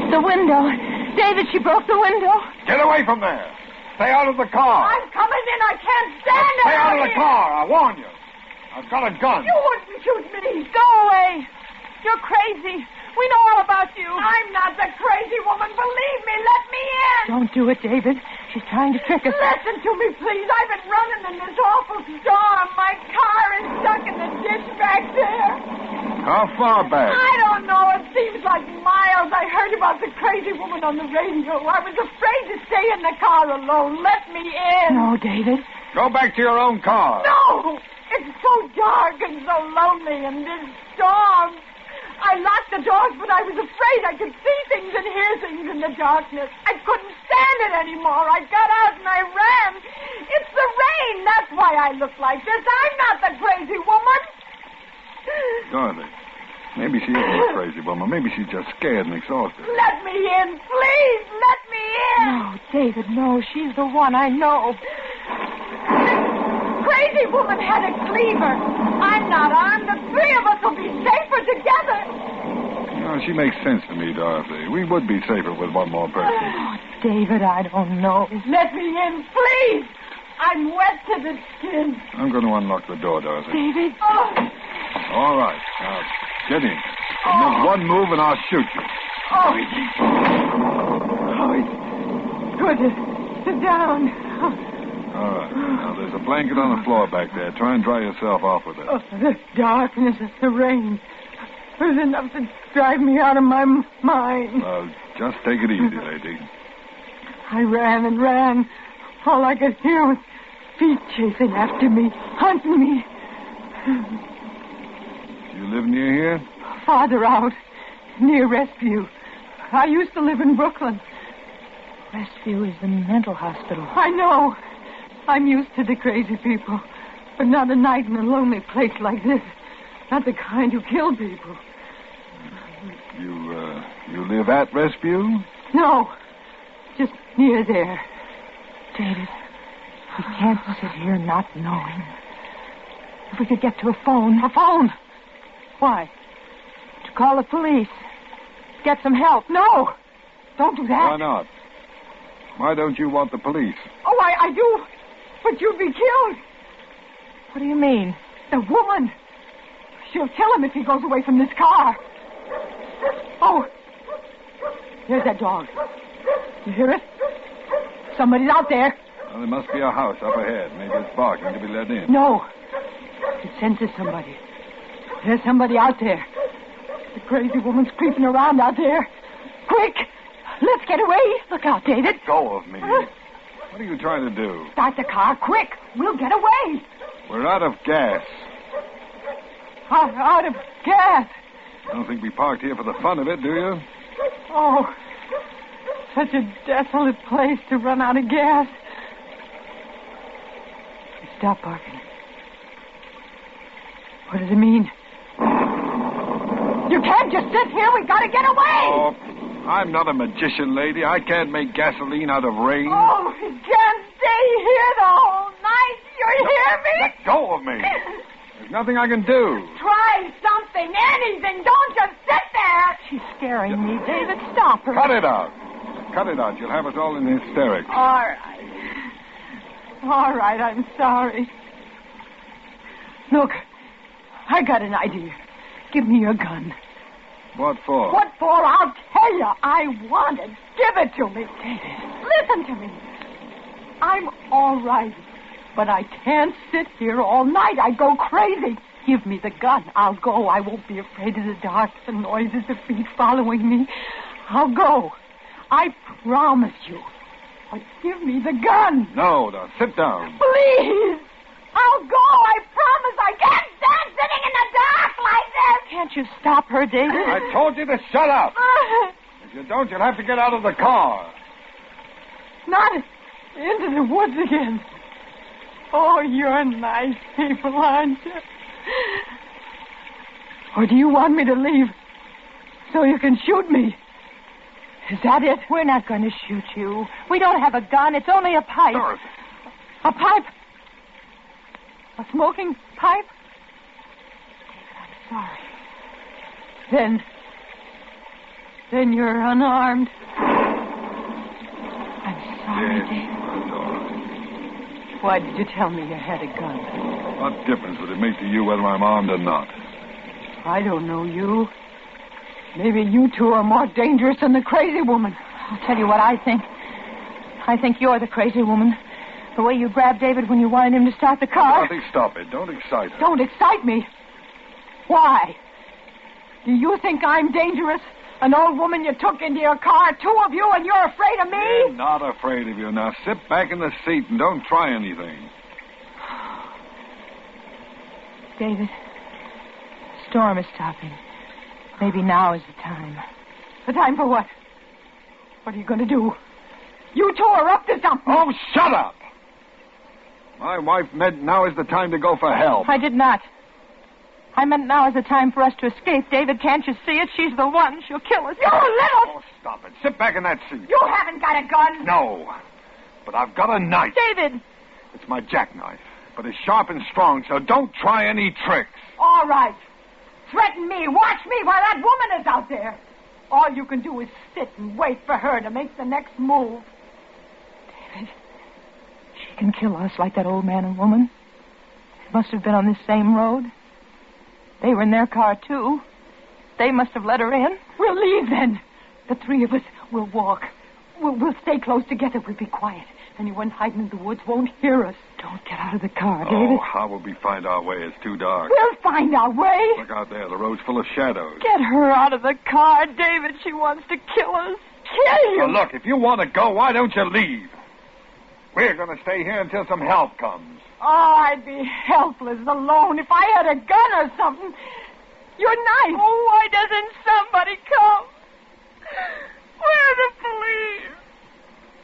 S7: The window. David, she broke the window.
S8: Get away from there. Stay out of the car.
S19: I'm coming in. I can't stand it.
S8: Stay out of the car. I warn you. I've got a gun.
S19: You wouldn't shoot me.
S7: Go away. You're crazy. We know all about you.
S19: I'm not the crazy woman. Believe me. Let me in.
S7: Don't do it, David. She's trying to trick us.
S19: Listen to me, please. I've been running in this awful storm. My car is stuck in the ditch back there.
S8: How far back?
S19: I don't know. It seems like miles. I heard about the crazy woman on the radio. I was afraid to stay in the car alone. Let me in.
S7: No, David.
S8: Go back to your own car.
S19: No! It's so dark and so lonely in this storm. I locked the doors, but I was afraid I could see things and hear things in the darkness. I couldn't stand it anymore. I got out and I ran. It's the rain. That's why I look like this. I'm not the crazy woman.
S8: Dorothy, maybe she isn't a crazy woman. Maybe she's just scared and exhausted.
S19: Let me in, please. Let me in.
S7: No, David, no. She's the one I know.
S19: This crazy woman had a cleaver. I'm not armed. The 3 of us will be safer together.
S8: No, she makes sense to me, Dorothy. We would be safer with one more person.
S7: Oh, David, I don't know.
S19: Let me in, please. I'm wet to the skin.
S8: I'm going to unlock the door, Dorothy.
S7: David.
S19: Oh.
S8: All right. Now, get in. Make one move and I'll shoot you.
S22: It's good to sit down.
S8: All right. Now, there's a blanket on the floor back there. Try and dry yourself off with it.
S22: Oh, the darkness, the rain. There's enough to drive me out of my mind.
S8: Well, just take it easy, lady.
S22: I ran and ran. All I could hear was feet chasing after me, hunting me.
S8: Do you live near here?
S22: Farther out, near Rescue. I used to live in Brooklyn.
S7: Rescue is the mental hospital.
S22: I know. I'm used to the crazy people. But not a night in a lonely place like this. Not the kind who kill people.
S8: You live at Rescue?
S22: No. Just near there.
S7: David, we can't sit here not knowing.
S22: If we could get to a phone. A phone? Why?
S7: To call the police. Get some help.
S22: No. Don't do that.
S8: Why not? Why don't you want the police?
S22: Oh, I do. But you'd be killed.
S7: What do you mean?
S22: The woman. She'll kill him if he goes away from this car. Oh. There's that dog. You hear it? Somebody's out there.
S8: Well, there must be a house up ahead. Maybe it's barking to be let in.
S22: No. It senses somebody. There's somebody out there. The crazy woman's creeping around out there. Quick! Let's get away. Look out, David.
S8: Let go of me. What are you trying to do?
S22: Start the car, quick. We'll get away.
S8: We're out of gas.
S22: Out of gas.
S8: I don't think we parked here for the fun of it, do you?
S22: Oh, such a desolate place to run out of gas. Stop barking. What does it mean? You can't just sit here. We gotta get away.
S8: Oh, I'm not a magician, lady. I can't make gasoline out of rain.
S22: Oh, we can't stay here the whole night. You hear me?
S8: Let go of me. There's nothing I can do.
S22: Try something, anything. Don't just sit there.
S7: She's scaring me. David, stop her.
S8: Cut it out. Cut it out. You'll have us all in hysterics.
S22: All right. All right, I'm sorry. Look, I got an idea. Give me your gun.
S8: What for?
S22: What for? I'll tell you. I want it. Give it to me. David, listen to me. I'm all right, but I can't sit here all night. I go crazy. Give me the gun. I'll go. I won't be afraid of the dark, the noises, the feet following me. I'll go. I promise you. But give me the gun.
S8: No, sit down.
S22: Please. I'll go. I promise. I can't stand sitting in the dark like this.
S7: Can't you stop her, David?
S8: I told you to shut up. If you don't, you'll have to get out of the car.
S22: Not into the woods again. Oh, you're nice people, aren't you? Or do you want me to leave so you can shoot me? Is that it?
S7: We're not going to shoot you. We don't have a gun. It's only a pipe.
S8: Dorothy.
S22: A pipe? A smoking pipe? I'm sorry. Then you're unarmed. I'm sorry, David.
S8: That's all right.
S22: Why did you tell me you had a gun?
S8: What difference would it make to you whether I'm armed or not?
S22: I don't know you. Maybe you two are more dangerous than the crazy woman.
S7: I'll tell you what I think. I think you're the crazy woman. The way you grabbed David when you wanted him to start the car.
S8: Dorothy, stop it. Don't excite her.
S22: Don't excite me. Why? Do you think I'm dangerous? An old woman you took into your car, two of you, and you're afraid of me?
S8: I'm not afraid of you. Now sit back in the seat and don't try anything.
S7: David, the storm is stopping. Maybe now is the time.
S22: The time for what? What are you going to do? You two are up to something.
S8: Oh, shut up! My wife meant now is the time to go for help.
S7: I did not. I meant now is the time for us to escape. David, can't you see it? She's the one. She'll kill us.
S22: You little...
S8: Oh, stop it. Sit back in that seat.
S22: You haven't got a gun.
S8: No. But I've got a knife.
S7: David!
S8: It's my jackknife. But it's sharp and strong, so don't try any tricks.
S22: All right. Threaten me. Watch me while that woman is out there. All you can do is sit and wait for her to make the next move.
S7: David, she can kill us like that old man and woman. They must have been on this same road. They were in their car, too. They must have let her in.
S22: We'll leave then. The three of us will walk. We'll stay close together. We'll be quiet. Anyone hiding in the woods won't hear us. Don't get out of the car, David.
S8: Oh, how will we find our way? It's too dark.
S22: We'll find our way.
S8: Look out there. The road's full of shadows.
S22: Get her out of the car, David. She wants to kill us. Kill you.
S8: Well, look, if you want to go, why don't you leave? We're going to stay here until some help comes.
S22: Oh, I'd be helpless alone if I had a gun or something. Your knife. Oh, why doesn't somebody come? Where are the police?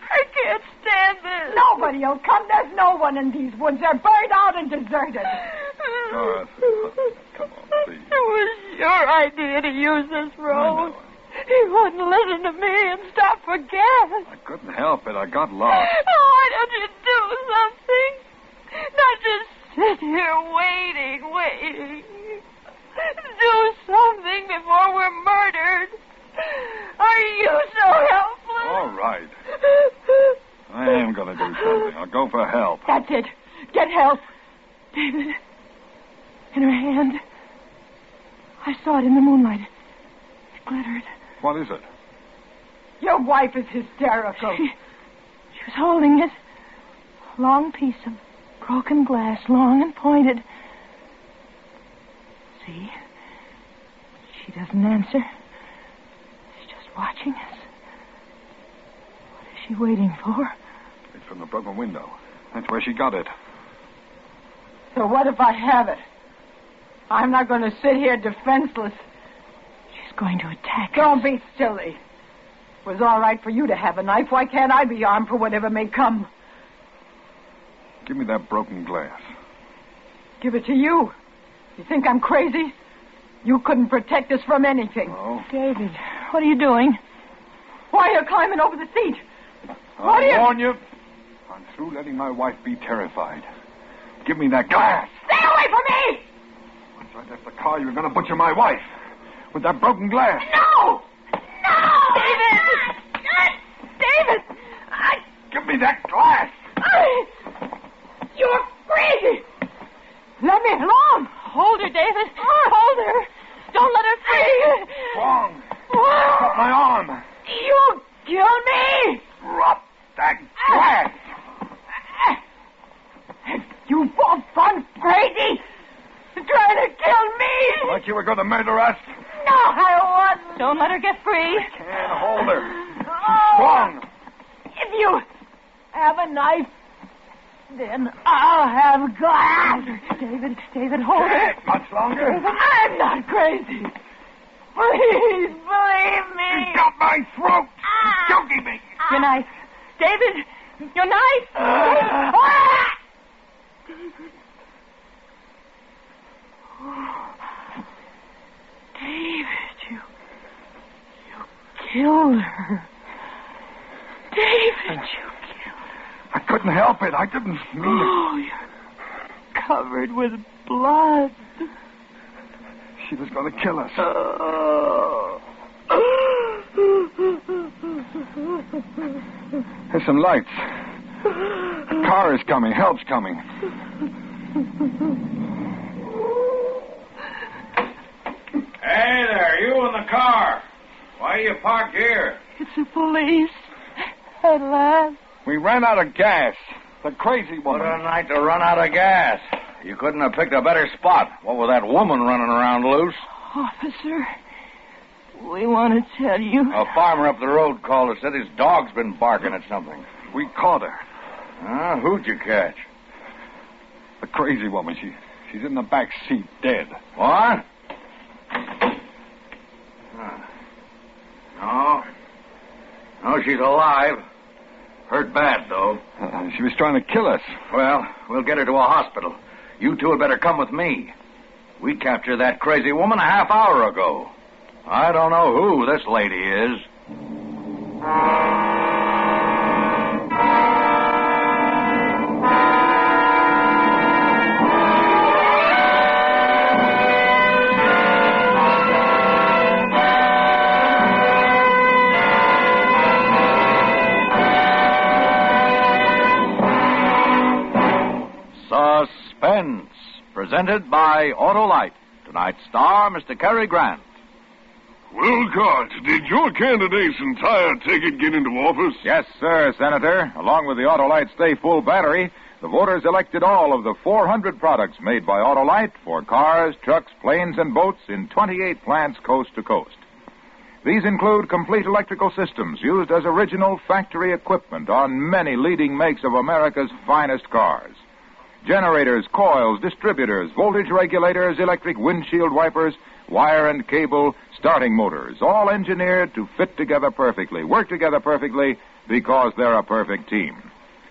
S22: I can't stand this. Nobody will come. There's no one in these woods. They're burned out and deserted.
S8: Dorothy, come on, please.
S22: It was your idea to use this road. He wouldn't listen to me and stop for gas.
S8: I couldn't help it. I got lost.
S22: Oh, why don't you do something? Not just sit here waiting. Do something before we're murdered. Are you so helpless?
S8: All right. I am going to do something. I'll go for help.
S22: That's it. Get help. David, in her hand. I saw it in the moonlight. It glittered.
S8: What is it?
S22: Your wife is hysterical. She was holding it. A long piece of broken glass, long and pointed. See? She doesn't answer. She's just watching us. What is she waiting for?
S8: It's from the broken window. That's where she got it.
S22: So what if I have it? I'm not going to sit here defenseless. She's going to attack us. Don't be silly. It was all right for you to have a knife. Why can't I be armed for whatever may come?
S8: Give me that broken glass.
S22: Give it to you. You think I'm crazy? You couldn't protect us from anything.
S8: Oh.
S22: David, what are you doing? Why are you climbing over the seat?
S8: I warn you. I'm through letting my wife be terrified. Give me that glass.
S22: Stay away from me!
S8: Once I left the car, you were going to butcher my wife. With that broken glass.
S22: No! David! David!
S8: Give me that glass!
S22: You're crazy! Let me alone! Hold her, David. Hold her. Don't let her free.
S8: Wrong. Cut my arm.
S22: You'll kill me!
S8: Drop that glass!
S22: You both gone crazy! Trying to kill me!
S8: Like you were going to murder us?
S22: No, I wasn't. Don't let her get free.
S8: I can't hold her. She's strong.
S22: If you have a knife, then I'll have glass. David, hold her.
S8: Much longer?
S22: I'm not crazy. Please believe me.
S8: You got my throat. You're choking me.
S22: Your knife. David, your knife. David, you killed her. David, you killed her.
S8: I couldn't help it. I didn't mean it.
S22: Oh, you're covered with blood.
S8: She was going to kill us. There's some lights. A car is coming. Help's coming.
S5: Hey there, you in the car. Why are you parked here?
S22: It's the police. At last.
S8: We ran out of gas. The crazy woman.
S5: What a night to run out of gas. You couldn't have picked a better spot. What with that woman running around loose?
S22: Officer, we want to tell you.
S5: A farmer up the road called us, said his dog's been barking at something.
S8: We caught her.
S5: Who'd you catch?
S8: The crazy woman. She's in the back seat, dead.
S5: What? No, she's alive. Hurt bad, though.
S8: She was trying to kill us.
S5: Well, we'll get her to a hospital. You two had better come with me. We captured that crazy woman a half hour ago. I don't know who this lady is. Suspense, presented by Autolite. Tonight's star, Mr. Cary Grant.
S12: Wilcott, did your candidate's entire ticket get into office?
S1: Yes, sir, Senator. Along with the Autolite Stay Full battery, the voters elected all of the 400 products made by Autolite for cars, trucks, planes, and boats in 28 plants coast to coast. These include complete electrical systems used as original factory equipment on many leading makes of America's finest cars. Generators, coils, distributors, voltage regulators, electric windshield wipers, wire and cable, starting motors, all engineered to fit together perfectly, work together perfectly, because they're a perfect team.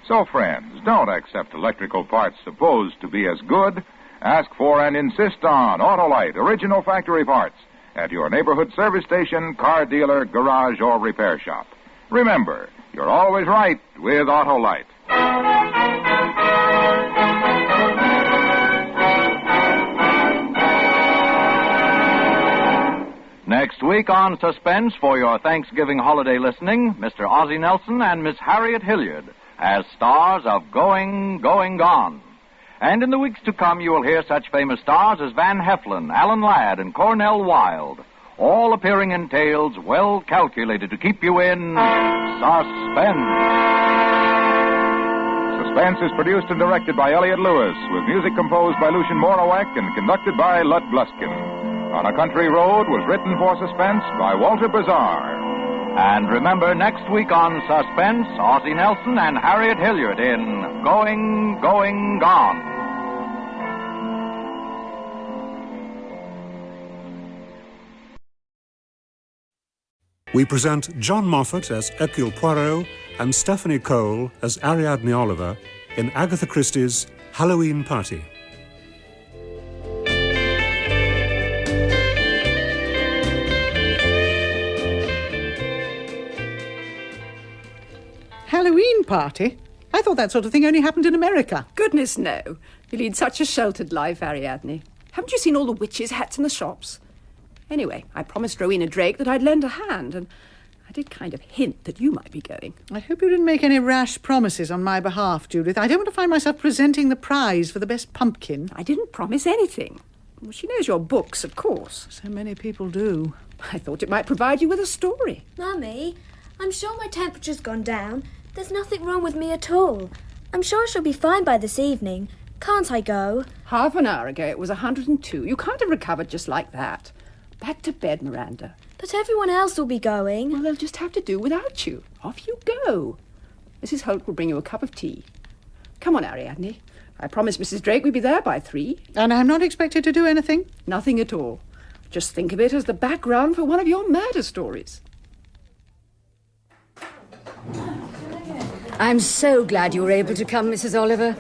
S1: So, friends, don't accept electrical parts supposed to be as good. Ask for and insist on Autolite original factory parts at your neighborhood service station, car dealer, garage, or repair shop. Remember, you're always right with Autolite.
S5: Next week on Suspense for your Thanksgiving holiday listening, Mr. Ozzie Nelson and Miss Harriet Hilliard as stars of Going, Going, Gone. And in the weeks to come, you will hear such famous stars as Van Heflin, Alan Ladd, and Cornell Wilde, all appearing in tales well calculated to keep you in suspense. Suspense is produced and directed by Elliott Lewis, with music composed by Lucien Morawek and conducted by Lud Gluskin. On a Country Road was written for Suspense by Walter Brazar. And remember, next week on Suspense, Ozzie Nelson and Harriet Hilliard in Going, Going, Gone.
S6: We present John Moffat as Hercule Poirot and Stephanie Cole as Ariadne Oliver in Agatha Christie's Halloween Party.
S9: Halloween party? I thought that sort of thing only happened in America.
S11: Goodness, no. You lead such a sheltered life, Ariadne. Haven't you seen all the witches' hats in the shops? Anyway, I promised Rowena Drake that I'd lend a hand, and I did kind of hint that you might be going.
S9: I hope you didn't make any rash promises on my behalf, Judith. I don't want to find myself presenting the prize for the best pumpkin.
S11: I didn't promise anything. Well, she knows your books, of course.
S9: So many people do.
S11: I thought it might provide you with a story.
S13: Mummy, I'm sure my temperature's gone down. There's nothing wrong with me at all. I'm sure I shall be fine by this evening. Can't I go?
S11: Half an hour ago it was 102. You can't have recovered just like that. Back to bed, Miranda.
S13: But everyone else will be going.
S11: Well, they'll just have to do without you. Off you go. Mrs. Holt will bring you a cup of tea. Come on, Ariadne. I promised Mrs. Drake we'd be there by 3.
S9: And I'm not expected to do anything?
S11: Nothing at all. Just think of it as the background for one of your murder stories.
S25: I'm so glad you were able to come, Mrs. Oliver.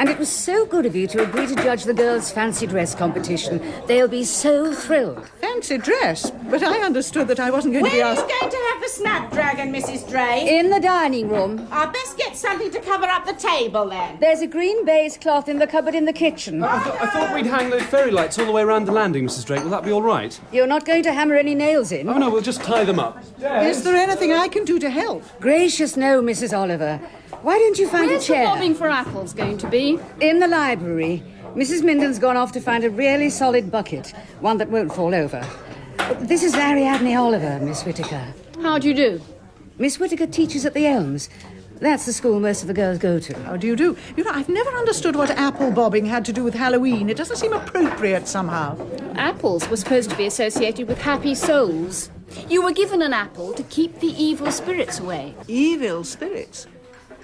S25: And it was so good of you to agree to judge the girls' fancy dress competition. They'll be so thrilled.
S9: Fancy dress? But I understood that I wasn't going to be asked...
S26: Where are you going to have the snapdragon, Mrs. Drake?
S25: In the dining room.
S26: I'd best get something to cover up the table, then.
S25: There's a green baize cloth in the cupboard in the kitchen.
S27: I thought we'd hang those fairy lights all the way around the landing, Mrs. Drake. Will that be all right?
S25: You're not going to hammer any nails in?
S27: Oh, no, we'll just tie them up.
S9: Is there anything I can do to help?
S25: Gracious no, Mrs. Oliver. Why don't you find
S11: Where's
S25: a chair?
S11: Where's the bobbing for apples going to be?
S25: In the library. Mrs. Minden's gone off to find a really solid bucket, one that won't fall over. This is Ariadne Oliver, Miss Whittaker.
S11: How do you do?
S25: Miss Whittaker teaches at the Elms. That's the school most of the girls go to.
S9: How do you do? You know, I've never understood what apple bobbing had to do with Halloween. It doesn't seem appropriate somehow.
S28: Apples were supposed to be associated with happy souls. You were given an apple to keep the evil spirits away.
S9: Evil spirits?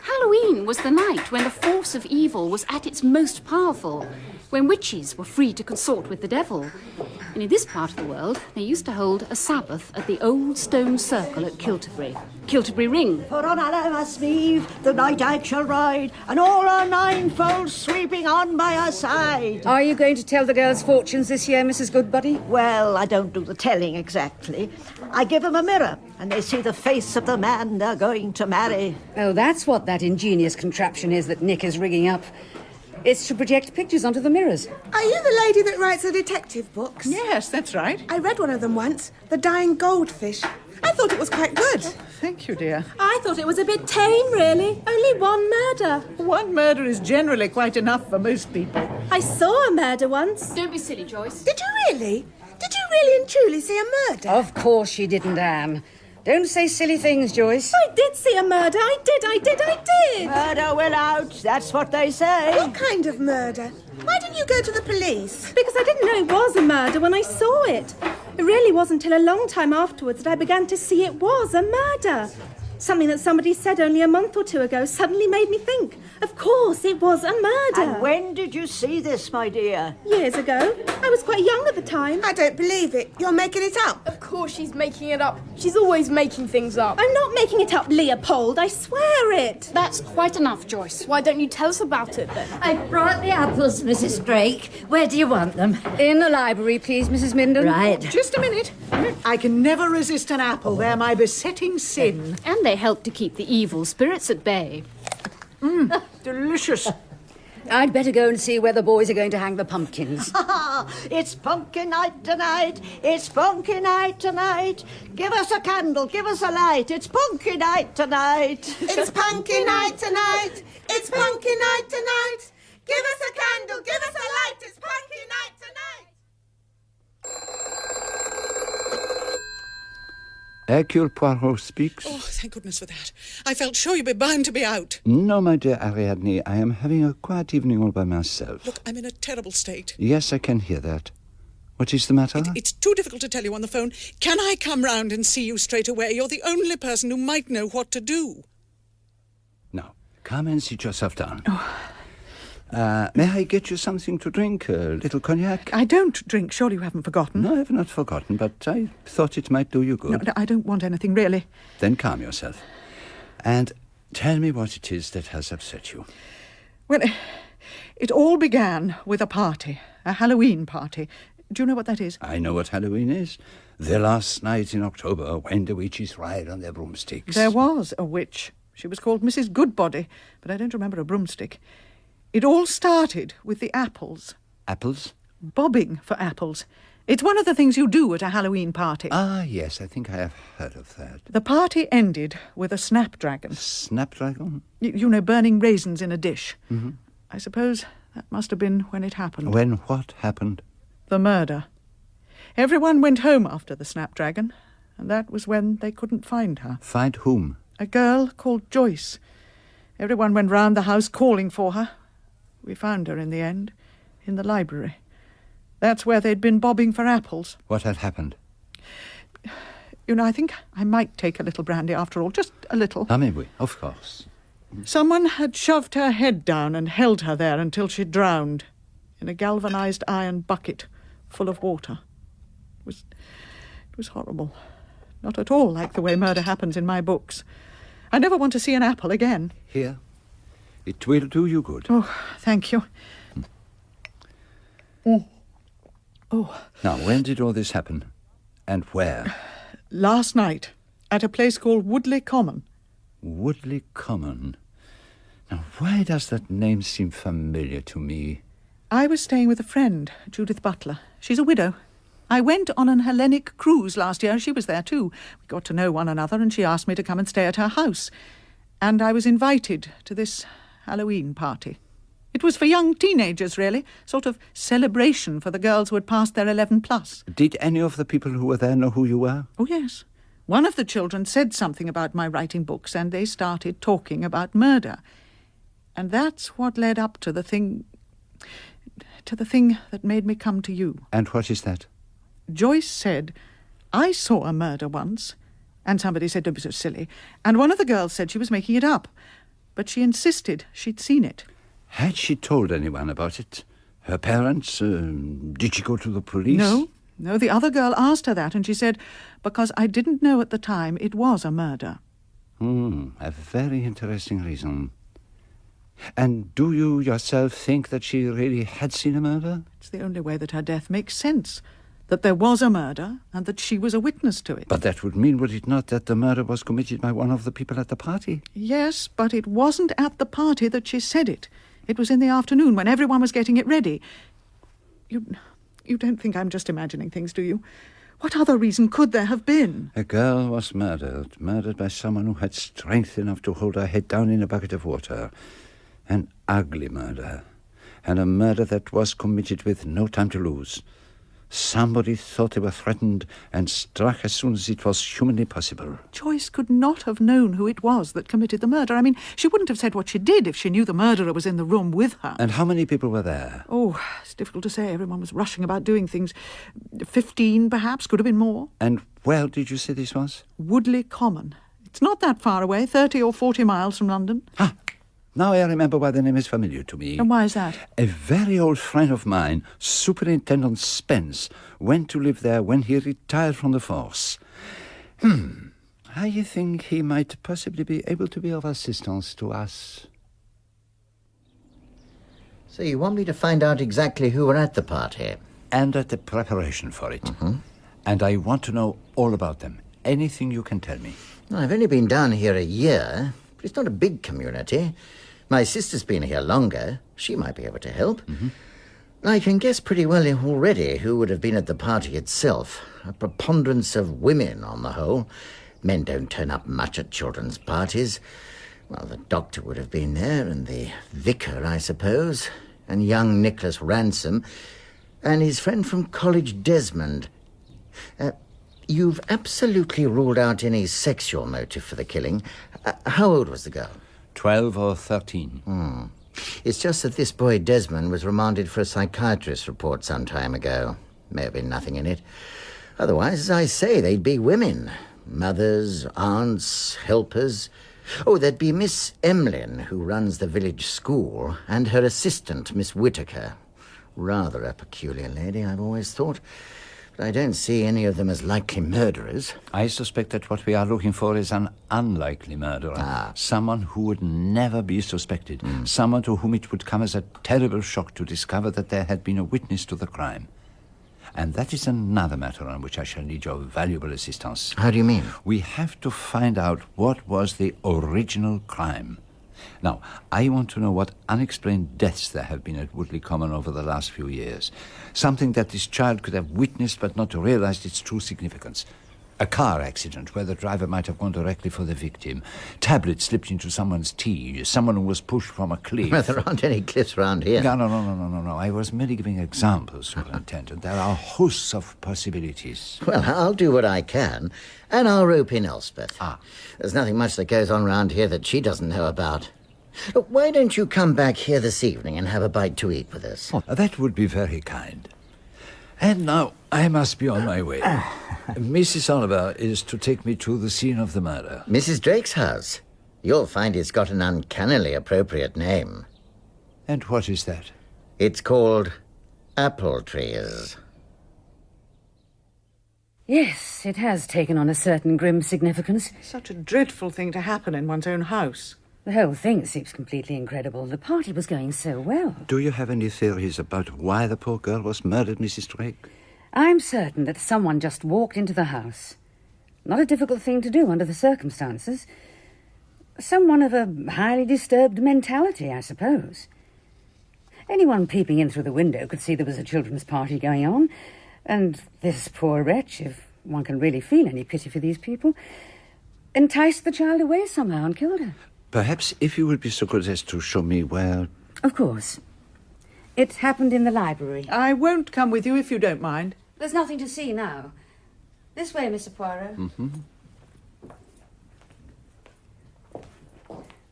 S28: Halloween was the night when the force of evil was at its most powerful, when witches were free to consort with the devil. And in this part of the world, they used to hold a Sabbath at the old stone circle at Kilterbury Ring.
S29: For on Alamas Eve, the night I shall ride, and all our ninefold sweeping on by our side.
S25: Are you going to tell the girls' fortunes this year, Mrs. Goodbody?
S29: Well, I don't do the telling exactly. I give them a mirror, and they see the face of the man they're going to marry.
S25: Oh, that's what that ingenious contraption is that Nick is rigging up. It's to project pictures onto the mirrors.
S30: Are you the lady that writes the detective books?
S9: Yes, that's right.
S30: I read one of them once, The Dying Goldfish. I thought it was quite good.
S9: Thank you, dear.
S30: I thought it was a bit tame, really. Only one murder.
S9: One murder is generally quite enough for most people.
S30: I saw a murder once.
S28: Don't be silly, Joyce.
S30: Did you really? Did you really and truly see a murder?
S25: Of course she didn't, Anne. Don't say silly things, Joyce.
S30: I did see a murder. I did.
S29: Murder will out. That's what they say.
S30: What kind of murder? Why didn't you go to the police?
S2: Because I didn't know it was a murder when I saw it. It really wasn't until a long time afterwards that I began to see it was a murder. Something that somebody said only a month or two ago suddenly made me think. Of course, it was a murder.
S29: And when did you see this, my dear?
S2: Years ago. I was quite young at the time.
S30: I don't believe it. You're making it up.
S3: Of course she's making it up. She's always making things up.
S2: I'm not making it up, Leopold. I swear it.
S28: That's quite enough, Joyce.
S3: Why don't you tell us about it, then?
S25: I've brought the apples, Mrs. Drake. Where do you want them? In the library, please, Mrs. Minden.
S29: Right.
S9: Just a minute. I can never resist an apple. They're my besetting sin.
S28: And they help to keep the evil spirits at bay.
S9: Delicious.
S25: I'd better go and see where the boys are going to hang the pumpkins.
S29: It's pumpkin night tonight. It's pumpkin night tonight. Give us a candle. Give us a light. It's pumpkin night tonight.
S30: It's pumpkin night tonight. It's pumpkin night tonight. Give us a candle. Give us a light. It's pumpkin night tonight.
S4: Hercule Poirot speaks.
S9: Oh, thank goodness for that. I felt sure you'd be bound to be out.
S4: No, my dear Ariadne, I am having a quiet evening all by myself.
S9: Look, I'm in a terrible state.
S4: Yes, I can hear that. What is the matter?
S9: It's too difficult to tell you on the phone. Can I come round and see you straight away? You're the only person who might know what to do.
S4: Now, come and sit yourself down. May I get you something to drink? A little cognac?
S9: I don't drink. Surely you haven't forgotten.
S4: No, I have not forgotten, but I thought it might do you good.
S9: No, I don't want anything, really.
S4: Then calm yourself. And tell me what it is that has upset you.
S9: Well, it all began with a party, a Halloween party. Do you know what that is?
S4: I know what Halloween is. The last night in October when the witches ride on their broomsticks.
S9: There was a witch. She was called Mrs. Goodbody, but I don't remember a broomstick. It all started with the apples.
S4: Apples?
S9: Bobbing for apples. It's one of the things you do at a Halloween party.
S4: Ah, yes, I think I have heard of that.
S9: The party ended with a snapdragon.
S4: Snapdragon?
S9: You know, burning raisins in a dish.
S4: Mm-hmm.
S9: I suppose that must have been when it happened.
S4: When what happened?
S9: The murder. Everyone went home after the snapdragon, and that was when they couldn't find her.
S4: Find whom?
S9: A girl called Joyce. Everyone went round the house calling for her. We found her in the end, in the library. That's where they'd been bobbing for apples.
S4: What had happened?
S9: You know, I think I might take a little brandy after all, just a little.
S4: Ah, maybe, of course.
S9: Someone had shoved her head down and held her there until she drowned in a galvanized iron bucket full of water. It was horrible. Not at all like the way murder happens in my books. I never want to see an apple again.
S4: Here. It will do you good.
S9: Oh, thank you. Oh.
S4: Now, when did all this happen? And where?
S9: Last night, at a place called Woodley Common.
S4: Woodley Common. Now, why does that name seem familiar to me?
S9: I was staying with a friend, Judith Butler. She's a widow. I went on an Hellenic cruise last year, and she was there too. We got to know one another, and she asked me to come and stay at her house. And I was invited to this Halloween party. It was for young teenagers, really. Sort of celebration for the girls who had passed their 11+.
S4: Did any of the people who were there know who you were?
S9: Oh, yes. One of the children said something about my writing books, and they started talking about murder. And that's what led up to the thing that made me come to you.
S4: And what is that?
S9: Joyce said, I saw a murder once. And somebody said, don't be so silly. And one of the girls said she was making it up. But she insisted she'd seen it.
S4: Had she told anyone about it? Her parents? Did she go to the police?
S9: No, the other girl asked her that, and she said, because I didn't know at the time it was a murder.
S4: A very interesting reason. And do you yourself think that she really had seen a murder?
S9: It's the only way that her death makes sense. That there was a murder, and that she was a witness to it.
S4: But that would mean, would it not, that the murder was committed by one of the people at the party?
S9: Yes, but it wasn't at the party that she said it. It was in the afternoon when everyone was getting it ready. You don't think I'm just imagining things, do you? What other reason could there have been?
S4: A girl was murdered by someone who had strength enough to hold her head down in a bucket of water. An ugly murder, and a murder that was committed with no time to lose. Somebody thought they were threatened and struck as soon as it was humanly possible.
S9: Joyce could not have known who it was that committed the murder. I mean, she wouldn't have said what she did if she knew the murderer was in the room with her.
S4: And how many people were there?
S9: Oh, it's difficult to say. Everyone was rushing about doing things. 15, perhaps, could have been more.
S4: And where did you say this was?
S9: Woodley Common. It's not that far away, 30 or 40 miles from London.
S4: Now I remember why the name is familiar to me.
S9: And why is that?
S4: A very old friend of mine, Superintendent Spence, went to live there when he retired from the force. I think he might possibly be able to be of assistance to us.
S10: So you want me to find out exactly who were at the party?
S4: And at the preparation for it. And I want to know all about them. Anything you can tell me.
S10: I've only been down here a year, but it's not a big community. My sister's been here longer. She might be able to help. I can guess pretty well already who would have been at the party itself. A preponderance of women, on the whole. Men don't turn up much at children's parties. Well, the doctor would have been there, and the vicar, I suppose, and young Nicholas Ransom, and his friend from college, Desmond. You've absolutely ruled out any sexual motive for the killing. How old was the girl?
S4: 12 or 13.
S10: It's just that this boy Desmond was remanded for a psychiatrist's report some time ago. May have been nothing in it. Otherwise, as I say, they'd be women. Mothers, aunts, helpers. Oh, there'd be Miss Emlyn, who runs the village school, and her assistant, Miss Whittaker. Rather a peculiar lady, I've always thought. But I don't see any of them as likely murderers.
S4: I suspect that what we are looking for is an unlikely murderer. Someone who would never be suspected. Someone to whom it would come as a terrible shock to discover that there had been a witness to the crime. And that is another matter on which I shall need your valuable assistance.
S10: How do you mean?
S4: We have to find out what was the original crime. Now, I want to know what unexplained deaths there have been at Woodley Common over the last few years. Something that this child could have witnessed but not realized its true significance. A car accident where the driver might have gone directly for the victim. Tablets slipped into someone's tea. Someone who was pushed from a cliff.
S10: Well, there aren't any cliffs around here.
S4: No. I was merely giving examples, Superintendent. There are hosts of possibilities.
S10: Well, I'll do what I can, and I'll rope in Elspeth. There's nothing much that goes on round here that she doesn't know about. Look, why don't you come back here this evening and have a bite to eat with us?
S4: That would be very kind. And now I must be on my way. Mrs. Oliver is to take me to the scene of the murder.
S10: Mrs. Drake's house. You'll find it's got an uncannily appropriate name.
S4: And what is that?
S10: It's called Apple Trees.
S25: Yes, it has taken on a certain grim significance.
S9: Such a dreadful thing to happen in one's own house.
S25: The whole thing seems completely incredible. The party was going so well.
S4: Do you have any theories about why the poor girl was murdered, Mrs. Drake?
S25: I'm certain that someone just walked into the house. Not a difficult thing to do under the circumstances. Someone of a highly disturbed mentality, I suppose. Anyone peeping in through the window could see there was a children's party going on, and this poor wretch, if one can really feel any pity for these people, enticed the child away somehow and killed her.
S4: Perhaps if you would be so good as to show me where...
S25: Of course. It happened in the library.
S9: I won't come with you if you don't mind.
S25: There's nothing to see now. This way, Mr. Poirot.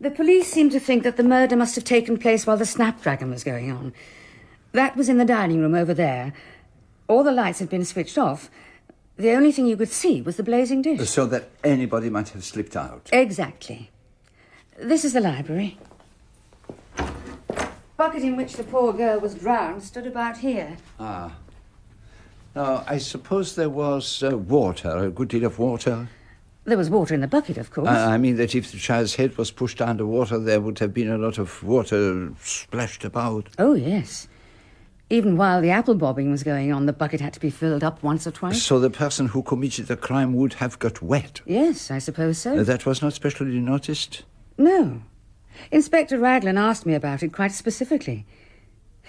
S25: The police seem to think that the murder must have taken place while the Snapdragon was going on. That was in the dining room over there. All the lights had been switched off. The only thing you could see was the blazing dish.
S4: So that anybody might have slipped out.
S25: Exactly. This is the library. Bucket in which the poor girl was drowned stood about here.
S4: Now, I suppose there was water, a good deal of water.
S25: There was water in the bucket, of course.
S4: I mean that if the child's head was pushed underwater, there would have been a lot of water splashed about.
S25: Oh, yes. Even while the apple bobbing was going on, the bucket had to be filled up once or twice.
S4: So the person who committed the crime would have got wet?
S25: Yes, I suppose so.
S4: That was not specially noticed?
S25: No. Inspector Raglan asked me about it quite specifically.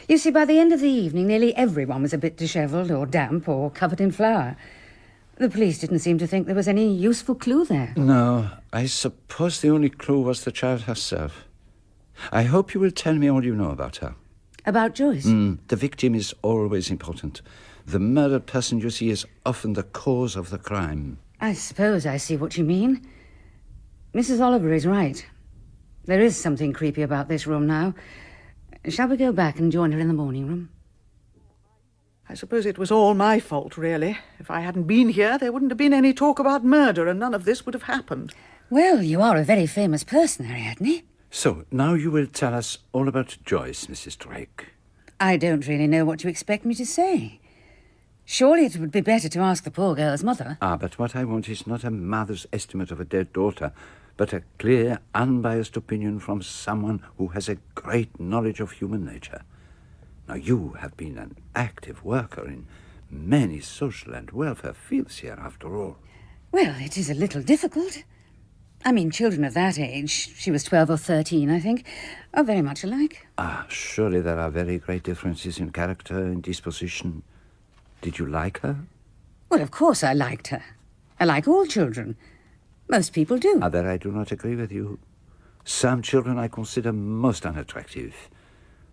S25: You see, by the end of the evening, nearly everyone was a bit dishevelled or damp or covered in flour. The police didn't seem to think there was any useful clue there.
S4: No, I suppose the only clue was the child herself. I hope you will tell me all you know about her.
S25: About Joyce?
S4: The victim is always important. The murdered person, you see, is often the cause of the crime.
S25: I suppose I see what you mean. Mrs. Oliver is right. There is something creepy about this room now. Shall we go back and join her in the morning room?
S9: I suppose it was all my fault, really. If I hadn't been here, there wouldn't have been any talk about murder, and none of this would have happened.
S25: Well, you are a very famous person, Ariadne.
S4: So, now you will tell us all about Joyce, Mrs. Drake.
S25: I don't really know what you expect me to say. Surely it would be better to ask the poor girl's mother.
S4: But what I want is not a mother's estimate of a dead daughter, but a clear, unbiased opinion from someone who has a great knowledge of human nature. Now, you have been an active worker in many social and welfare fields here, after all.
S25: Well, it is a little difficult. I mean, children of that age, she was 12 or 13, I think, are very much alike.
S4: Surely there are very great differences in character and disposition. Did you like her?
S25: Well, of course I liked her. I like all children. Most people do.
S4: There I do not agree with you. Some children I consider most unattractive.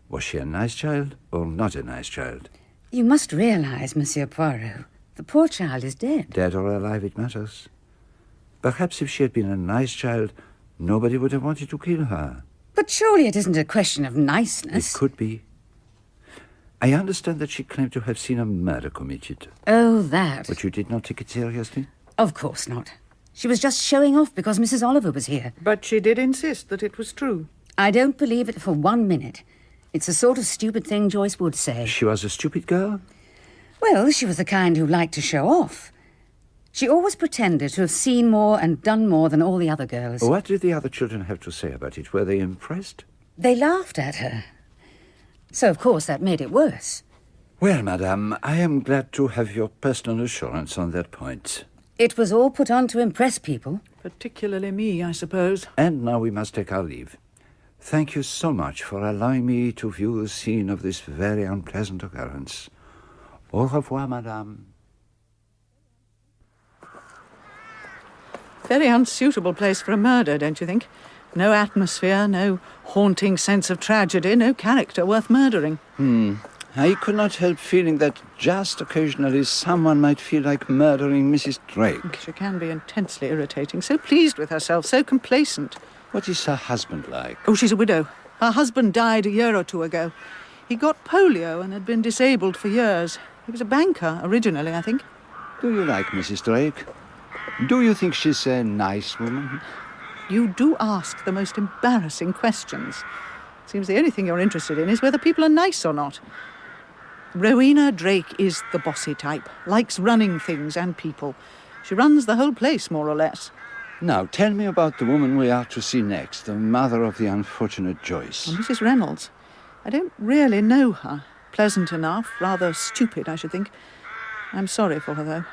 S4: Was she a nice child or not a nice child?
S25: You must realize, Monsieur Poirot, the poor child is dead.
S4: Dead or alive, it matters. Perhaps if she had been a nice child, nobody would have wanted to kill her.
S25: But surely it isn't a question of niceness.
S4: It could be. I understand that she claimed to have seen a murder committed.
S25: Oh, that.
S4: But you did not take it seriously?
S25: Of course not. She was just showing off because Mrs. Oliver was here.
S9: But she did insist that it was true.
S25: I don't believe it for 1 minute. It's the sort of stupid thing Joyce would say.
S4: She was a stupid girl?
S25: Well, she was the kind who liked to show off. She always pretended to have seen more and done more than all the other girls.
S4: What did the other children have to say about it? Were they impressed?
S25: They laughed at her. So, of course, that made it worse.
S4: Well, madame, I am glad to have your personal assurance on that point.
S25: It was all put on to impress people.
S9: Particularly me, I suppose.
S4: And now we must take our leave. Thank you so much for allowing me to view the scene of this very unpleasant occurrence. Au revoir, madame.
S9: Very unsuitable place for a murder, don't you think? No atmosphere, no haunting sense of tragedy, no character worth murdering.
S4: I could not help feeling that just occasionally someone might feel like murdering Mrs. Drake.
S9: She can be intensely irritating, so pleased with herself, so complacent.
S4: What is her husband like?
S9: Oh, she's a widow. Her husband died a year or two ago. He got polio and had been disabled for years. He was a banker, originally, I think.
S4: Do you like Mrs. Drake? Do you think she's a nice woman?
S9: You do ask the most embarrassing questions. Seems the only thing you're interested in is whether people are nice or not. Rowena Drake is the bossy type, likes running things and people. She runs the whole place, more or less.
S4: Now, tell me about the woman we are to see next, the mother of the unfortunate Joyce.
S9: Mrs. Reynolds. I don't really know her. Pleasant enough, rather stupid, I should think. I'm sorry for her, though.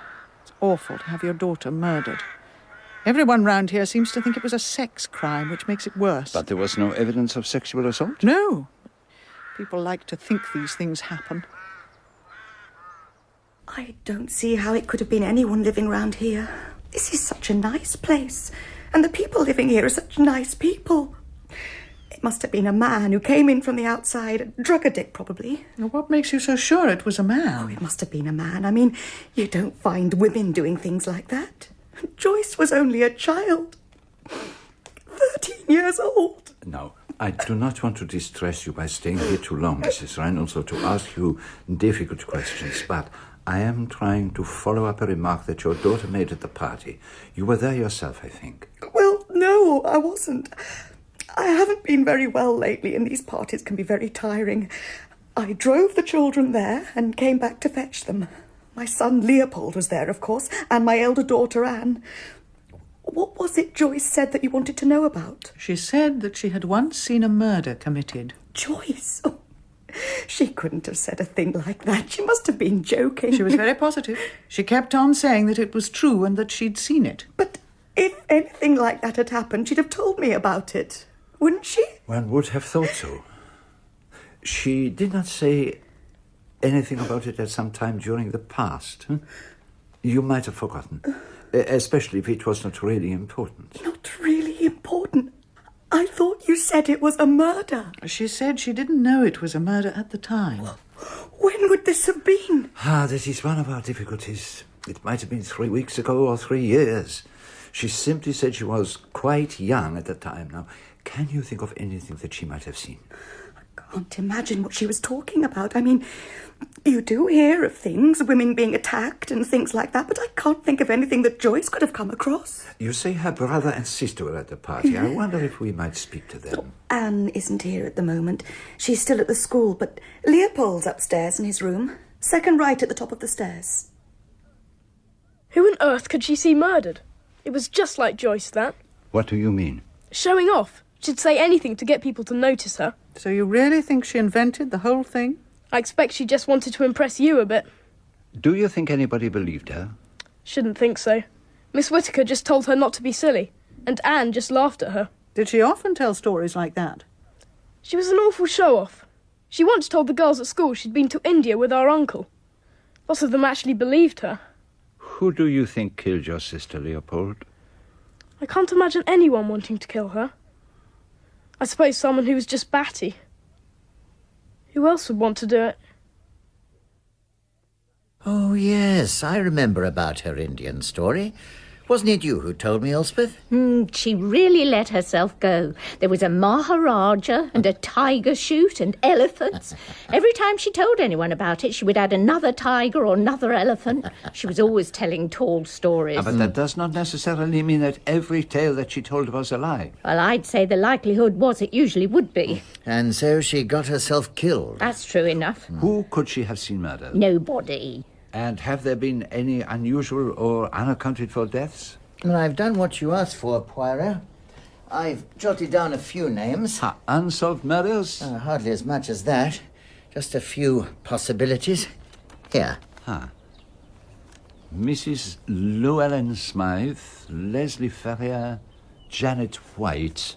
S9: It's awful to have your daughter murdered. Everyone round here seems to think it was a sex crime, which makes it worse.
S4: But there was no evidence of sexual assault?
S9: No. People like to think these things happen.
S14: I don't see how it could have been anyone living round here. This is such a nice place, and the people living here are such nice people. It must have been a man who came in from the outside, a drug addict probably.
S9: What makes you so sure it was a man?
S14: Oh, it must have been a man. I mean, you don't find women doing things like that. Joyce was only a child. 13 years old.
S4: No, I do not want to distress you by staying here too long, Mrs. Reynolds, or to ask you difficult questions, but I am trying to follow up a remark that your daughter made at the party. You were there yourself, I think.
S14: Well, no, I wasn't. I haven't been very well lately, and these parties can be very tiring. I drove the children there and came back to fetch them. My son Leopold was there, of course, and my elder daughter Anne. What was it Joyce said that you wanted to know about?
S9: She said that she had once seen a murder committed.
S14: Joyce? Oh, she couldn't have said a thing like that. She must have been joking.
S9: She was very positive. She kept on saying that it was true and that she'd seen it.
S14: But if anything like that had happened, she'd have told me about it, wouldn't she?
S4: One would have thought so. She did not say anything about it at some time during the past. You might have forgotten, especially if it was not really important.
S14: Not really important? I thought you said it was a murder.
S9: She said she didn't know it was a murder at the time.
S14: When would this have been?
S4: That is one of our difficulties. It might have been 3 weeks ago or 3 years. She simply said she was quite young at the time. Now, can you think of anything that she might have seen?
S14: I can't imagine what she was talking about. I mean, you do hear of things, women being attacked and things like that, but I can't think of anything that Joyce could have come across.
S4: You say her brother and sister were at the party. I wonder if we might speak to them.
S14: Anne isn't here at the moment. She's still at the school, but Leopold's upstairs in his room. Second right at the top of the stairs.
S3: Who on earth could she see murdered? It was just like Joyce, that.
S4: What do you mean?
S3: Showing off. She'd say anything to get people to notice her.
S9: So you really think she invented the whole thing?
S3: I expect she just wanted to impress you a bit.
S4: Do you think anybody believed her?
S3: Shouldn't think so. Miss Whittaker just told her not to be silly, and Anne just laughed at her.
S9: Did she often tell stories like that?
S3: She was an awful show-off. She once told the girls at school she'd been to India with our uncle. Lots of them actually believed her.
S4: Who do you think killed your sister, Leopold?
S3: I can't imagine anyone wanting to kill her. I suppose someone who was just batty. Who else would want to do it?
S10: Oh, yes, I remember about her Indian story. Wasn't it you who told me, Elspeth?
S7: She really let herself go. There was a Maharaja and a tiger shoot and elephants. Every time she told anyone about it, she would add another tiger or another elephant. She was always telling tall stories.
S4: But that does not necessarily mean that every tale that she told was a lie.
S7: Well, I'd say the likelihood was it usually would be.
S10: And so she got herself killed.
S7: That's true enough.
S4: Who could she have seen murdered?
S7: Nobody.
S4: And have there been any unusual or unaccounted for deaths?
S10: Well, I've done what you asked for, Poirot. I've jotted down a few names.
S4: Unsolved murders?
S10: Hardly as much as that. Just a few possibilities. Here.
S4: Mrs. Llewellyn Smythe, Leslie Ferrier, Janet White.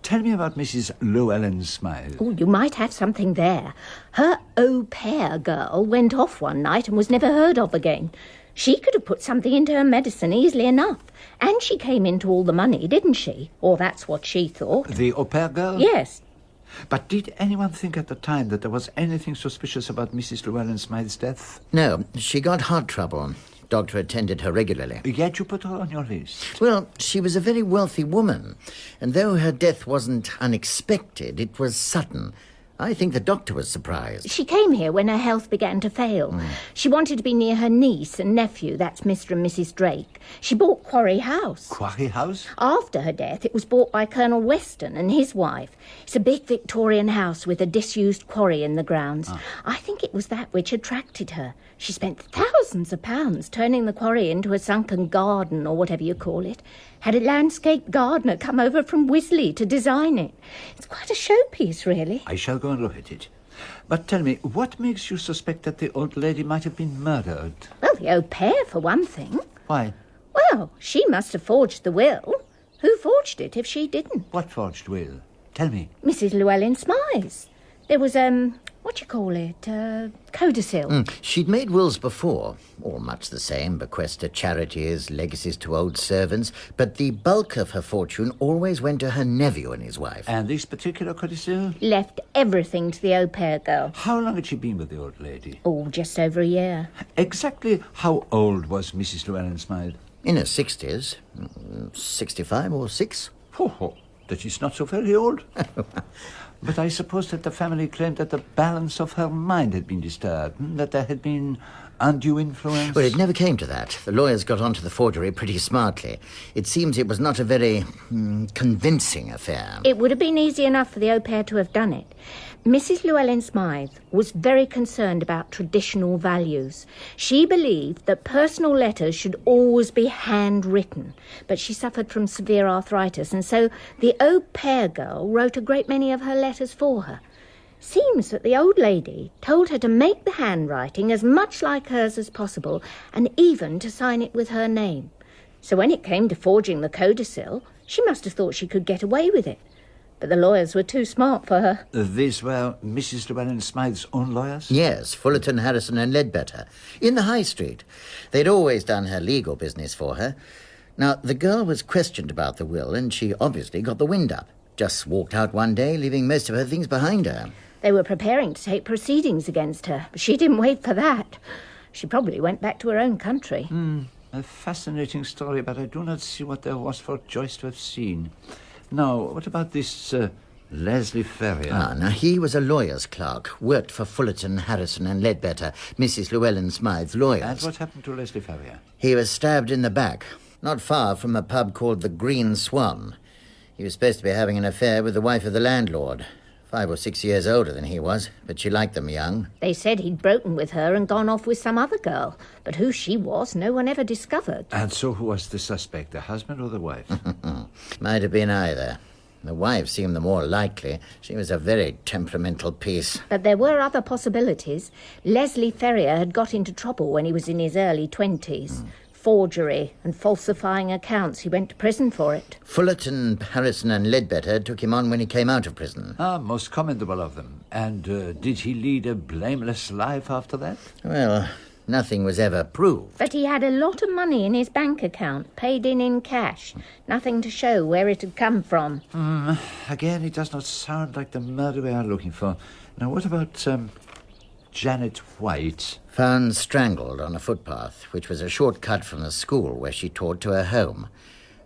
S4: Tell me about Mrs. Llewellyn Smythe.
S7: Oh, you might have something there. Her au pair girl went off one night and was never heard of again. She could have put something into her medicine easily enough. And she came into all the money, didn't she? Or that's what she thought.
S4: The au pair girl?
S7: Yes.
S4: But did anyone think at the time that there was anything suspicious about Mrs. Llewellyn Smythe's death?
S10: No, she got heart trouble. Doctor attended her regularly.
S4: Yet you put her on your list.
S10: Well, she was a very wealthy woman, and though her death wasn't unexpected, it was sudden. I think the doctor was surprised.
S7: She came here when her health began to fail. She wanted to be near her niece and nephew, that's Mr. and Mrs. Drake. She bought Quarry House.
S4: Quarry House?
S7: After her death, it was bought by Colonel Weston and his wife. It's a big Victorian house with a disused quarry in the grounds. I think it was that which attracted her. She spent thousands of pounds turning the quarry into a sunken garden, or whatever you call it. Had a landscape gardener come over from Wisley to design it. It's quite a showpiece, really.
S4: I shall go and look at it. But tell me, what makes you suspect that the old lady might have been murdered?
S7: Well, the au pair, for one thing.
S4: Why?
S7: Well, she must have forged the will. Who forged it if she didn't?
S4: What forged will? Tell me.
S7: Mrs. Llewellyn Smythe. There was, codicil.
S10: She'd made wills before, all much the same, bequests to charities, legacies to old servants, but the bulk of her fortune always went to her nephew and his wife.
S4: And this particular codicil?
S7: Left everything to the au pair girl.
S4: How long had she been with the old lady?
S7: Oh, just over a year.
S4: Exactly how old was Mrs. Llewellyn Smythe?
S10: In her 60s. 65 or 6.
S4: Oh, that is not so very old. But I suppose that the family claimed that the balance of her mind had been disturbed, that there had been undue influence.
S10: Well, it never came to that. The lawyers got onto the forgery pretty smartly. It seems it was not a very convincing affair.
S7: It would have been easy enough for the au pair to have done it. Mrs. Llewellyn Smythe was very concerned about traditional values. She believed that personal letters should always be handwritten, but she suffered from severe arthritis, and so the au pair girl wrote a great many of her letters for her. Seems that the old lady told her to make the handwriting as much like hers as possible, and even to sign it with her name. So when it came to forging the codicil, she must have thought she could get away with it. But the lawyers were too smart for her.
S4: These were Mrs. Llewellyn Smythe's own lawyers?
S10: Yes, Fullerton, Harrison and Ledbetter. In the High Street. They'd always done her legal business for her. Now, the girl was questioned about the will, and she obviously got the wind up. Just walked out one day, leaving most of her things behind her.
S7: They were preparing to take proceedings against her, but she didn't wait for that. She probably went back to her own country.
S4: A fascinating story, but I do not see what there was for Joyce to have seen. Now, what about this Leslie Ferrier?
S10: Now, he was a lawyer's clerk, worked for Fullerton, Harrison and Ledbetter, Mrs. Llewellyn Smythe's lawyers.
S4: And what happened to Leslie Ferrier?
S10: He was stabbed in the back, not far from a pub called the Green Swan. He was supposed to be having an affair with the wife of the landlord. 5 or 6 years older than he was, but she liked them young.
S7: They said he'd broken with her and gone off with some other girl, but who she was, no one ever discovered.
S4: And so who was the suspect, the husband or the wife?
S10: Might have been either. The wife seemed the more likely. She was a very temperamental piece.
S7: But there were other possibilities. Leslie Ferrier had got into trouble when he was in his early 20s. Forgery and falsifying accounts. He went to prison for it.
S10: Fullerton, Harrison and Ledbetter took him on when he came out of prison.
S4: Most commendable of them. And did he lead a blameless life after that?
S10: Well, nothing was ever proved.
S7: But he had a lot of money in his bank account, paid in cash. Nothing to show where it had come from.
S4: Again, it does not sound like the murder we are looking for. Now, what about Janet White?
S10: Found strangled on a footpath, which was a short cut from the school where she taught to her home.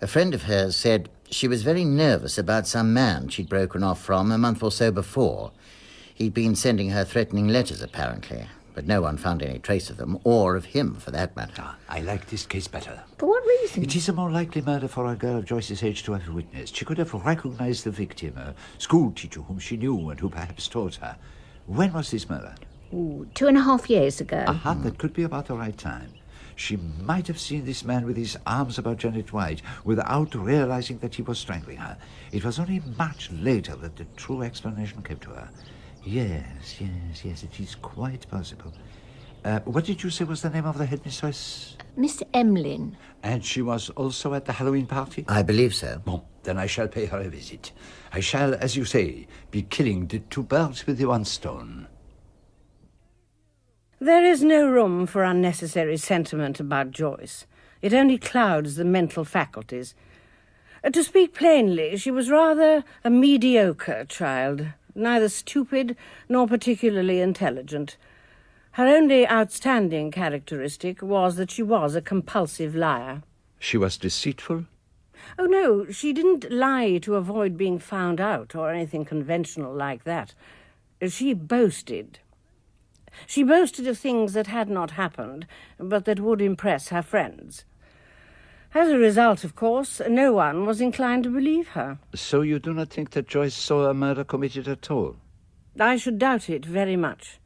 S10: A friend of hers said she was very nervous about some man she'd broken off from a month or so before. He'd been sending her threatening letters, apparently, but no one found any trace of them, or of him, for that matter.
S4: I like this case better.
S7: For what reason?
S4: It is a more likely murder for a girl of Joyce's age to have witnessed. She could have recognized the victim, a schoolteacher whom she knew and who perhaps taught her. When was this murder?
S7: 2.5 years ago.
S4: That could be about the right time. She might have seen this man with his arms about Janet White without realizing that he was strangling her. It was only much later that the true explanation came to her. Yes, it is quite possible. What did you say was the name of the headmistress?
S7: Miss Emlyn.
S4: And she was also at the Halloween party?
S10: I believe so.
S4: Bon, then I shall pay her a visit. I shall, as you say, be killing the two birds with the one stone.
S15: There is no room for unnecessary sentiment about Joyce. It only clouds the mental faculties. To speak plainly, she was rather a mediocre child, neither stupid nor particularly intelligent. Her only outstanding characteristic was that she was a compulsive liar.
S4: She was deceitful?
S15: Oh, no, she didn't lie to avoid being found out or anything conventional like that. She boasted. She boasted of things that had not happened, but that would impress her friends. As a result, of course, no one was inclined to believe her.
S4: So you do not think that Joyce saw a murder committed at all?
S15: I should doubt it very much.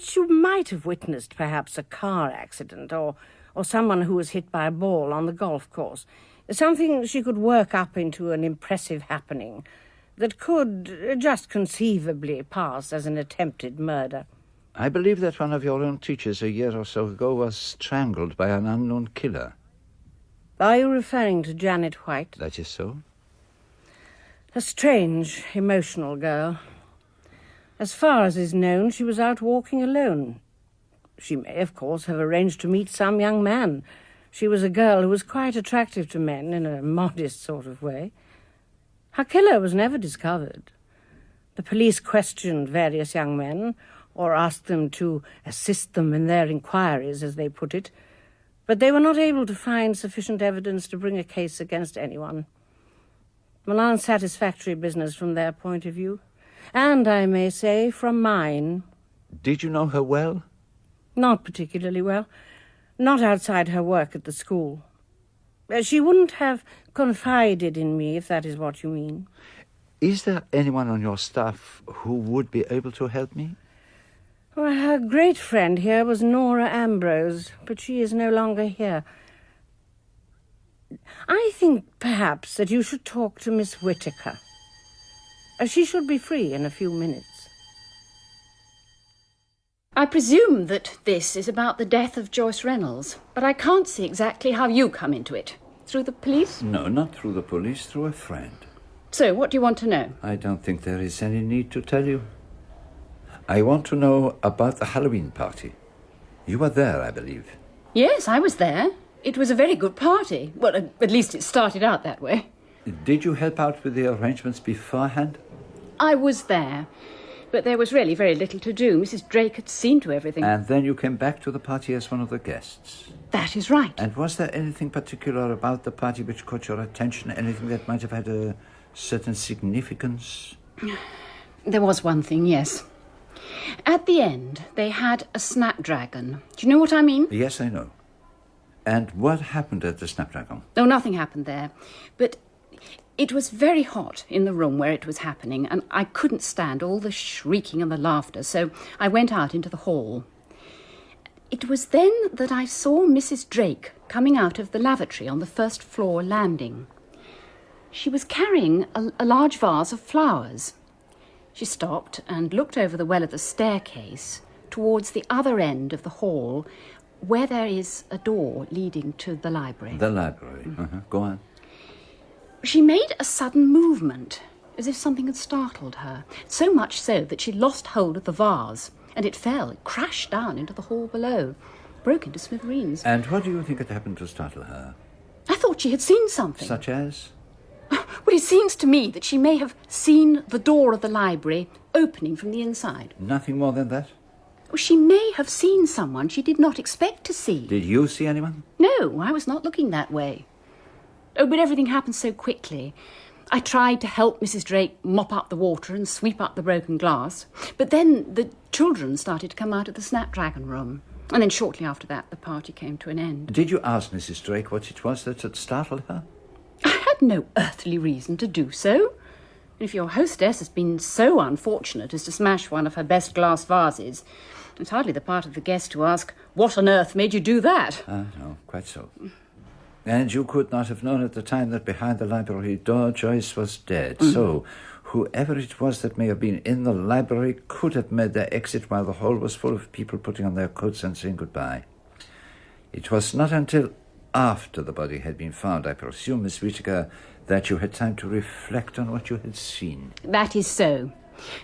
S15: She might have witnessed, perhaps, a car accident, or someone who was hit by a ball on the golf course. Something she could work up into an impressive happening that could, just conceivably, pass as an attempted murder.
S4: I believe that one of your own teachers a year or so ago was strangled by an unknown killer.
S15: Are you referring to Janet White?
S4: That is so.
S15: A strange, emotional girl. As far as is known, she was out walking alone. She may, of course, have arranged to meet some young man. She was a girl who was quite attractive to men in a modest sort of way. Her killer was never discovered. The police questioned various young men, or asked them to assist them in their inquiries, as they put it, but they were not able to find sufficient evidence to bring a case against anyone. An unsatisfactory business from their point of view, and, I may say, from mine.
S4: Did you know her well?
S15: Not particularly well. Not outside her work at the school. She wouldn't have confided in me, if that is what you mean.
S4: Is there anyone on your staff who would be able to help me?
S15: Well, her great friend here was Nora Ambrose, but she is no longer here. I think, perhaps, that you should talk to Miss Whittaker. She should be free in a few minutes.
S28: I presume that this is about the death of Joyce Reynolds, but I can't see exactly how you come into it. Through the police?
S4: No, not through the police, through a friend.
S28: So, what do you want to know?
S4: I don't think there is any need to tell you. I want to know about the Halloween party. You were there, I believe.
S28: Yes, I was there. It was a very good party. Well, at least it started out that way.
S4: Did you help out with the arrangements beforehand?
S28: I was there, but there was really very little to do. Mrs. Drake had seen to everything.
S4: And then you came back to the party as one of the guests?
S28: That is right.
S4: And was there anything particular about the party which caught your attention? Anything that might have had a certain significance?
S28: There was one thing, yes. At the end, they had a snapdragon. Do you know what I mean?
S4: Yes, I know. And what happened at the Snapdragon?
S28: No, nothing happened there. But it was very hot in the room where it was happening, and I couldn't stand all the shrieking and the laughter, so I went out into the hall. It was then that I saw Mrs. Drake coming out of the lavatory on the first floor landing. She was carrying a large vase of flowers. She stopped and looked over the well of the staircase towards the other end of the hall, where there is a door leading to the library.
S4: The library. Go on.
S28: She made a sudden movement, as if something had startled her, so much so that she lost hold of the vase, and it fell, it crashed down into the hall below, broke into smithereens.
S4: And what do you think had happened to startle her?
S28: I thought she had seen something.
S4: Such as?
S28: Well, it seems to me that she may have seen the door of the library opening from the inside.
S4: Nothing more than that?
S28: She may have seen someone she did not expect to see.
S4: Did you see anyone?
S28: No, I was not looking that way. Oh, but everything happened so quickly. I tried to help Mrs. Drake mop up the water and sweep up the broken glass, but then the children started to come out of the Snapdragon room. And then shortly after that, the party came to an end.
S4: Did you ask Mrs. Drake what it was that had startled her?
S28: I had no earthly reason to do so. If your hostess has been so unfortunate as to smash one of her best glass vases, it's hardly the part of the guest to ask, what on earth made you do that?
S4: No, quite so. And you could not have known at the time that behind the library door Joyce was dead. So, whoever it was that may have been in the library could have made their exit while the hall was full of people putting on their coats and saying goodbye. It was not until after the body had been found, I presume, Miss Whittaker, that you had time to reflect on what you had seen.
S28: That is so.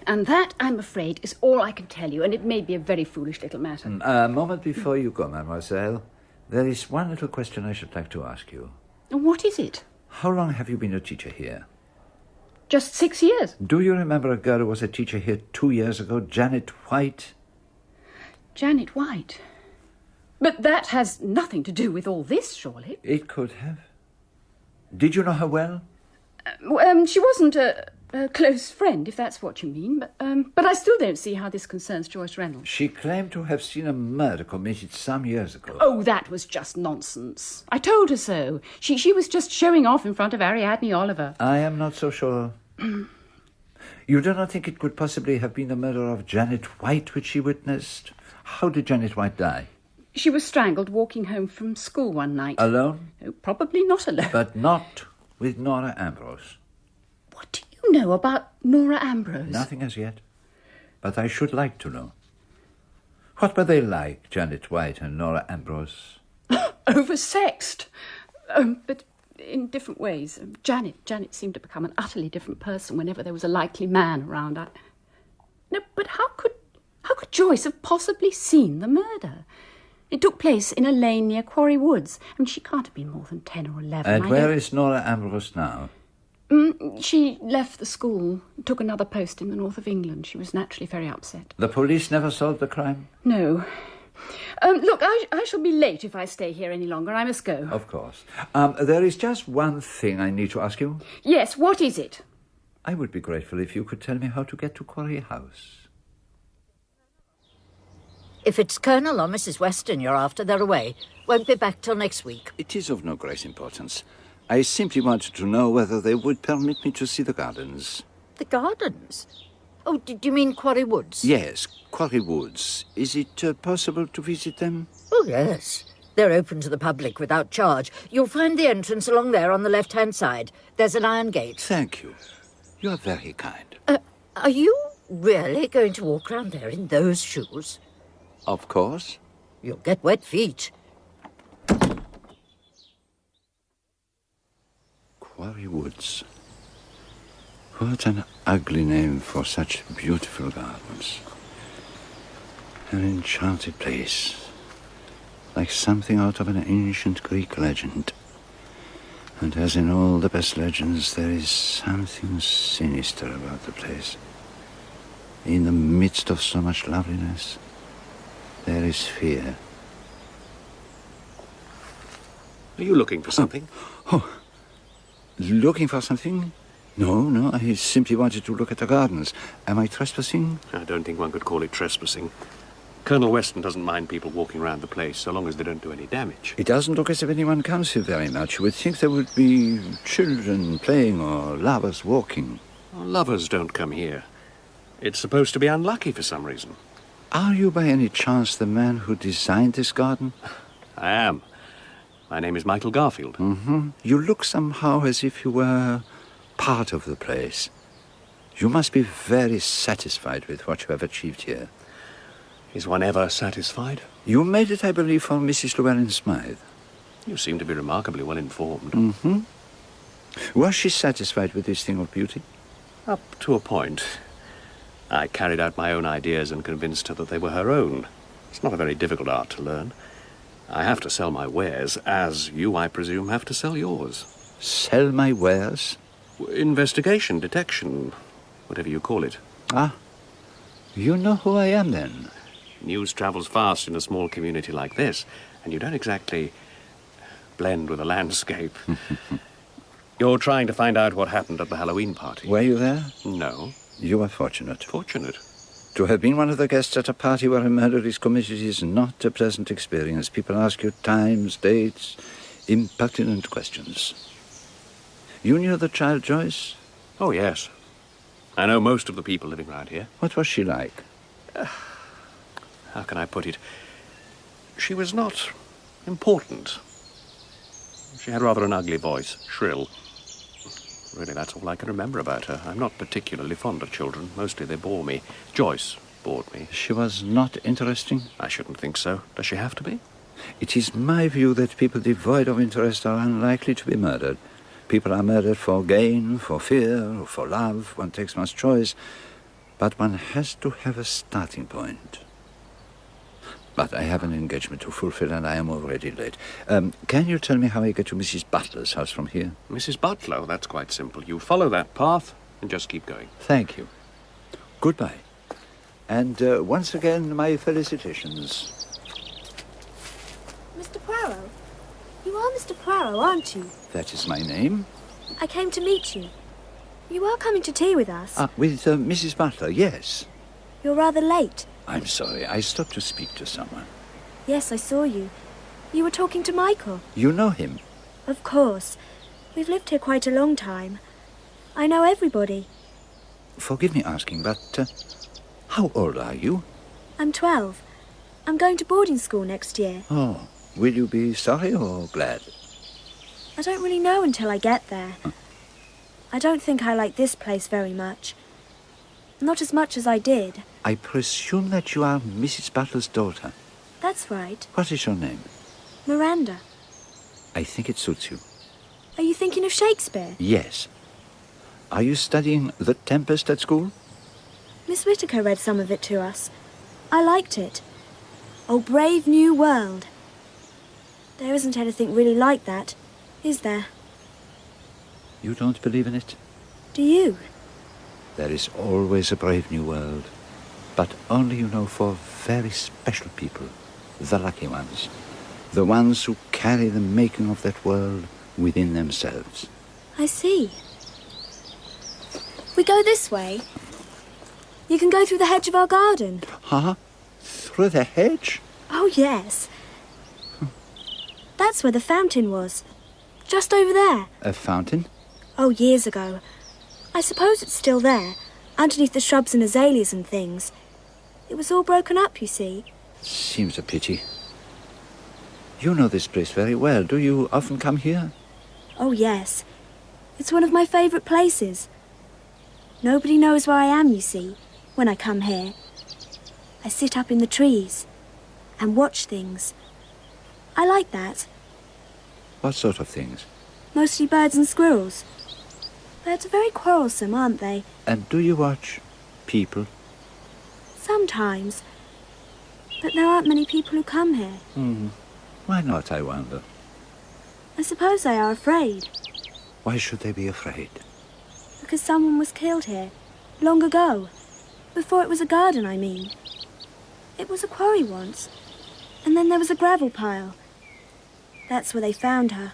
S28: And that, I'm afraid, is all I can tell you, and it may be a very foolish little matter.
S4: A moment before you go, mademoiselle, there is one little question I should like to ask you.
S28: What is it?
S4: How long have you been a teacher here?
S28: Just 6 years.
S4: Do you remember a girl who was a teacher here 2 years ago, Janet White?
S28: Janet White? But that has nothing to do with all this, surely.
S4: It could have. Did you know her well?
S28: She wasn't a close friend, if that's what you mean, but I still don't see how this concerns Joyce Reynolds.
S4: She claimed to have seen a murder committed some years ago.
S28: Oh, that was just nonsense. I told her so. She was just showing off in front of Ariadne Oliver.
S4: I am not so sure. You do not think it could possibly have been the murder of Janet White which she witnessed? How did Janet White die?
S28: She was strangled walking home from school one night.
S4: Alone?
S28: Oh, probably not alone.
S4: But not with Nora Ambrose.
S28: What do you know about Nora Ambrose?
S4: Nothing as yet. But I should like to know. What were they like, Janet White and Nora Ambrose?
S28: Oversexed. But in different ways. Janet seemed to become an utterly different person whenever there was a likely man around. No, but how could Joyce have possibly seen the murder? It took place in a lane near Quarry Woods. I mean, she can't have been more than 10 or 11.
S4: And where is Nora Ambrose now?
S28: She left the school, took another post in the north of England. She was naturally very upset.
S4: The police never solved the crime?
S28: No. Look, I shall be late if I stay here any longer. I must go.
S4: Of course. There is just one thing I need to ask you.
S28: Yes, what is it?
S4: I would be grateful if you could tell me how to get to Quarry House.
S7: If it's Colonel or Mrs. Weston you're after, they're away. Won't be back till next week.
S4: It is of no great importance. I simply wanted to know whether they would permit me to see the gardens.
S7: The gardens? Oh, do you mean Quarry Woods?
S4: Yes, Quarry Woods. Is it possible to visit them?
S7: Oh, yes. They're open to the public without charge. You'll find the entrance along there on the left-hand side. There's an iron gate.
S4: Thank you. You are very kind.
S7: Are you really going to walk round there in those shoes?
S4: Of course.
S7: You'll get wet feet.
S4: Quarry Woods. What an ugly name for such beautiful gardens. An enchanted place. like something out of an ancient Greek legend. And as in all the best legends, there is something sinister about the place. In the midst of so much loveliness, there is fear.
S8: Are you looking for something?
S4: Oh, looking for something? No, I simply wanted to look at the gardens. Am I trespassing?
S8: I don't think one could call it trespassing. Colonel Weston doesn't mind people walking around the place, so long as they don't do any damage.
S4: It doesn't look as if anyone comes here very much. You would think there would be children playing or lovers walking.
S8: Well, lovers don't come here. It's supposed to be unlucky for some reason.
S4: Are you by any chance the man who designed this garden?
S8: I am. My name is Michael Garfield.
S4: Mm-hmm. You look somehow as if you were part of the place. You must be very satisfied with what you have achieved here.
S8: Is one ever satisfied?
S4: You made it, I believe, for Mrs. Llewellyn Smythe.
S8: You seem to be remarkably well informed.
S4: Mm-hmm. Was she satisfied with this thing of beauty?
S8: Up to a point. I carried out my own ideas and convinced her that they were her own. It's not a very difficult art to learn. I have to sell my wares, as you, I presume, have to sell yours.
S4: Sell my wares?
S8: Investigation, detection, whatever you call it.
S4: Ah, you know who I am, then?
S8: News travels fast in a small community like this, and you don't exactly blend with the landscape. You're trying to find out what happened at the Halloween party.
S4: Were you there?
S8: No.
S4: You are fortunate.
S8: Fortunate?
S4: To have been one of the guests at a party where a murder is committed is not a pleasant experience. People ask you times, dates, impertinent questions. You knew the child Joyce?
S8: Oh, yes. I know most of the people living around here.
S4: What was she like?
S8: How can I put it? She was not important. She had rather an ugly voice, shrill. Really, that's all I can remember about her. I'm not particularly fond of children. Mostly they bore me. Joyce bored me.
S4: She was not interesting?
S8: I shouldn't think so. Does she have to be?
S4: It is my view that people devoid of interest are unlikely to be murdered. People are murdered for gain, for fear, or for love. One takes one's choice. But one has to have a starting point. But I have an engagement to fulfill, and I am already late. Can you tell me how I get to Mrs. Butler's house from here?
S8: Mrs. Butler? That's quite simple. You follow that path and just keep going.
S4: Thank you. Goodbye. And once again, my felicitations.
S13: Mr. Poirot? You are Mr. Poirot, aren't you?
S4: That is my name.
S13: I came to meet you. You are coming to tea with us?
S4: With Mrs. Butler, yes.
S13: You're rather late.
S4: I'm sorry. I stopped to speak to someone.
S13: Yes, I saw you. You were talking to Michael.
S4: You know him?
S13: Of course. We've lived here quite a long time. I know everybody.
S4: Forgive me asking, but how old are you?
S13: I'm 12. I'm going to boarding school next year.
S4: Oh, will you be sorry or glad?
S13: I don't really know until I get there. I don't think I like this place very much. Not as much as I did.
S4: I presume that you are Mrs. Butler's daughter.
S13: That's right.
S4: What is your name?
S13: Miranda.
S4: I think it suits you.
S13: Are you thinking of Shakespeare?
S4: Yes. Are you studying The Tempest at school?
S13: Miss Whittaker read some of it to us. I liked it. Oh, Brave New World. There isn't anything really like that, is there?
S4: You don't believe in it?
S13: Do you?
S4: There is always a brave new world. But only, you know, for very special people. The lucky ones. The ones who carry the making of that world within themselves.
S13: I see. We go this way. You can go through the hedge of our garden.
S4: Huh? Through the hedge?
S13: Oh, yes. That's where the fountain was. Just over there.
S4: A fountain?
S13: Oh, years ago. I suppose it's still there, underneath the shrubs and azaleas and things. It was all broken up, you see.
S4: Seems a pity. You know this place very well. Do you often come here?
S13: Oh, yes. It's one of my favourite places. Nobody knows where I am, you see, when I come here. I sit up in the trees and watch things. I like that.
S4: What sort of things?
S13: Mostly birds and squirrels. Birds are very quarrelsome, aren't they?
S4: And do you watch people?
S13: Sometimes. But there aren't many people who come here.
S4: Why not, I wonder?
S13: I suppose they are afraid.
S4: Why should they be afraid?
S13: Because someone was killed here, long ago. Before it was a garden, I mean. It was a quarry once, and then there was a gravel pile. That's where they found her.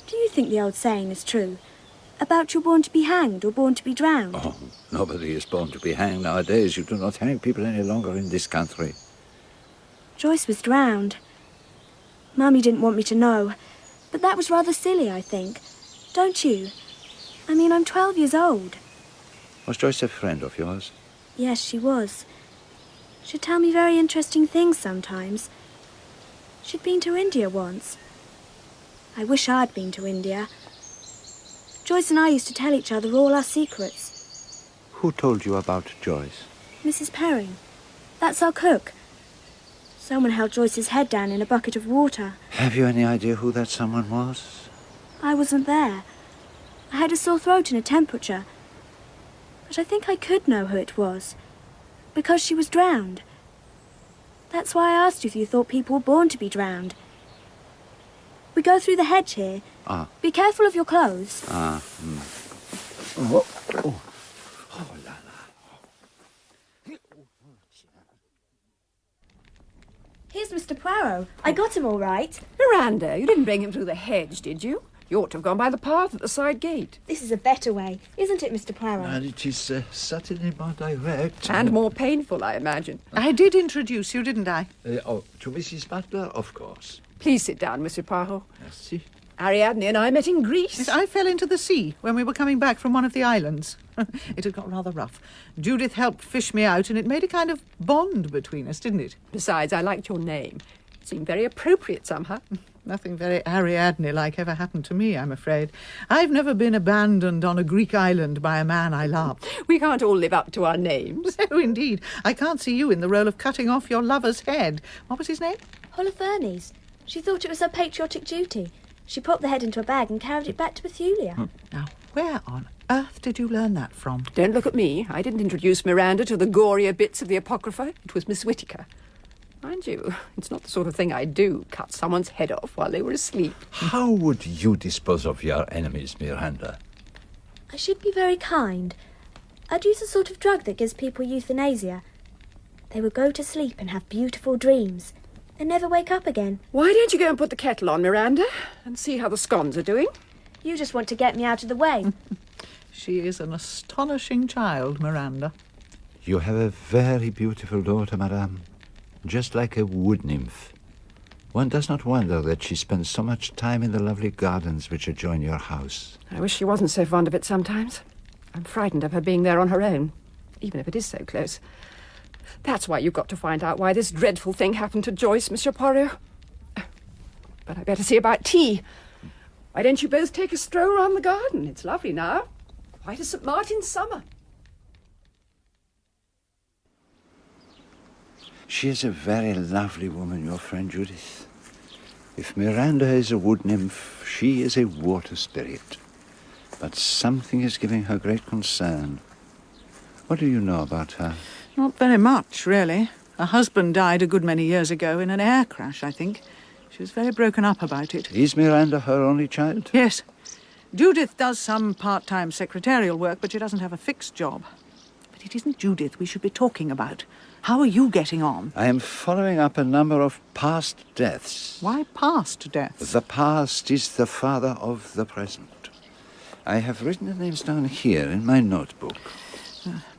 S13: Do you think the old saying is true? About you're born to be hanged or born to be drowned?
S4: Oh, nobody is born to be hanged nowadays. You do not hang people any longer in this country.
S13: Joyce was drowned. Mummy didn't want me to know, but that was rather silly, I think. Don't you? I mean, I'm 12 years old.
S4: Was Joyce a friend of yours?
S13: Yes, she was. She'd tell me very interesting things sometimes. She'd been to India once. I wish I'd been to India. Joyce and I used to tell each other all our secrets.
S4: Who told you about Joyce?
S13: Mrs. Perring. That's our cook. Someone held Joyce's head down in a bucket of water.
S4: Have you any idea who that someone was?
S13: I wasn't there. I had a sore throat and a temperature. But I think I could know who it was. Because she was drowned. That's why I asked you if you thought people were born to be drowned. We go through the hedge here.
S4: Ah.
S13: Be careful of your clothes.
S4: Ah. Oh, oh.
S13: Here's Mr. Poirot. I got him all right.
S11: Miranda, you didn't bring him through the hedge, did you? You ought to have gone by the path at the side gate.
S13: This is a better way, isn't it, Mr. Poirot?
S4: And it is certainly more direct.
S11: And more painful, I imagine.
S9: I did introduce you, didn't I?
S4: To Mrs. Butler, of course.
S11: Please sit down, Monsieur Poirot.
S4: Merci.
S11: Ariadne and I met in Greece.
S9: Yes, I fell into the sea when we were coming back from one of the islands. It had got rather rough. Judith helped fish me out, and it made a kind of bond between us, didn't it?
S11: Besides, I liked your name. It seemed very appropriate somehow.
S9: Nothing very Ariadne-like ever happened to me, I'm afraid. I've never been abandoned on a Greek island by a man I love.
S11: We can't all live up to our names.
S9: Oh, indeed. I can't see you in the role of cutting off your lover's head. What was his name?
S13: Holofernes. She thought it was her patriotic duty. She popped the head into a bag and carried it back to Bethulia.
S9: Now, where on earth did you learn that from?
S11: Don't look at me. I didn't introduce Miranda to the gorier bits of the Apocrypha. It was Miss Whittaker. Mind you, it's not the sort of thing I'd do, cut someone's head off while they were asleep.
S4: How would you dispose of your enemies, Miranda?
S13: I should be very kind. I'd use a sort of drug that gives people euthanasia. They would go to sleep and have beautiful dreams and never wake up again.
S11: Why don't you go and put the kettle on, Miranda, and see how the scones are doing?
S13: You just want to get me out of the way.
S9: She is an astonishing child, Miranda.
S4: You have a very beautiful daughter, madame. Just like a wood nymph. One does not wonder that she spends so much time in the lovely gardens which adjoin your house.
S11: I wish she wasn't so fond of it sometimes. I'm frightened of her being there on her own, even if it is so close. That's why you've got to find out why this dreadful thing happened to Joyce, Monsieur Poirot. But I better see about tea. Why don't you both take a stroll around the garden? It's lovely now. Quite a St. Martin's summer.
S4: She is a very lovely woman, your friend Judith. If Miranda is a wood nymph, she is a water spirit. But something is giving her great concern. What do you know about her?
S9: Not very much, really. Her husband died a good many years ago in an air crash, I think. She was very broken up about it.
S4: Is Miranda her only child?
S9: Yes. Judith does some part-time secretarial work, but she doesn't have a fixed job. But it isn't Judith we should be talking about. How are you getting on?
S4: I am following up a number of past deaths.
S9: Why past deaths?
S4: The past is the father of the present. I have written the names down here in my notebook.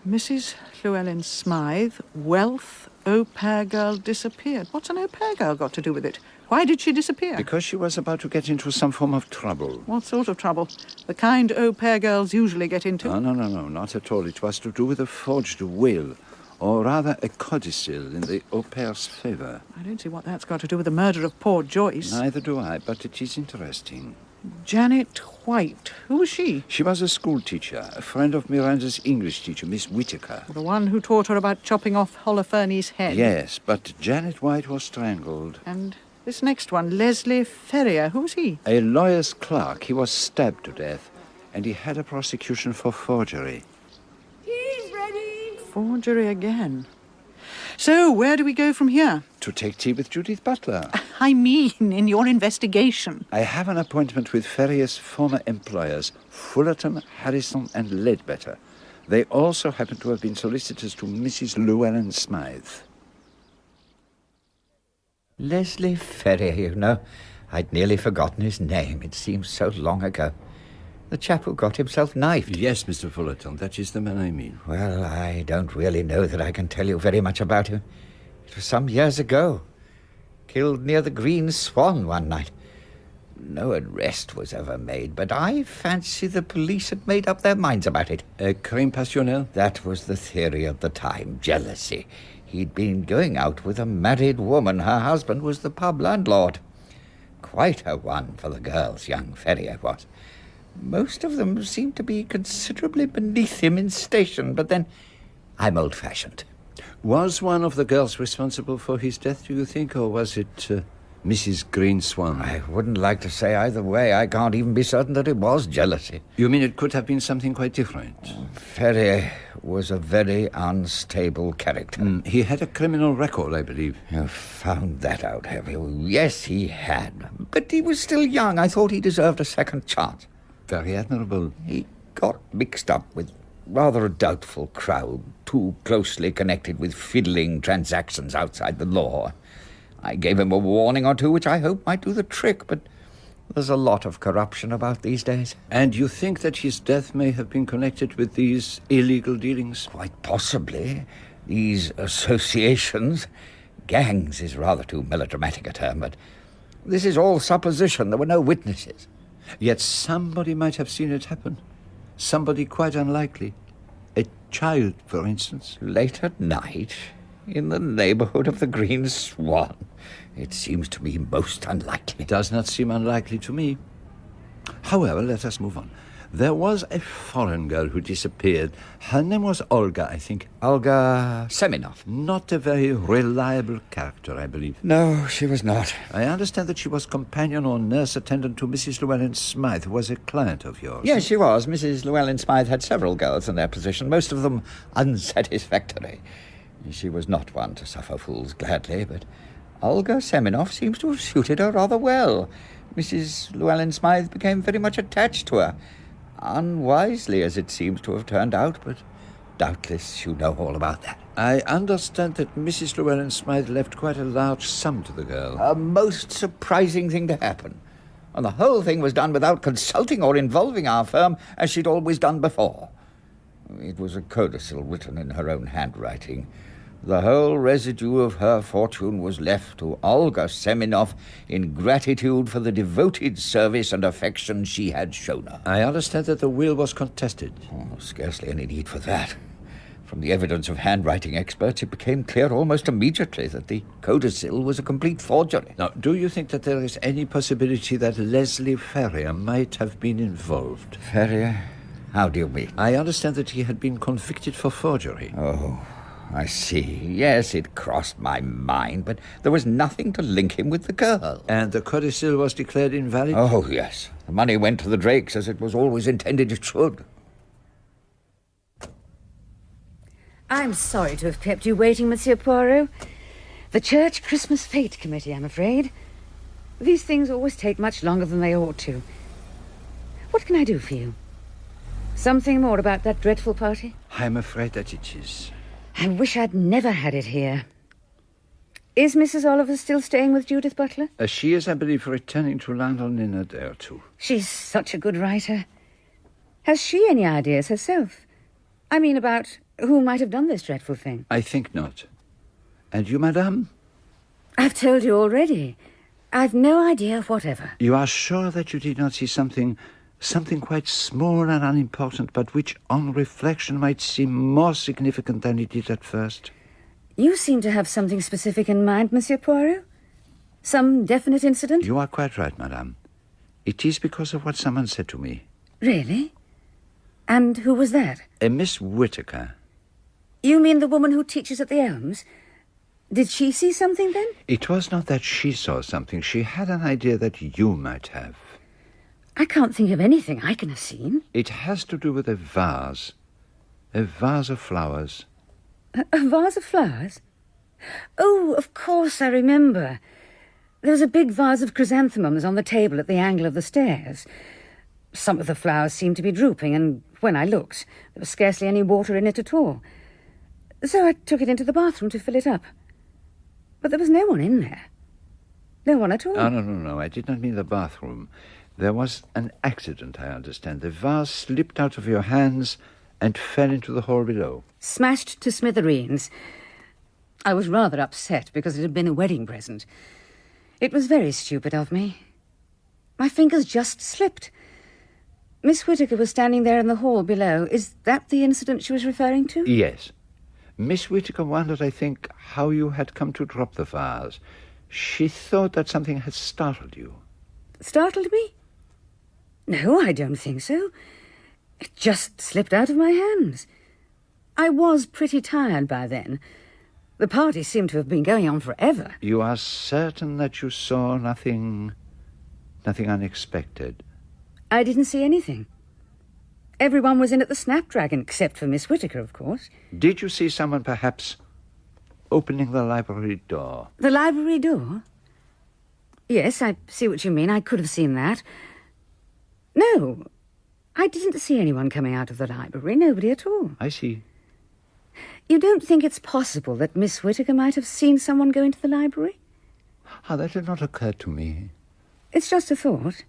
S9: Mrs. Llewellyn Smythe, wealth, au pair girl disappeared. What's an au pair girl got to do with it? Why did she disappear?
S4: Because she was about to get into some form of trouble.
S9: What sort of trouble? The kind au pair girls usually get into?
S4: No, not at all. It was to do with a forged will, or rather a codicil in the au pair's favour.
S9: I don't see what that's got to do with the murder of poor Joyce.
S4: Neither do I, but it is interesting.
S9: Janet White. Who was she?
S4: She was a school teacher, a friend of Miranda's English teacher, Miss Whittaker.
S9: The one who taught her about chopping off Holofernes' head?
S4: Yes, but Janet White was strangled.
S9: And this next one, Leslie Ferrier. Who was he?
S4: A lawyer's clerk. He was stabbed to death, and he had a prosecution for forgery.
S11: Tea's ready.
S9: Forgery again. So, where do we go from here?
S4: To take tea with Judith Butler.
S9: I mean, in your investigation.
S4: I have an appointment with Ferrier's former employers, Fullerton, Harrison, and Ledbetter. They also happen to have been solicitors to Mrs. Llewellyn Smythe.
S10: Leslie Ferrier, you know. I'd nearly forgotten his name. It seems so long ago. The chap who got himself knifed.
S4: Yes, Mr. Fullerton, that is the man I mean.
S10: Well, I don't really know that I can tell you very much about him. It was some years ago. Killed near the Green Swan one night. No arrest was ever made, but I fancy the police had made up their minds about it.
S4: Crime passionnel?
S10: That was the theory of the time, jealousy. He'd been going out with a married woman. Her husband was the pub landlord. Quite a one for the girls, young Ferrier was. Most of them seemed to be considerably beneath him in station, but then I'm old-fashioned.
S4: Was one of the girls responsible for his death, do you think, or was it Mrs. Green Swan?
S10: I wouldn't like to say either way. I can't even be certain that it was jealousy.
S4: You mean it could have been something quite different?
S10: Ferrier was a very unstable character.
S4: He had a criminal record, I believe.
S10: You found that out, have you? Yes, he had. But he was still young. I thought he deserved a second chance.
S4: Very admirable.
S10: He got mixed up with rather a doubtful crowd, too closely connected with fiddling transactions outside the law. I gave him a warning or two, which I hope might do the trick, but there's a lot of corruption about these days.
S4: And you think that his death may have been connected with these illegal dealings?
S10: Quite possibly. These associations. Gangs is rather too melodramatic a term, but this is all supposition. There were no witnesses.
S4: Yet somebody might have seen it happen. Somebody quite unlikely. A child, for instance.
S10: Late at night, in the neighborhood of the Green Swan. It seems to me most unlikely.
S4: It does not seem unlikely to me. However, let us move on. There was a foreign girl who disappeared. Her name was Olga, I think.
S10: Olga Semenov.
S4: Not a very reliable character, I believe.
S10: No, she was not.
S4: I understand that she was companion or nurse attendant to Mrs. Llewellyn Smythe, who was a client of yours.
S10: Yes, she was. Mrs. Llewellyn Smythe had several girls in their position, most of them unsatisfactory. She was not one to suffer fools gladly, but Olga Semenov seems to have suited her rather well. Mrs. Llewellyn Smythe became very much attached to her. Unwisely, as it seems to have turned out, but doubtless you know all about that.
S4: I understand that Mrs. Llewellyn Smythe left quite a large sum to the girl.
S10: A most surprising thing to happen. And the whole thing was done without consulting or involving our firm, as she'd always done before. It was a codicil written in her own handwriting. The whole residue of her fortune was left to Olga Semenov in gratitude for the devoted service and affection she had shown her.
S4: I understand that the will was contested.
S10: Oh, scarcely any need for that. From the evidence of handwriting experts, it became clear almost immediately that the codicil was a complete forgery.
S4: Now, do you think that there is any possibility that Leslie Ferrier might have been involved?
S10: Ferrier? How do you mean?
S4: I understand that he had been convicted for forgery.
S10: Oh, I see. Yes, it crossed my mind, but there was nothing to link him with the girl.
S4: And the codicil was declared invalid?
S10: Oh, yes. The money went to the Drakes, as it was always intended it should.
S25: I'm sorry to have kept you waiting, Monsieur Poirot. The Church Christmas Fete Committee, I'm afraid. These things always take much longer than they ought to. What can I do for you? Something more about that dreadful party?
S4: I'm afraid that it is.
S25: I wish I'd never had it here. Is Mrs. Oliver still staying with Judith Butler?
S4: She is, I believe, returning to London in a day or two.
S25: She's such a good writer. Has she any ideas herself? I mean, about who might have done this dreadful thing?
S4: I think not. And you, madame?
S25: I've told you already. I've no idea whatever.
S4: You are sure that you did not see something quite small and unimportant, but which, on reflection, might seem more significant than it did at first?
S25: You seem to have something specific in mind, Monsieur Poirot? Some definite incident?
S4: You are quite right, madame. It is because of what someone said to me.
S25: Really? And who was that?
S4: A Miss Whittaker.
S25: You mean the woman who teaches at the Elms? Did she see something, then?
S4: It was not that she saw something. She had an idea that you might have.
S25: I can't think of anything I can have seen.
S4: It has to do with a vase. A vase of flowers.
S25: A vase of flowers? Oh, of course, I remember. There was a big vase of chrysanthemums on the table at the angle of the stairs. Some of the flowers seemed to be drooping, and when I looked, there was scarcely any water in it at all. So I took it into the bathroom to fill it up. But there was no one in there. No one at all.
S4: Oh, no. I did not mean the bathroom. There was an accident, I understand. The vase slipped out of your hands and fell into the hall below.
S25: Smashed to smithereens. I was rather upset because it had been a wedding present. It was very stupid of me. My fingers just slipped. Miss Whittaker was standing there in the hall below. Is that the incident she was referring to?
S4: Yes. Miss Whittaker wondered, I think, how you had come to drop the vase. She thought that something had startled you.
S25: Startled me? No, I don't think so. It just slipped out of my hands. I was pretty tired by then. The party seemed to have been going on forever.
S4: You are certain that you saw nothing unexpected?
S25: I didn't see anything. Everyone was in at the Snapdragon, except for Miss Whittaker, of course.
S4: Did you see someone perhaps opening the library door?
S25: The library door? Yes, I see what you mean. I could have seen that. No, I didn't see anyone coming out of the library. Nobody at all.
S4: I see.
S25: You don't think it's possible that Miss Whittaker might have seen someone go into the library?
S4: That had not occurred to me.
S25: It's just a thought.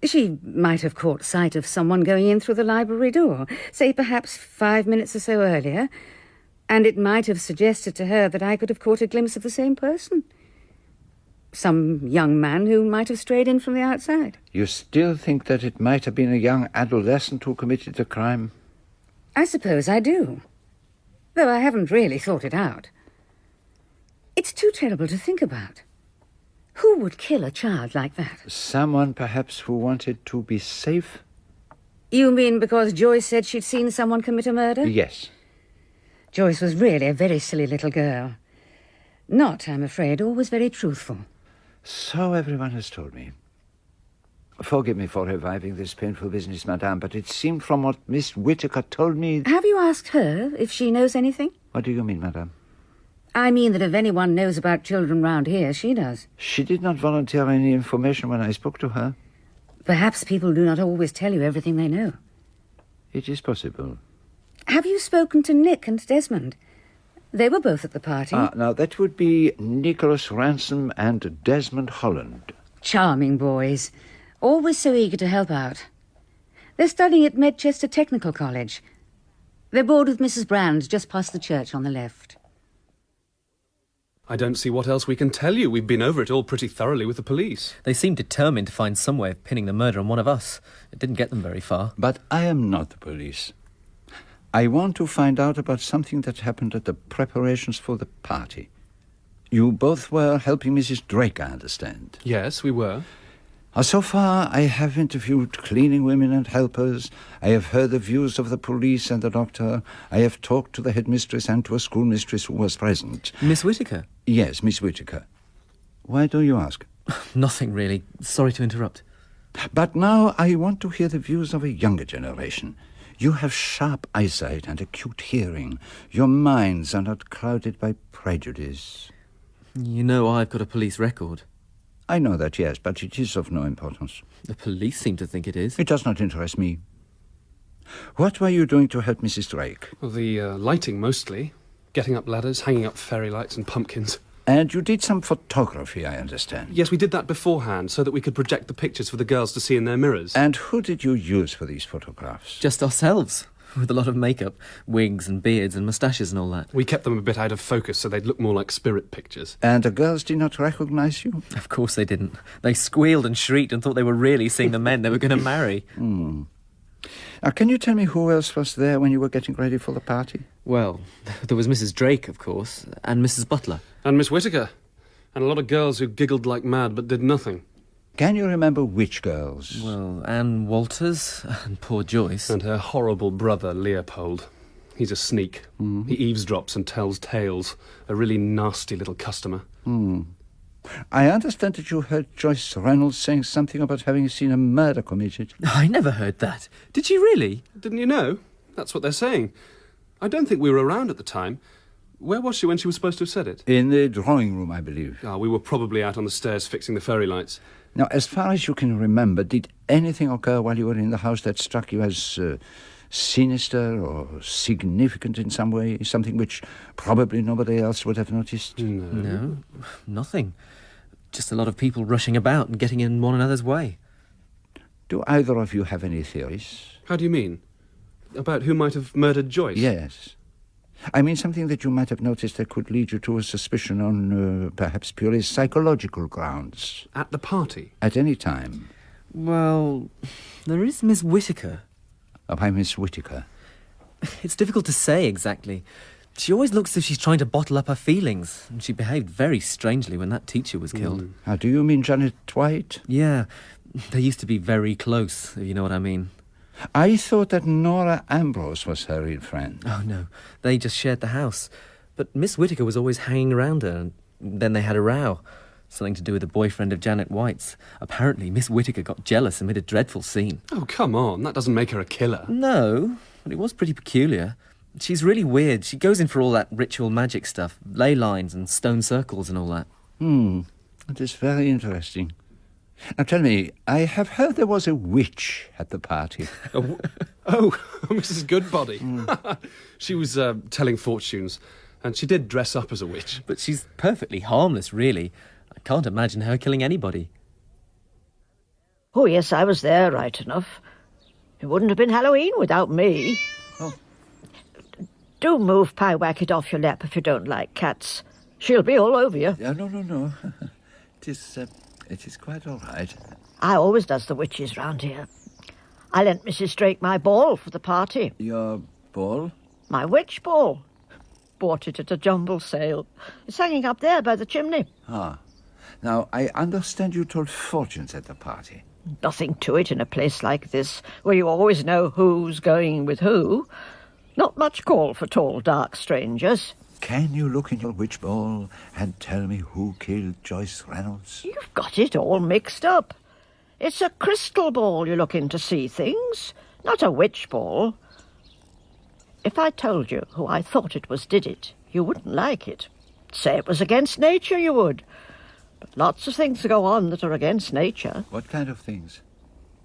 S25: She might have caught sight of someone going in through the library door, say perhaps 5 minutes or so earlier, and it might have suggested to her that I could have caught a glimpse of the same person. Some young man who might have strayed in from the outside.
S4: You still think that it might have been a young adolescent who committed the crime?
S25: I suppose I do, though I haven't really thought it out. It's too terrible to think about. Who would kill a child like that?
S4: Someone, perhaps, who wanted to be safe?
S25: You mean because Joyce said she'd seen someone commit a murder?
S4: Yes.
S25: Joyce was really a very silly little girl. Not, I'm afraid, always very truthful.
S4: So everyone has told me. Forgive me for reviving this painful business, madame, but it seemed from what Miss Whittaker told me...
S25: Have you asked her if she knows anything?
S4: What do you mean, madame?
S25: I mean that if anyone knows about children round here, she does.
S4: She did not volunteer any information when I spoke to her.
S25: Perhaps people do not always tell you everything they know.
S4: It is possible.
S25: Have you spoken to Nick and Desmond? They were both at the party.
S4: Now, that would be Nicholas Ransom and Desmond Holland.
S25: Charming boys. Always so eager to help out. They're studying at Medchester Technical College. They're board with Mrs. Brand, just past the church on the left.
S27: I don't see what else we can tell you. We've been over it all pretty thoroughly with the police.
S12: They seemed determined to find some way of pinning the murder on one of us. It didn't get them very far.
S4: But I am not the police. I want to find out about something that happened at the preparations for the party. You both were helping Mrs. Drake, I understand.
S27: Yes, we were.
S4: So far, I have interviewed cleaning women and helpers. I have heard the views of the police and the doctor. I have talked to the headmistress and to a schoolmistress who was present.
S12: Miss Whittaker?
S4: Yes, Miss Whittaker. Why do you ask?
S12: Nothing, really. Sorry to interrupt.
S4: But now I want to hear the views of a younger generation. You have sharp eyesight and acute hearing. Your minds are not clouded by prejudice.
S12: You know I've got a police record.
S4: I know that, yes, but it is of no importance.
S12: The police seem to think it is.
S4: It does not interest me. What were you doing to help Mrs. Drake?
S27: Well, the lighting, mostly. Getting up ladders, hanging up fairy lights and pumpkins.
S4: And you did some photography, I understand.
S27: Yes, we did that beforehand, so that we could project the pictures for the girls to see in their mirrors.
S4: And who did you use for these photographs?
S12: Just ourselves, with a lot of makeup, wigs and beards and moustaches and all that.
S27: We kept them a bit out of focus so they'd look more like spirit pictures.
S4: And the girls did not recognize you?
S12: Of course they didn't. They squealed and shrieked and thought they were really seeing the men they were going to marry.
S4: Now, can you tell me who else was there when you were getting ready for the party?
S12: Well, there was Mrs. Drake, of course, and Mrs. Butler.
S27: And Miss Whittaker. And a lot of girls who giggled like mad but did nothing.
S4: Can you remember which girls?
S12: Well, Anne Walters and poor Joyce.
S27: And her horrible brother, Leopold. He's a sneak. He eavesdrops and tells tales. A really nasty little customer.
S4: I understand that you heard Joyce Reynolds saying something about having seen a murder committed.
S12: I never heard that. Did you really?
S27: Didn't you know? That's what they're saying. I don't think we were around at the time. Where was she when she was supposed to have said it?
S4: In the drawing room, I believe.
S27: We were probably out on the stairs fixing the fairy lights.
S4: Now, as far as you can remember, did anything occur while you were in the house that struck you as sinister or significant in some way? Something which probably nobody else would have noticed?
S12: No, nothing. Just a lot of people rushing about and getting in one another's way.
S4: Do either of you have any theories?
S27: How do you mean? About who might have murdered Joyce?
S4: Yes. I mean something that you might have noticed that could lead you to a suspicion on perhaps purely psychological grounds.
S27: At the party?
S4: At any time.
S12: Well, there is Miss Whittaker.
S4: Why Miss Whittaker?
S12: It's difficult to say exactly. She always looks as if she's trying to bottle up her feelings, and she behaved very strangely when that teacher was killed.
S4: How do you mean Janet White?
S12: Yeah, they used to be very close, if you know what I mean.
S4: I thought that Nora Ambrose was her real friend.
S12: Oh, no. They just shared the house. But Miss Whittaker was always hanging around her, and then they had a row. Something to do with the boyfriend of Janet White's. Apparently, Miss Whittaker got jealous and made a dreadful scene.
S27: Oh, come on. That doesn't make her a killer.
S12: No, but it was pretty peculiar. She's really weird. She goes in for all that ritual magic stuff, ley lines and stone circles and all that.
S4: That is very interesting. Now tell me, I have heard there was a witch at the party.
S27: Mrs. Goodbody. She was telling fortunes, and she did dress up as a witch.
S12: But she's perfectly harmless, really. I can't imagine her killing anybody.
S29: Oh, yes, I was there, right enough. It wouldn't have been Halloween without me.
S4: Oh.
S29: Do move Pyewacket off your lap if you don't like cats. She'll be all over you.
S4: No. It is quite all right.
S29: I always does the witches round here. I lent Mrs. Drake my ball for the party.
S4: Your ball?
S29: My witch ball. Bought it at a jumble sale. It's hanging up there by the chimney.
S4: Now, I understand you told fortunes at the party.
S29: Nothing to it in a place like this, where you always know who's going with who. Not much call for tall, dark strangers.
S4: Can you look in your witch ball and tell me who killed Joyce Reynolds?
S29: You've got it all mixed up. It's a crystal ball you look in to see things, not a witch ball. If I told you who I thought it was did it, you wouldn't like it. Say it was against nature, you would. But lots of things go on that are against nature.
S4: What kind of things?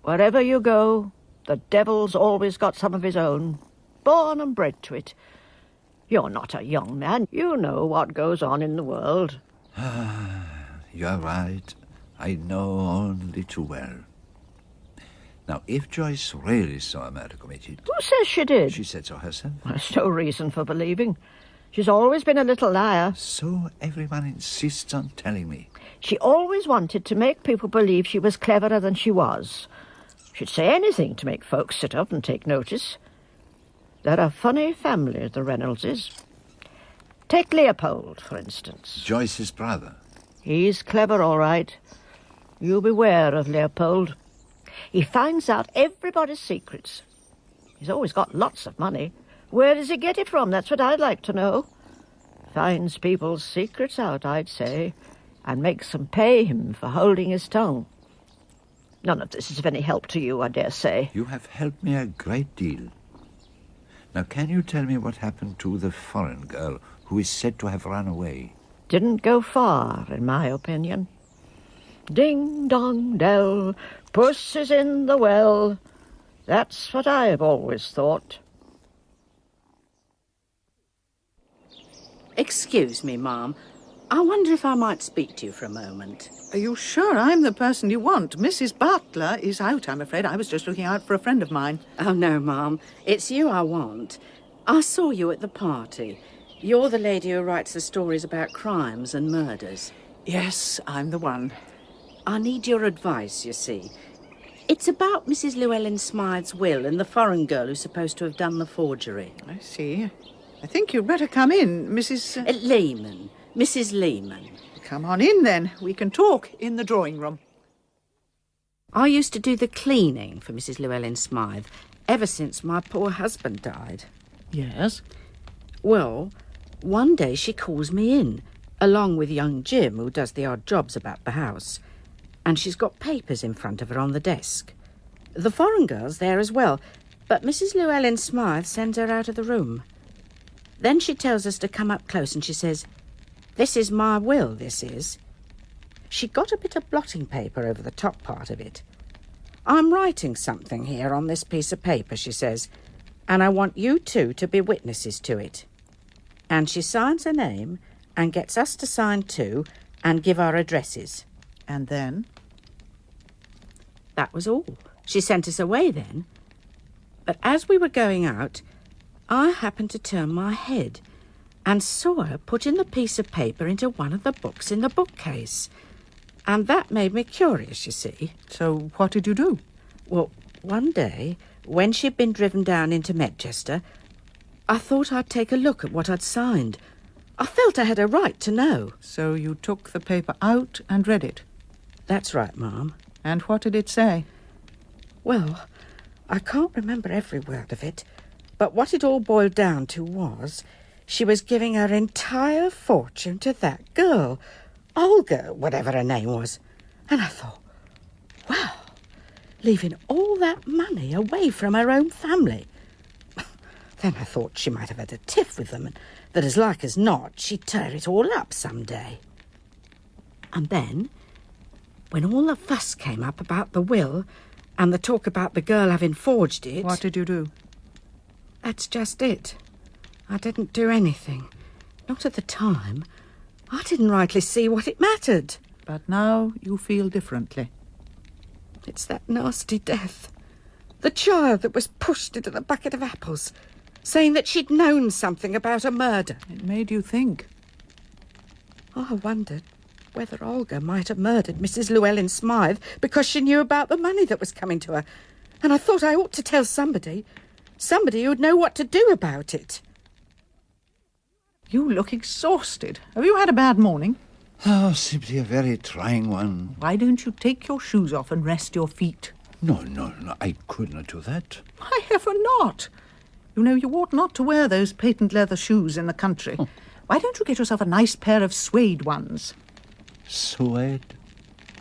S29: Wherever you go, the devil's always got some of his own, born and bred to it. You're not a young man. You know what goes on in the world.
S4: You're right. I know only too well. Now, if Joyce really saw a murder committed...
S29: Who says she did?
S4: She said so herself.
S29: There's no reason for believing. She's always been a little liar.
S4: So everyone insists on telling me.
S29: She always wanted to make people believe she was cleverer than she was. She'd say anything to make folks sit up and take notice. They're a funny family, the Reynoldses. Take Leopold, for instance.
S4: Joyce's brother.
S29: He's clever, all right. You beware of Leopold. He finds out everybody's secrets. He's always got lots of money. Where does he get it from? That's what I'd like to know. Finds people's secrets out, I'd say, and makes them pay him for holding his tongue. None of this is of any help to you, I dare say.
S4: You have helped me a great deal. Now, can you tell me what happened to the foreign girl who is said to have run away?
S29: Didn't go far, in my opinion. Ding-dong-dell, puss is in the well. That's what I've always thought.
S15: Excuse me, Ma'am. I wonder if I might speak to you for a moment.
S9: Are you sure I'm the person you want? Mrs. Butler is out, I'm afraid. I was just looking out for a friend of mine.
S15: Oh, no, Ma'am. It's you I want. I saw you at the party. You're the lady who writes the stories about crimes and murders.
S9: Yes, I'm the one.
S15: I need your advice, you see. It's about Mrs. Llewellyn Smythe's will and the foreign girl who's supposed to have done the forgery.
S9: I see. I think you'd better come in, Mrs...
S15: Lehman. Mrs. Lehman.
S9: Come on in, then. We can talk in the drawing room.
S15: I used to do the cleaning for Mrs. Llewellyn Smythe ever since my poor husband died.
S9: Yes?
S15: Well, one day she calls me in, along with young Jim, who does the odd jobs about the house. And she's got papers in front of her on the desk. The foreign girl's there as well, but Mrs. Llewellyn Smythe sends her out of the room.
S1: Then she tells us to come up close and she says, "This is my will, this is." She got a bit of blotting paper over the top part of it. "I'm writing something here on this piece of paper," she says, "and I want you two to be witnesses to it." And she signs her name and gets us to sign too and give our addresses.
S9: And then?
S1: That was all. She sent us away then. But as we were going out, I happened to turn my head and saw her putting the piece of paper into one of the books in the bookcase. And that made me curious, you see.
S9: So what did you do?
S1: Well, one day, when she'd been driven down into Medchester, I thought I'd take a look at what I'd signed. I felt I had a right to know.
S9: So you took the paper out and read it?
S1: That's right, Ma'am.
S9: And what did it say?
S1: Well, I can't remember every word of it, but what it all boiled down to was she was giving her entire fortune to that girl, Olga, whatever her name was. And I thought, wow, leaving all that money away from her own family. Then I thought she might have had a tiff with them, and that as like as not, she'd tear it all up some day. And then, when all the fuss came up about the will and the talk about the girl having forged it...
S9: What did you do?
S1: That's just it. I didn't do anything. Not at the time. I didn't rightly see what it mattered.
S9: But now you feel differently.
S1: It's that nasty death. The child that was pushed into the bucket of apples, saying that she'd known something about a murder.
S9: It made you think.
S1: I wondered whether Olga might have murdered Mrs. Llewellyn Smythe because she knew about the money that was coming to her. And I thought I ought to tell somebody who'd know what to do about it.
S9: You look exhausted. Have you had a bad morning?
S4: Oh, simply a very trying one.
S9: Why don't you take your shoes off and rest your feet?
S4: No, I could not do that.
S9: Why ever not? You know, you ought not to wear those patent leather shoes in the country. Oh. Why don't you get yourself a nice pair of suede ones?
S4: Suede?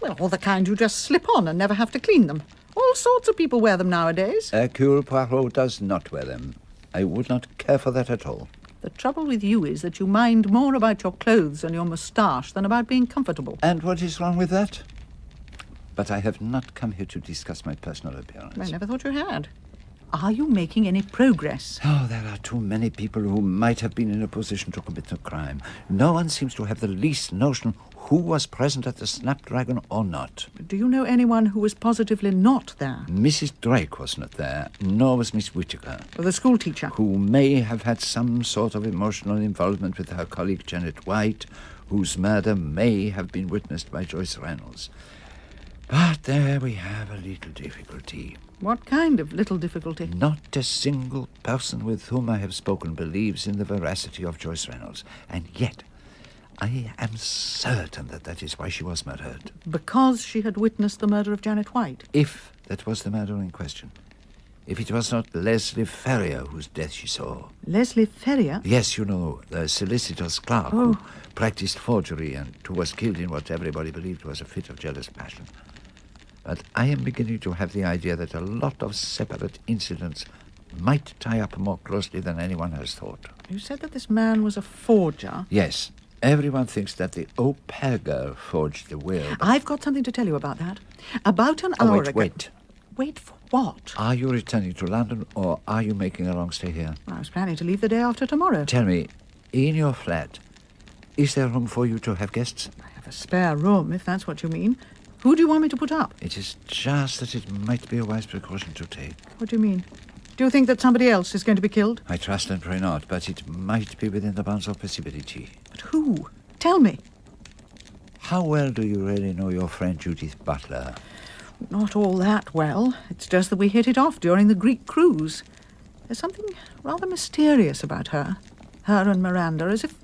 S9: Well, all the kind you just slip on and never have to clean them. All sorts of people wear them nowadays.
S4: Hercule Poirot does not wear them. I would not care for that at all.
S9: The trouble with you is that you mind more about your clothes and your moustache than about being comfortable.
S4: And what is wrong with that? But I have not come here to discuss my personal appearance.
S9: I never thought you had. Are you making any progress?
S4: Oh, there are too many people who might have been in a position to commit a crime. No one seems to have the least notion who was present at the Snapdragon or not.
S9: Do you know anyone who was positively not there?
S4: Mrs. Drake was not there, nor was Miss Whittaker.
S9: Or the school teacher?
S4: Who may have had some sort of emotional involvement with her colleague Janet White, whose murder may have been witnessed by Joyce Reynolds. But there we have a little difficulty.
S9: What kind of little difficulty?
S4: Not a single person with whom I have spoken believes in the veracity of Joyce Reynolds. And yet, I am certain that is why she was murdered.
S9: Because she had witnessed the murder of Janet White?
S4: If that was the murder in question. If it was not Leslie Ferrier whose death she saw.
S9: Leslie Ferrier?
S4: Yes, you know, the solicitor's clerk who practiced forgery and who was killed in what everybody believed was a fit of jealous passion. But I am beginning to have the idea that a lot of separate incidents might tie up more closely than anyone has thought.
S9: You said that this man was a forger?
S4: Yes. Everyone thinks that the au pair girl forged the will.
S9: I've got something to tell you about that. About an hour ago...
S4: Wait.
S9: Wait for what?
S4: Are you returning to London or are you making a long stay here?
S9: I was planning to leave the day after tomorrow.
S4: Tell me, in your flat, is there room for you to have guests?
S9: I have a spare room, if that's what you mean. Who do you want me to put up?
S4: It is just that it might be a wise precaution to take.
S9: What do you mean? Do you think that somebody else is going to be killed?
S4: I trust and pray not, but it might be within the bounds of possibility.
S9: But who? Tell me.
S4: How well do you really know your friend Judith Butler?
S9: Not all that well. It's just that we hit it off during the Greek cruise. There's something rather mysterious about her. Her and Miranda, as if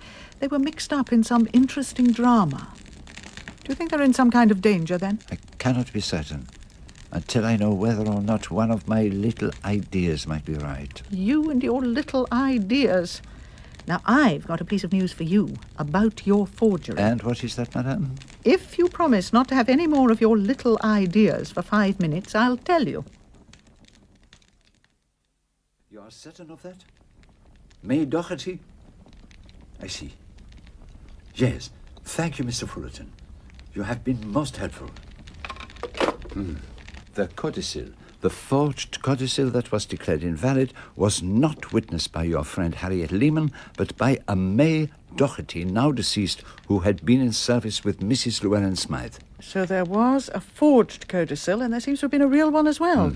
S9: they were mixed up in some interesting drama. Do you think they're in some kind of danger, then?
S4: I cannot be certain, until I know whether or not one of my little ideas might be right.
S9: You and your little ideas. Now, I've got a piece of news for you about your forgery.
S4: And what is that, madame?
S9: If you promise not to have any more of your little ideas for 5 minutes, I'll tell you.
S4: You are certain of that? May Doherty? I see. Yes. Thank you, Mr. Fullerton. You have been most helpful. The codicil, the forged codicil that was declared invalid, was not witnessed by your friend Harriet Lehman, but by a May Doherty, now deceased, who had been in service with Mrs. Llewellyn Smythe.
S9: So there was a forged codicil, and there seems to have been a real one as well.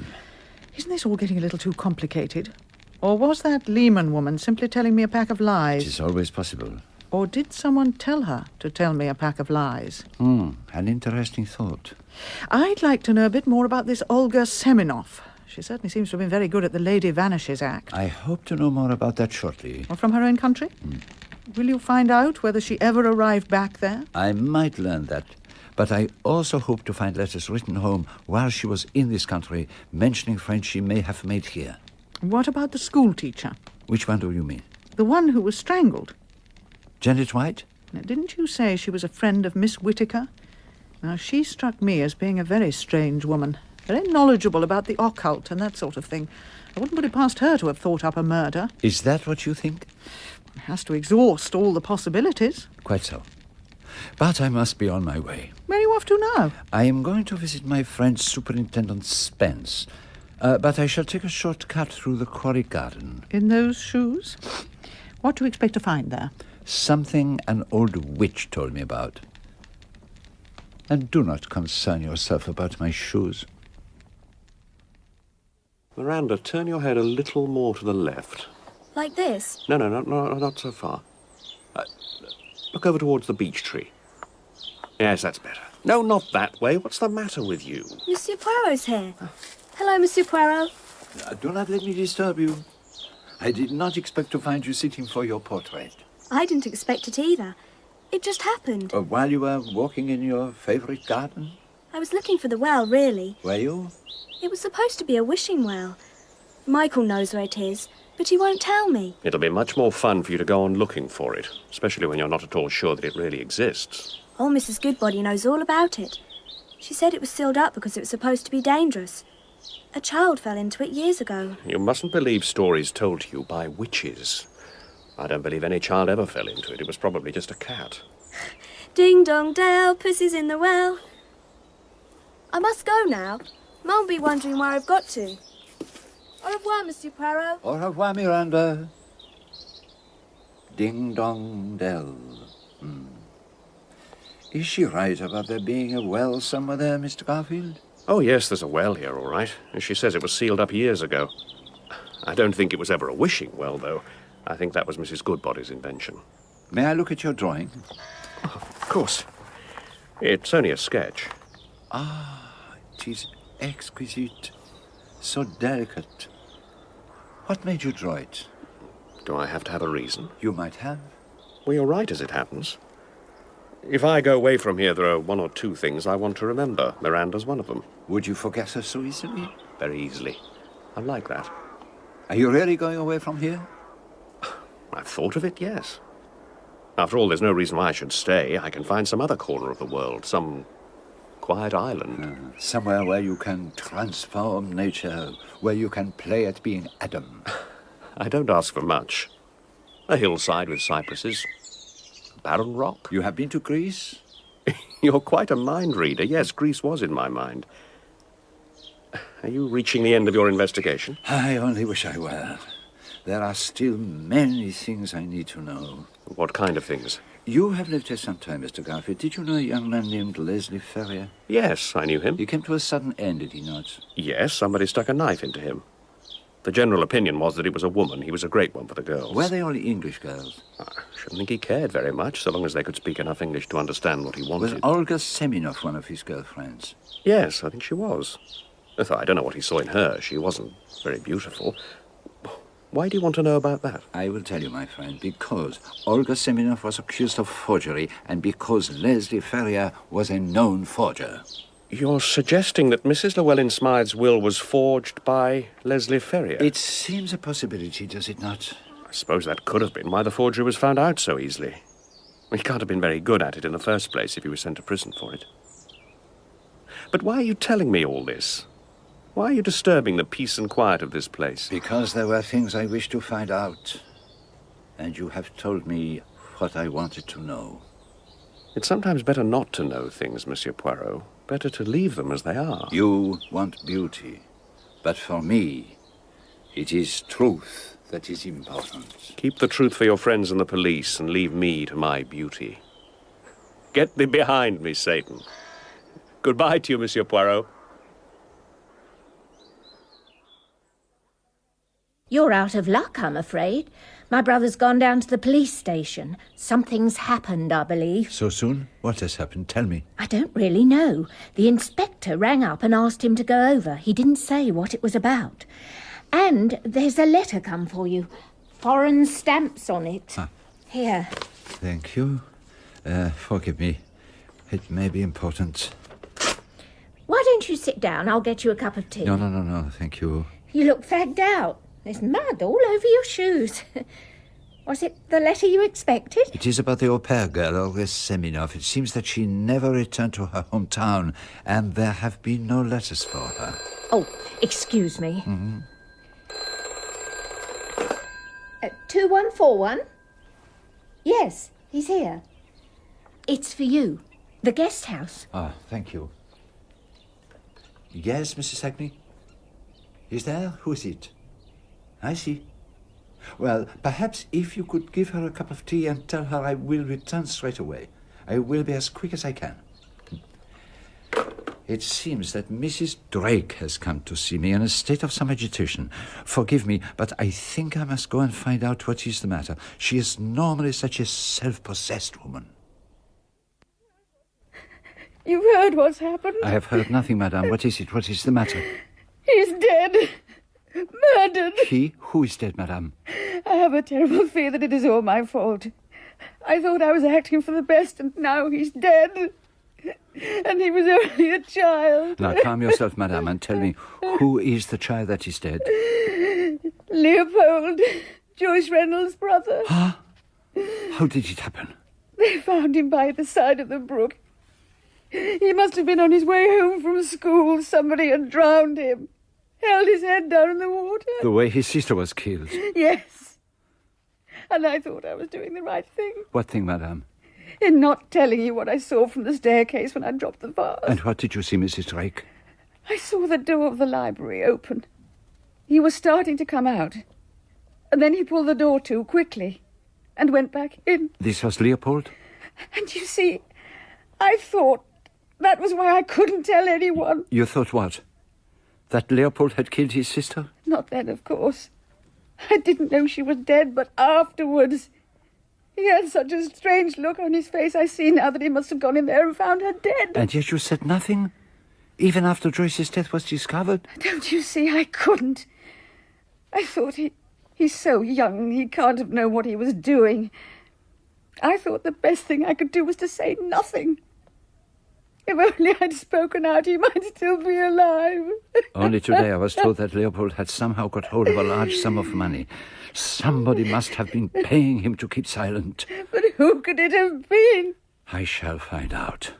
S9: Isn't this all getting a little too complicated? Or was that Lehman woman simply telling me a pack of lies?
S4: It is always possible.
S9: Or did someone tell her to tell me a pack of lies?
S4: An interesting thought.
S9: I'd like to know a bit more about this Olga Semenoff. She certainly seems to have been very good at the Lady Vanishes Act.
S4: I hope to know more about that shortly.
S9: Or from her own country? Will you find out whether she ever arrived back there?
S4: I might learn that. But I also hope to find letters written home while she was in this country, mentioning friends she may have made here.
S9: What about the school teacher?
S4: Which one do you mean?
S9: The one who was strangled.
S4: Janet White?
S9: Now, didn't you say she was a friend of Miss Whittaker? Now, she struck me as being a very strange woman, very knowledgeable about the occult and that sort of thing. I wouldn't put it past her to have thought up a murder.
S4: Is that what you think?
S9: It has to exhaust all the possibilities.
S4: Quite so. But I must be on my way.
S9: Where are you off to now?
S4: I am going to visit my friend Superintendent Spence. But I shall take a short cut through the Quarry Garden.
S9: In those shoes? What do you expect to find there?
S4: Something an old witch told me about. And do not concern yourself about my shoes.
S8: Miranda, turn your head a little more to the left.
S13: Like this?
S8: No, not so far. Look over towards the beech tree. Yes, that's better. No, not that way. What's the matter with you?
S13: Monsieur Poirot's here. Hello, Monsieur Poirot.
S4: Do not let me disturb you. I did not expect to find you sitting for your portrait.
S13: I didn't expect it either. It just happened.
S4: While you were walking in your favourite garden?
S13: I was looking for the well, really.
S4: Were you?
S13: It was supposed to be a wishing well. Michael knows where it is, but he won't tell me.
S8: It'll be much more fun for you to go on looking for it, especially when you're not at all sure that it really exists.
S13: Old Mrs. Goodbody knows all about it. She said it was sealed up because it was supposed to be dangerous. A child fell into it years ago.
S8: You mustn't believe stories told to you by witches. I don't believe any child ever fell into it. It was probably just a cat.
S13: Ding dong dell, pussy's in the well. I must go now. Mum will be wondering where I've got to. Au revoir, Monsieur Poirot.
S4: Au revoir, Miranda. Ding dong dell. Is she right about there being a well somewhere there, Mr. Garfield?
S8: Oh, yes, there's a well here, all right. She says it was sealed up years ago. I don't think it was ever a wishing well, though. I think that was Mrs. Goodbody's invention.
S4: May I look at your drawing?
S8: Of course. It's only a sketch.
S4: It is exquisite. So delicate. What made you draw it?
S8: Do I have to have a reason?
S4: You might have.
S8: Well, you're right, as it happens. If I go away from here, there are one or two things I want to remember. Miranda's one of them.
S4: Would you forget her so easily?
S8: Very easily. I'm like that.
S4: Are you really going away from here?
S8: I've thought of it, yes. After all, there's no reason why I should stay. I can find some other corner of the world, some quiet island.
S4: Somewhere where you can transform nature, where you can play at being Adam.
S8: I don't ask for much. A hillside with cypresses. Barren rock.
S4: You have been to Greece?
S8: You're quite a mind reader. Yes, Greece was in my mind. Are you reaching the end of your investigation?
S4: I only wish I were. There are still many things I need to know.
S8: What kind of things?
S4: You have lived here some time, Mr. Garfield. Did you know a young man named Leslie Ferrier?
S8: Yes, I knew him.
S4: He came to a sudden end, did he not?
S8: Yes, somebody stuck a knife into him. The general opinion was that it was a woman. He was a great one for the girls.
S4: Were they only English girls?
S8: I shouldn't think he cared very much, so long as they could speak enough English to understand what he wanted.
S4: Was Olga Semenoff one of his girlfriends?
S8: Yes, I think she was. Although I don't know what he saw in her. She wasn't very beautiful. Why do you want to know about that?
S4: I will tell you, my friend, because Olga Semenoff was accused of forgery, and because Leslie Ferrier was a known forger.
S8: You're suggesting that Mrs. Llewellyn Smythe's will was forged by Leslie Ferrier?
S4: It seems a possibility, does it not?
S8: I suppose that could have been why the forgery was found out so easily. He can't have been very good at it in the first place if he was sent to prison for it. But why are you telling me all this? Why are you disturbing the peace and quiet of this place?
S4: Because there were things I wished to find out. And you have told me what I wanted to know.
S8: It's sometimes better not to know things, Monsieur Poirot. Better to leave them as they are.
S4: You want beauty, but for me, it is truth that is important.
S8: Keep the truth for your friends in the police and leave me to my beauty. Get thee behind me, Satan. Goodbye to you, Monsieur Poirot.
S7: You're out of luck, I'm afraid. My brother's gone down to the police station. Something's happened, I believe.
S4: So soon? What has happened? Tell me.
S7: I don't really know. The inspector rang up and asked him to go over. He didn't say what it was about. And there's a letter come for you. Foreign stamps on it. Here.
S4: Thank you. Forgive me. It may be important.
S7: Why don't you sit down? I'll get you a cup of tea.
S4: No, thank you.
S7: You look fagged out. There's mud all over your shoes. Was it the letter you expected?
S4: It is about the au pair girl, Olga Semenov. It seems that she never returned to her hometown, and there have been no letters for her.
S7: Oh, excuse me. 2141? Yes, he's here. It's for you. The guest house.
S4: Ah, thank you. Yes, Mrs. Hackney? Is there? Who is it? I see. Well, perhaps if you could give her a cup of tea and tell her I will return straight away. I will be as quick as I can. It seems that Mrs. Drake has come to see me in a state of some agitation. Forgive me, but I think I must go and find out what is the matter. She is normally such a self-possessed woman.
S5: You've heard what's happened?
S4: I have heard nothing, madame. What is it? What is the matter?
S5: He's dead. Murdered.
S4: He? Who is dead, madame?
S5: I have a terrible fear that it is all my fault. I thought I was acting for the best, and now he's dead. And he was only a child.
S4: Now, calm yourself, madame, and tell me, who is the child that is dead?
S5: Leopold, Joyce Reynolds' brother.
S4: Huh? How did it happen?
S5: They found him by the side of the brook. He must have been on his way home from school. Somebody had drowned him. Held his head down in the water.
S4: The way his sister was killed.
S5: Yes. And I thought I was doing the right thing.
S4: What thing, madame?
S5: In not telling you what I saw from the staircase when I dropped the vase.
S4: And what did you see, Mrs. Drake?
S5: I saw the door of the library open. He was starting to come out. And then he pulled the door to quickly and went back in.
S4: This was Leopold?
S5: And you see, I thought that was why I couldn't tell anyone.
S4: You thought what? That Leopold had killed his sister?
S5: Not then, of course. I didn't know she was dead, but afterwards. He had such a strange look on his face. I see now that he must have gone in there and found her dead.
S4: And yet you said nothing? Even after Joyce's death was discovered?
S5: Don't you see, I couldn't. I thought he's so young, he can't have known what he was doing. I thought the best thing I could do was to say nothing. If only I'd spoken out, he might still be alive.
S4: Only today I was told that Leopold had somehow got hold of a large sum of money. Somebody must have been paying him to keep silent.
S5: But who could it have been?
S4: I shall find out.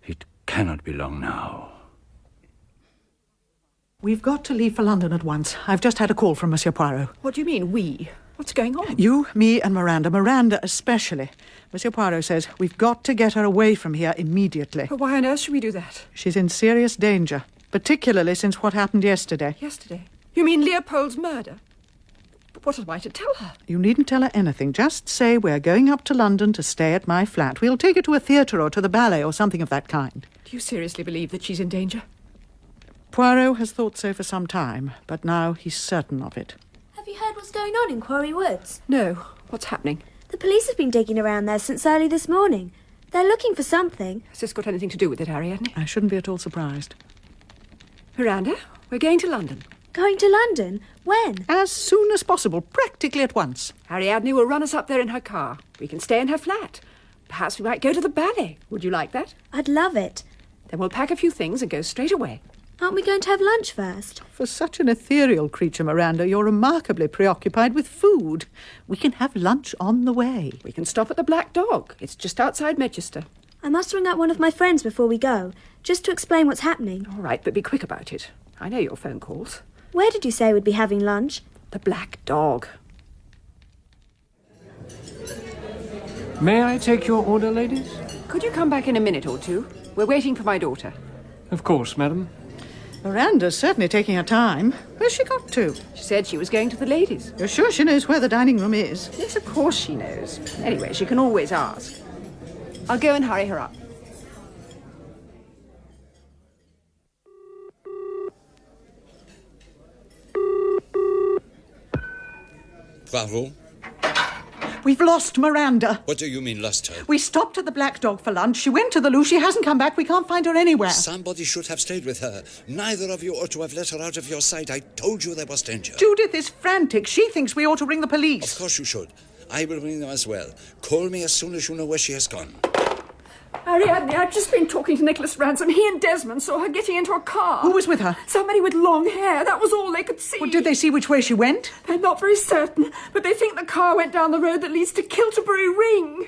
S4: It cannot be long now.
S9: We've got to leave for London at once. I've just had a call from Monsieur Poirot.
S11: What do you mean, we? What's going on?
S9: You, me and Miranda. Miranda especially. Monsieur Poirot says we've got to get her away from here immediately.
S11: But why on earth should we do that?
S9: She's in serious danger, particularly since what happened yesterday.
S11: Yesterday? You mean Leopold's murder? But what am I to tell her?
S9: You needn't tell her anything. Just say we're going up to London to stay at my flat. We'll take her to a theatre or to the ballet or something of that kind.
S11: Do you seriously believe that she's in danger?
S9: Poirot has thought so for some time, but now he's certain of it.
S13: Have you heard what's going on in Quarry Woods?
S11: No. What's happening?
S13: The police have been digging around there since early this morning. They're looking for something.
S11: Has this got anything to do with it, Ariadne?
S9: I shouldn't be at all surprised.
S11: Miranda, we're going to London.
S13: Going to London? When?
S9: As soon as possible, practically at once.
S11: Ariadne will run us up there in her car. We can stay in her flat. Perhaps we might go to the ballet. Would you like that?
S13: I'd love it.
S11: Then we'll pack a few things and go straight away.
S13: Aren't we going to have lunch first?
S9: For such an ethereal creature, Miranda, you're remarkably preoccupied with food. We can have lunch on the way.
S11: We can stop at the Black Dog. It's just outside Medchester.
S13: I must ring up one of my friends before we go, just to explain what's happening.
S11: All right, but be quick about it. I know your phone calls.
S13: Where did you say we'd be having lunch?
S11: The Black Dog.
S27: May I take your order, ladies?
S11: Could you come back in a minute or two? We're waiting for my daughter.
S27: Of course, madam.
S9: Miranda's certainly taking her time. Where's she got to?
S11: She said she was going to the ladies.
S9: You're sure she knows where the dining room is?
S11: Yes, of course she knows. Anyway, she can always ask. I'll go and hurry her up.
S6: Bravo.
S9: We've lost Miranda.
S6: What do you mean, lost her?
S9: We stopped at the Black Dog for lunch. She went to the loo. She hasn't come back. We can't find her anywhere.
S6: Somebody should have stayed with her. Neither of you ought to have let her out of your sight. I told you there was danger.
S9: Judith is frantic. She thinks we ought to ring the police.
S6: Of course you should. I will ring them as well. Call me as soon as you know where she has gone.
S11: Ariadne, I've just been talking to Nicholas Ransom. He and Desmond saw her getting into a car.
S9: Who was with her?
S11: Somebody with long hair. That was all they could see.
S9: Well, did they see which way she went?
S11: They're not very certain, but they think the car went down the road that leads to Kilterbury Ring.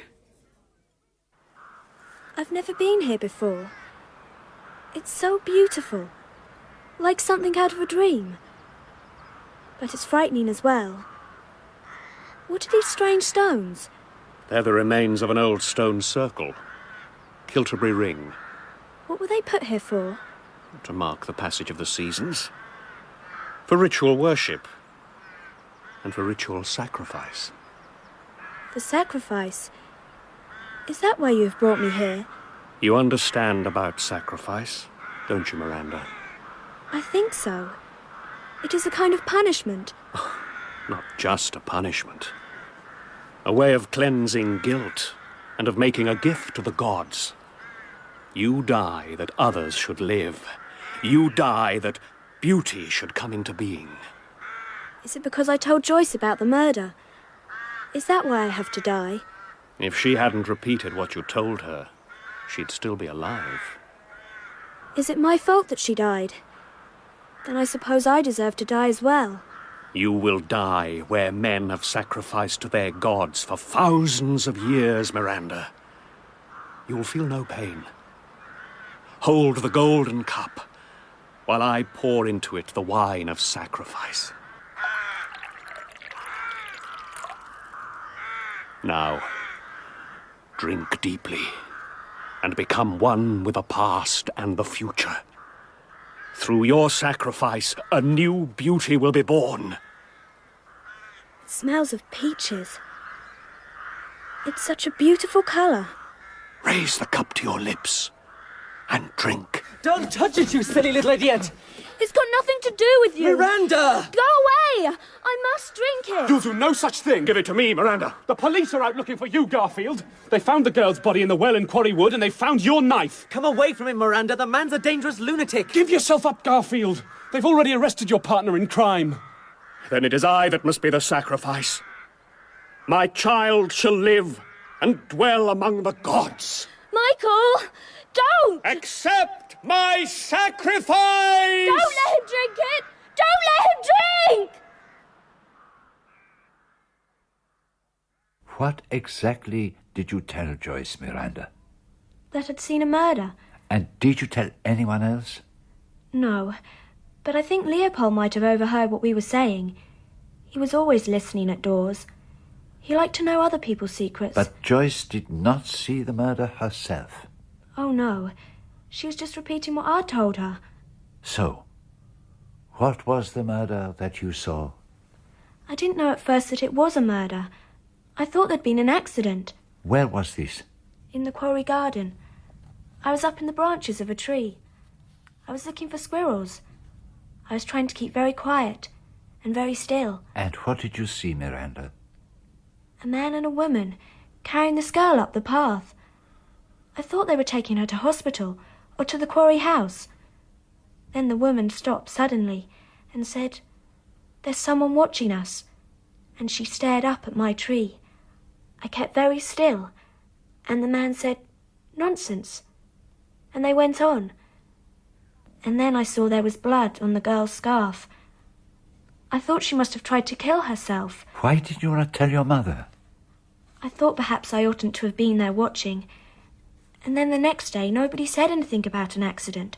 S13: I've never been here before. It's so beautiful. Like something out of a dream. But it's frightening as well. What are these strange stones?
S8: They're the remains of an old stone circle. Kilterbury Ring.
S13: What were they put here for?
S8: To mark the passage of the seasons. For ritual worship. And for ritual sacrifice.
S13: The sacrifice? Is that why you have brought me here?
S8: You understand about sacrifice, don't you, Miranda?
S13: I think so. It is a kind of punishment.
S8: Not just a punishment. A way of cleansing guilt and of making a gift to the gods. You die that others should live. You die that beauty should come into being.
S13: Is it because I told Joyce about the murder? Is that why I have to die?
S8: If she hadn't repeated what you told her, she'd still be alive.
S13: Is it my fault that she died? Then I suppose I deserve to die as well.
S8: You will die where men have sacrificed to their gods for thousands of years, Miranda. You will feel no pain. Hold the golden cup while I pour into it the wine of sacrifice. Now, drink deeply and become one with the past and the future. Through your sacrifice, a new beauty will be born.
S13: It smells of peaches. It's such a beautiful colour.
S8: Raise the cup to your lips and drink.
S12: Don't touch it, you silly little idiot!
S13: It's got nothing to do with you.
S12: Miranda!
S13: Go away! I must drink it.
S27: You'll do no such thing.
S8: Give it to me, Miranda.
S27: The police are out looking for you, Garfield. They found the girl's body in the well in Quarry Wood, and they found your knife.
S12: Come away from him, Miranda. The man's a dangerous lunatic.
S27: Give yourself up, Garfield. They've already arrested your partner in crime.
S8: Then it is I that must be the sacrifice. My child shall live and dwell among the gods.
S13: Michael! Don't!
S8: Accept my sacrifice!
S13: Don't let him drink it! Don't let him drink!
S4: What exactly did you tell Joyce, Miranda?
S13: That I'd seen a murder.
S4: And did you tell anyone else?
S13: No, but I think Leopold might have overheard what we were saying. He was always listening at doors. He liked to know other people's secrets.
S4: But Joyce did not see the murder herself.
S13: Oh, no. She was just repeating what I'd told her.
S4: So, what was the murder that you saw?
S13: I didn't know at first that it was a murder. I thought there'd been an accident.
S4: Where was this?
S13: In the quarry garden. I was up in the branches of a tree. I was looking for squirrels. I was trying to keep very quiet and very still.
S4: And what did you see, Miranda?
S13: A man and a woman carrying this girl up the path. I thought they were taking her to hospital or to the quarry house. Then the woman stopped suddenly and said, "There's someone watching us." And she stared up at my tree. I kept very still, and the man said, "Nonsense." And they went on. And then I saw there was blood on the girl's scarf. I thought she must have tried to kill herself.
S4: Why did you not tell your mother?
S13: I thought perhaps I oughtn't to have been there watching. And then the next day nobody said anything about an accident.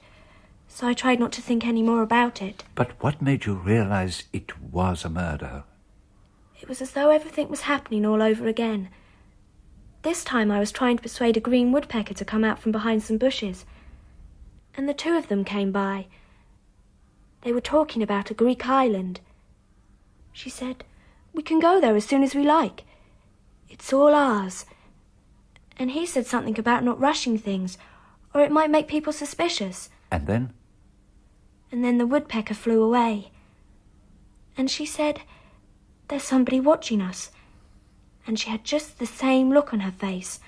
S13: So I tried not to think any more about it.
S4: But what made you realize it was a murder?
S13: It was as though everything was happening all over again. This time I was trying to persuade a green woodpecker to come out from behind some bushes. And the two of them came by. They were talking about a Greek island. She said, "We can go there as soon as we like. It's all ours." And he said something about not rushing things, or it might make people suspicious.
S4: And then?
S13: And then the woodpecker flew away. And she said, "There's somebody watching us." And she had just the same look on her face.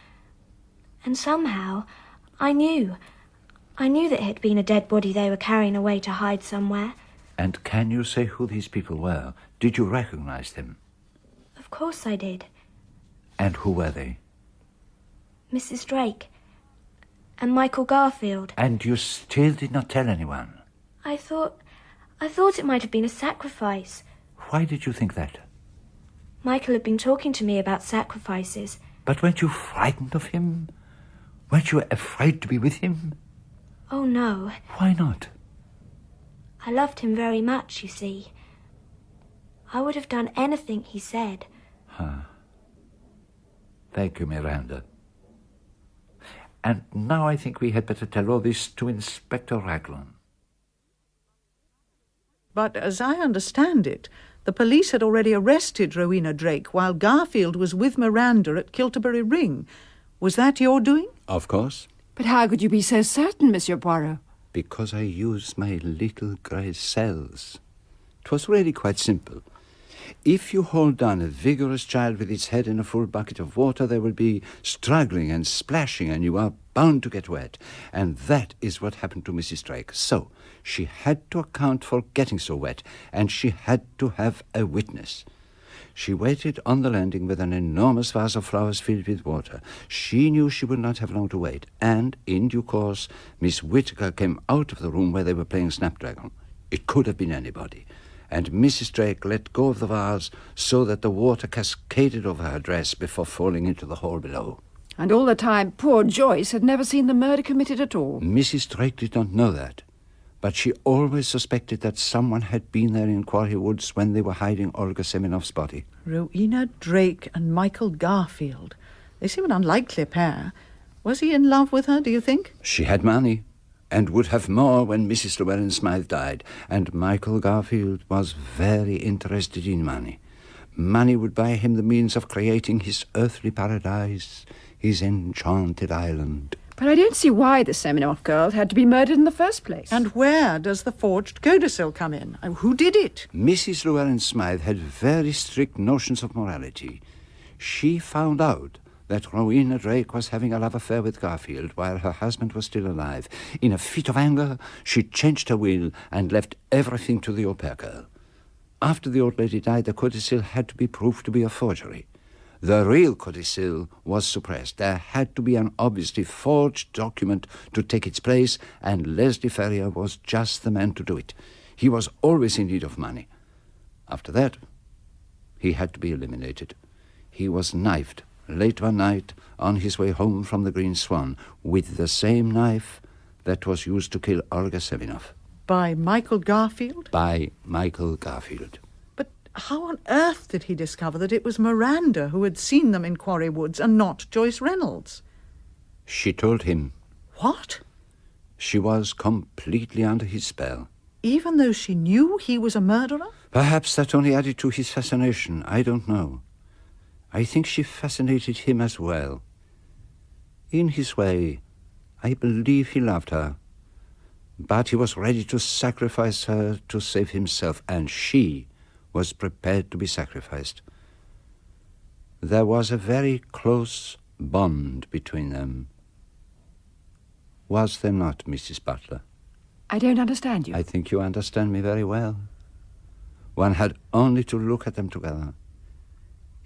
S13: And somehow, I knew that it had been a dead body they were carrying away to hide somewhere.
S4: And can you say who these people were? Did you recognize them?
S13: Of course I did.
S4: And who were they?
S13: Mrs. Drake and Michael Garfield.
S4: And you still did not tell anyone?
S13: I thought it might have been a sacrifice.
S4: Why did you think that?
S13: Michael had been talking to me about sacrifices.
S4: But weren't you frightened of him? Weren't you afraid to be with him?
S13: Oh, no.
S4: Why not?
S13: I loved him very much, you see. I would have done anything he said.
S4: Thank you, Miranda. And now I think we had better tell all this to Inspector Raglan.
S9: But as I understand it, the police had already arrested Rowena Drake while Garfield was with Miranda at Kilterbury Ring. Was that your doing?
S4: Of course.
S11: But how could you be so certain, Monsieur Poirot?
S4: Because I used my little grey cells. It was really quite simple. If you hold down a vigorous child with its head in a full bucket of water, they will be struggling and splashing, and you are bound to get wet. And that is what happened to Mrs. Drake. So she had to account for getting so wet, and she had to have a witness. She waited on the landing with an enormous vase of flowers filled with water. She knew she would not have long to wait, and in due course Miss Whittaker came out of the room where they were playing Snapdragon. It could have been anybody. And Mrs. Drake let go of the vase so that the water cascaded over her dress before falling into the hall below.
S11: And all the time, poor Joyce had never seen the murder committed at all.
S4: Mrs. Drake did not know that, but she always suspected that someone had been there in Quarry Woods when they were hiding Olga Semyonov's body.
S9: Rowena Drake and Michael Garfield. They seem an unlikely pair. Was he in love with her, do you think?
S4: She had money, and would have more when Mrs. Llewellyn Smythe died, and Michael Garfield was very interested in money. Money would buy him the means of creating his earthly paradise, his enchanted island.
S11: But I don't see why the Semyonov girl had to be murdered in the first place.
S9: And where does the forged codicil come in? Who did it?
S4: Mrs. Llewellyn Smythe had very strict notions of morality. She found out that Rowena Drake was having a love affair with Garfield while her husband was still alive. In a fit of anger, she changed her will and left everything to the au pair girl. After the old lady died, the codicil had to be proved to be a forgery. The real codicil was suppressed. There had to be an obviously forged document to take its place, and Leslie Ferrier was just the man to do it. He was always in need of money. After that, he had to be eliminated. He was knifed late one night on his way home from the Green Swan with the same knife that was used to kill Olga Semyonov.
S9: By Michael Garfield?
S4: By Michael Garfield.
S9: But how on earth did he discover that it was Miranda who had seen them in Quarry Woods and not Joyce Reynolds?
S4: She told him.
S9: What?
S4: She was completely under his spell.
S9: Even though she knew he was a murderer?
S4: Perhaps that only added to his fascination. I don't know. I think she fascinated him as well. In his way, I believe he loved her. But he was ready to sacrifice her to save himself, and she was prepared to be sacrificed. There was a very close bond between them. Was there not, Mrs. Butler?
S11: I don't understand you.
S4: I think you understand me very well. One had only to look at them together.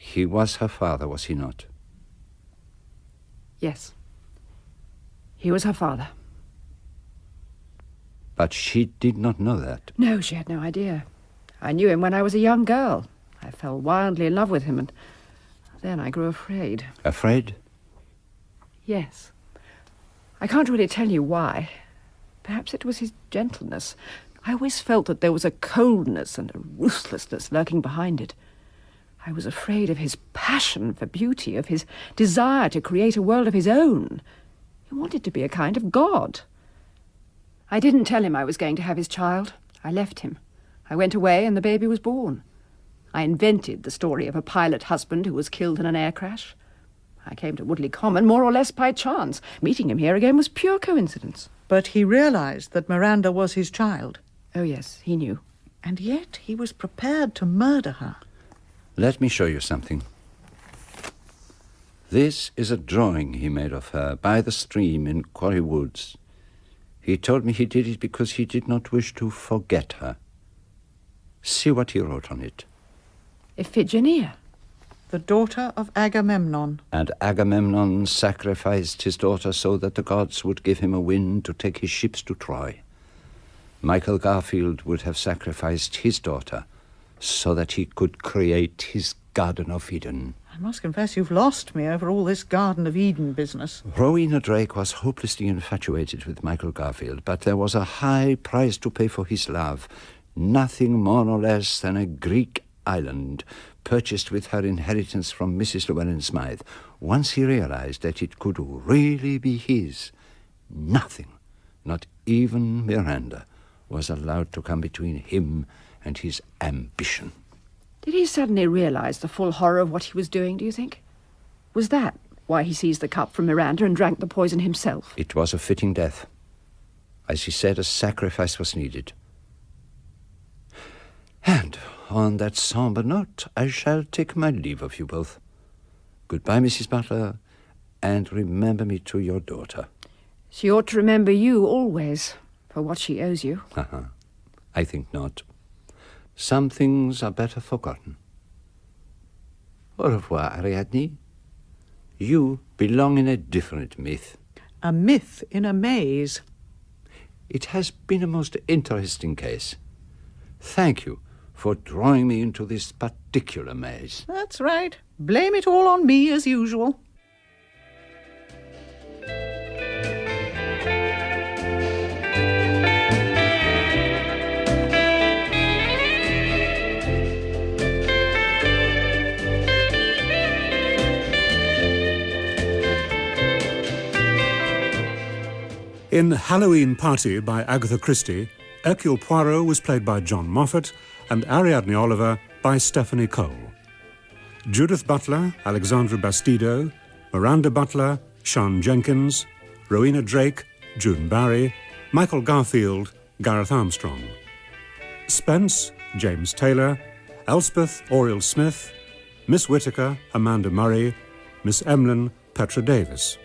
S4: He was her father, was he not?
S11: Yes. He was her father.
S4: But she did not know that.
S11: No, she had no idea. I knew him when I was a young girl. I fell wildly in love with him, and then I grew afraid.
S4: Afraid?
S11: Yes. I can't really tell you why. Perhaps it was his gentleness. I always felt that there was a coldness and a ruthlessness lurking behind it. I was afraid of his passion for beauty, of his desire to create a world of his own. He wanted to be a kind of god. I didn't tell him I was going to have his child. I left him. I went away and the baby was born. I invented the story of a pilot husband who was killed in an air crash. I came to Woodley Common more or less by chance. Meeting him here again was pure coincidence.
S9: But he realised that Miranda was his child.
S11: Oh, yes, he knew.
S9: And yet he was prepared to murder her.
S4: Let me show you something. This is a drawing he made of her by the stream in Quarry Woods. He told me he did it because he did not wish to forget her. See what he wrote on it.
S11: Iphigenia.
S9: The daughter of Agamemnon.
S4: And Agamemnon sacrificed his daughter so that the gods would give him a wind to take his ships to Troy. Michael Garfield would have sacrificed his daughter so that he could create his Garden of Eden.
S9: I must confess you've lost me over all this Garden of Eden business.
S4: Rowena Drake was hopelessly infatuated with Michael Garfield, but there was a high price to pay for his love. Nothing more nor less than a Greek island purchased with her inheritance from Mrs. Llewellyn Smythe. Once he realized that it could really be his, nothing, not even Miranda, was allowed to come between him and his ambition.
S11: Did he suddenly realize the full horror of what he was doing, do you think? Was that why he seized the cup from Miranda and drank the poison himself?
S4: It was a fitting death. As he said, a sacrifice was needed. And on that sombre note, I shall take my leave of you both. Goodbye, Mrs. Butler, and remember me to your daughter.
S11: She ought to remember you always, for what she owes you.
S4: I think not. Some things are better forgotten. Au revoir, Ariadne. You belong in a different myth.
S9: A myth in a maze.
S4: It has been a most interesting case. Thank you for drawing me into this particular maze.
S9: That's right. Blame it all on me as usual.
S16: In Halloween Party by Agatha Christie, Hercule Poirot was played by John Moffat and Ariadne Oliver by Stephanie Cole. Judith Butler, Alexandra Bastido, Miranda Butler, Sian Jenkins, Rowena Drake, June Barry, Michael Garfield, Gareth Armstrong. Spence, James Taylor, Elspeth, Oriel Smith, Miss Whittaker, Amanda Murray, Miss Emlyn, Petra Davis.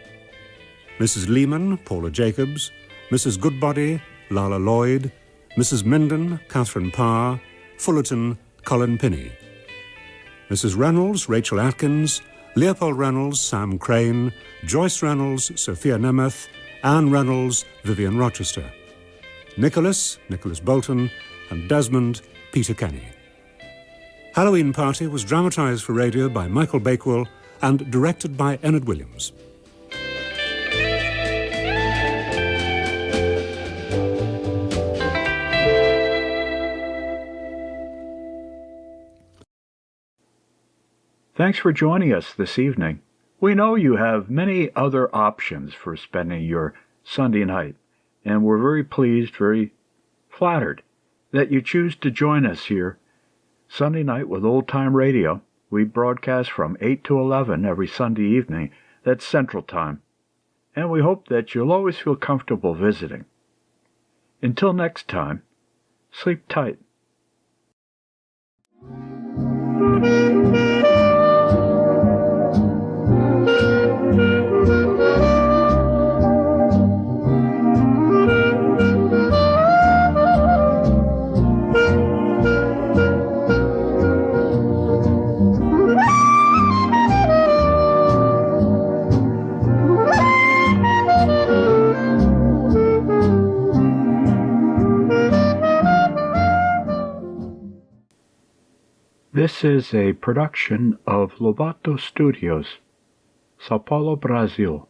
S16: Mrs. Lehman, Paula Jacobs, Mrs. Goodbody, Lala Lloyd, Mrs. Minden, Catherine Parr, Fullerton, Colin Pinney. Mrs. Reynolds, Rachel Atkins, Leopold Reynolds, Sam Crane, Joyce Reynolds, Sophia Nemeth, Anne Reynolds, Vivian Rochester. Nicholas Bolton, and Desmond, Peter Kenny. Halloween Party was dramatised for radio by Michael Bakewell and directed by Ennard Williams.
S17: Thanks for joining us this evening. We know you have many other options for spending your Sunday night, and we're very pleased, very flattered that you choose to join us here Sunday night with Old Time Radio. We broadcast from 8 to 11 every Sunday evening. That's Central Time. And we hope that you'll always feel comfortable visiting. Until next time, sleep tight. This is a production of Lobato Studios, Sao Paulo, Brazil.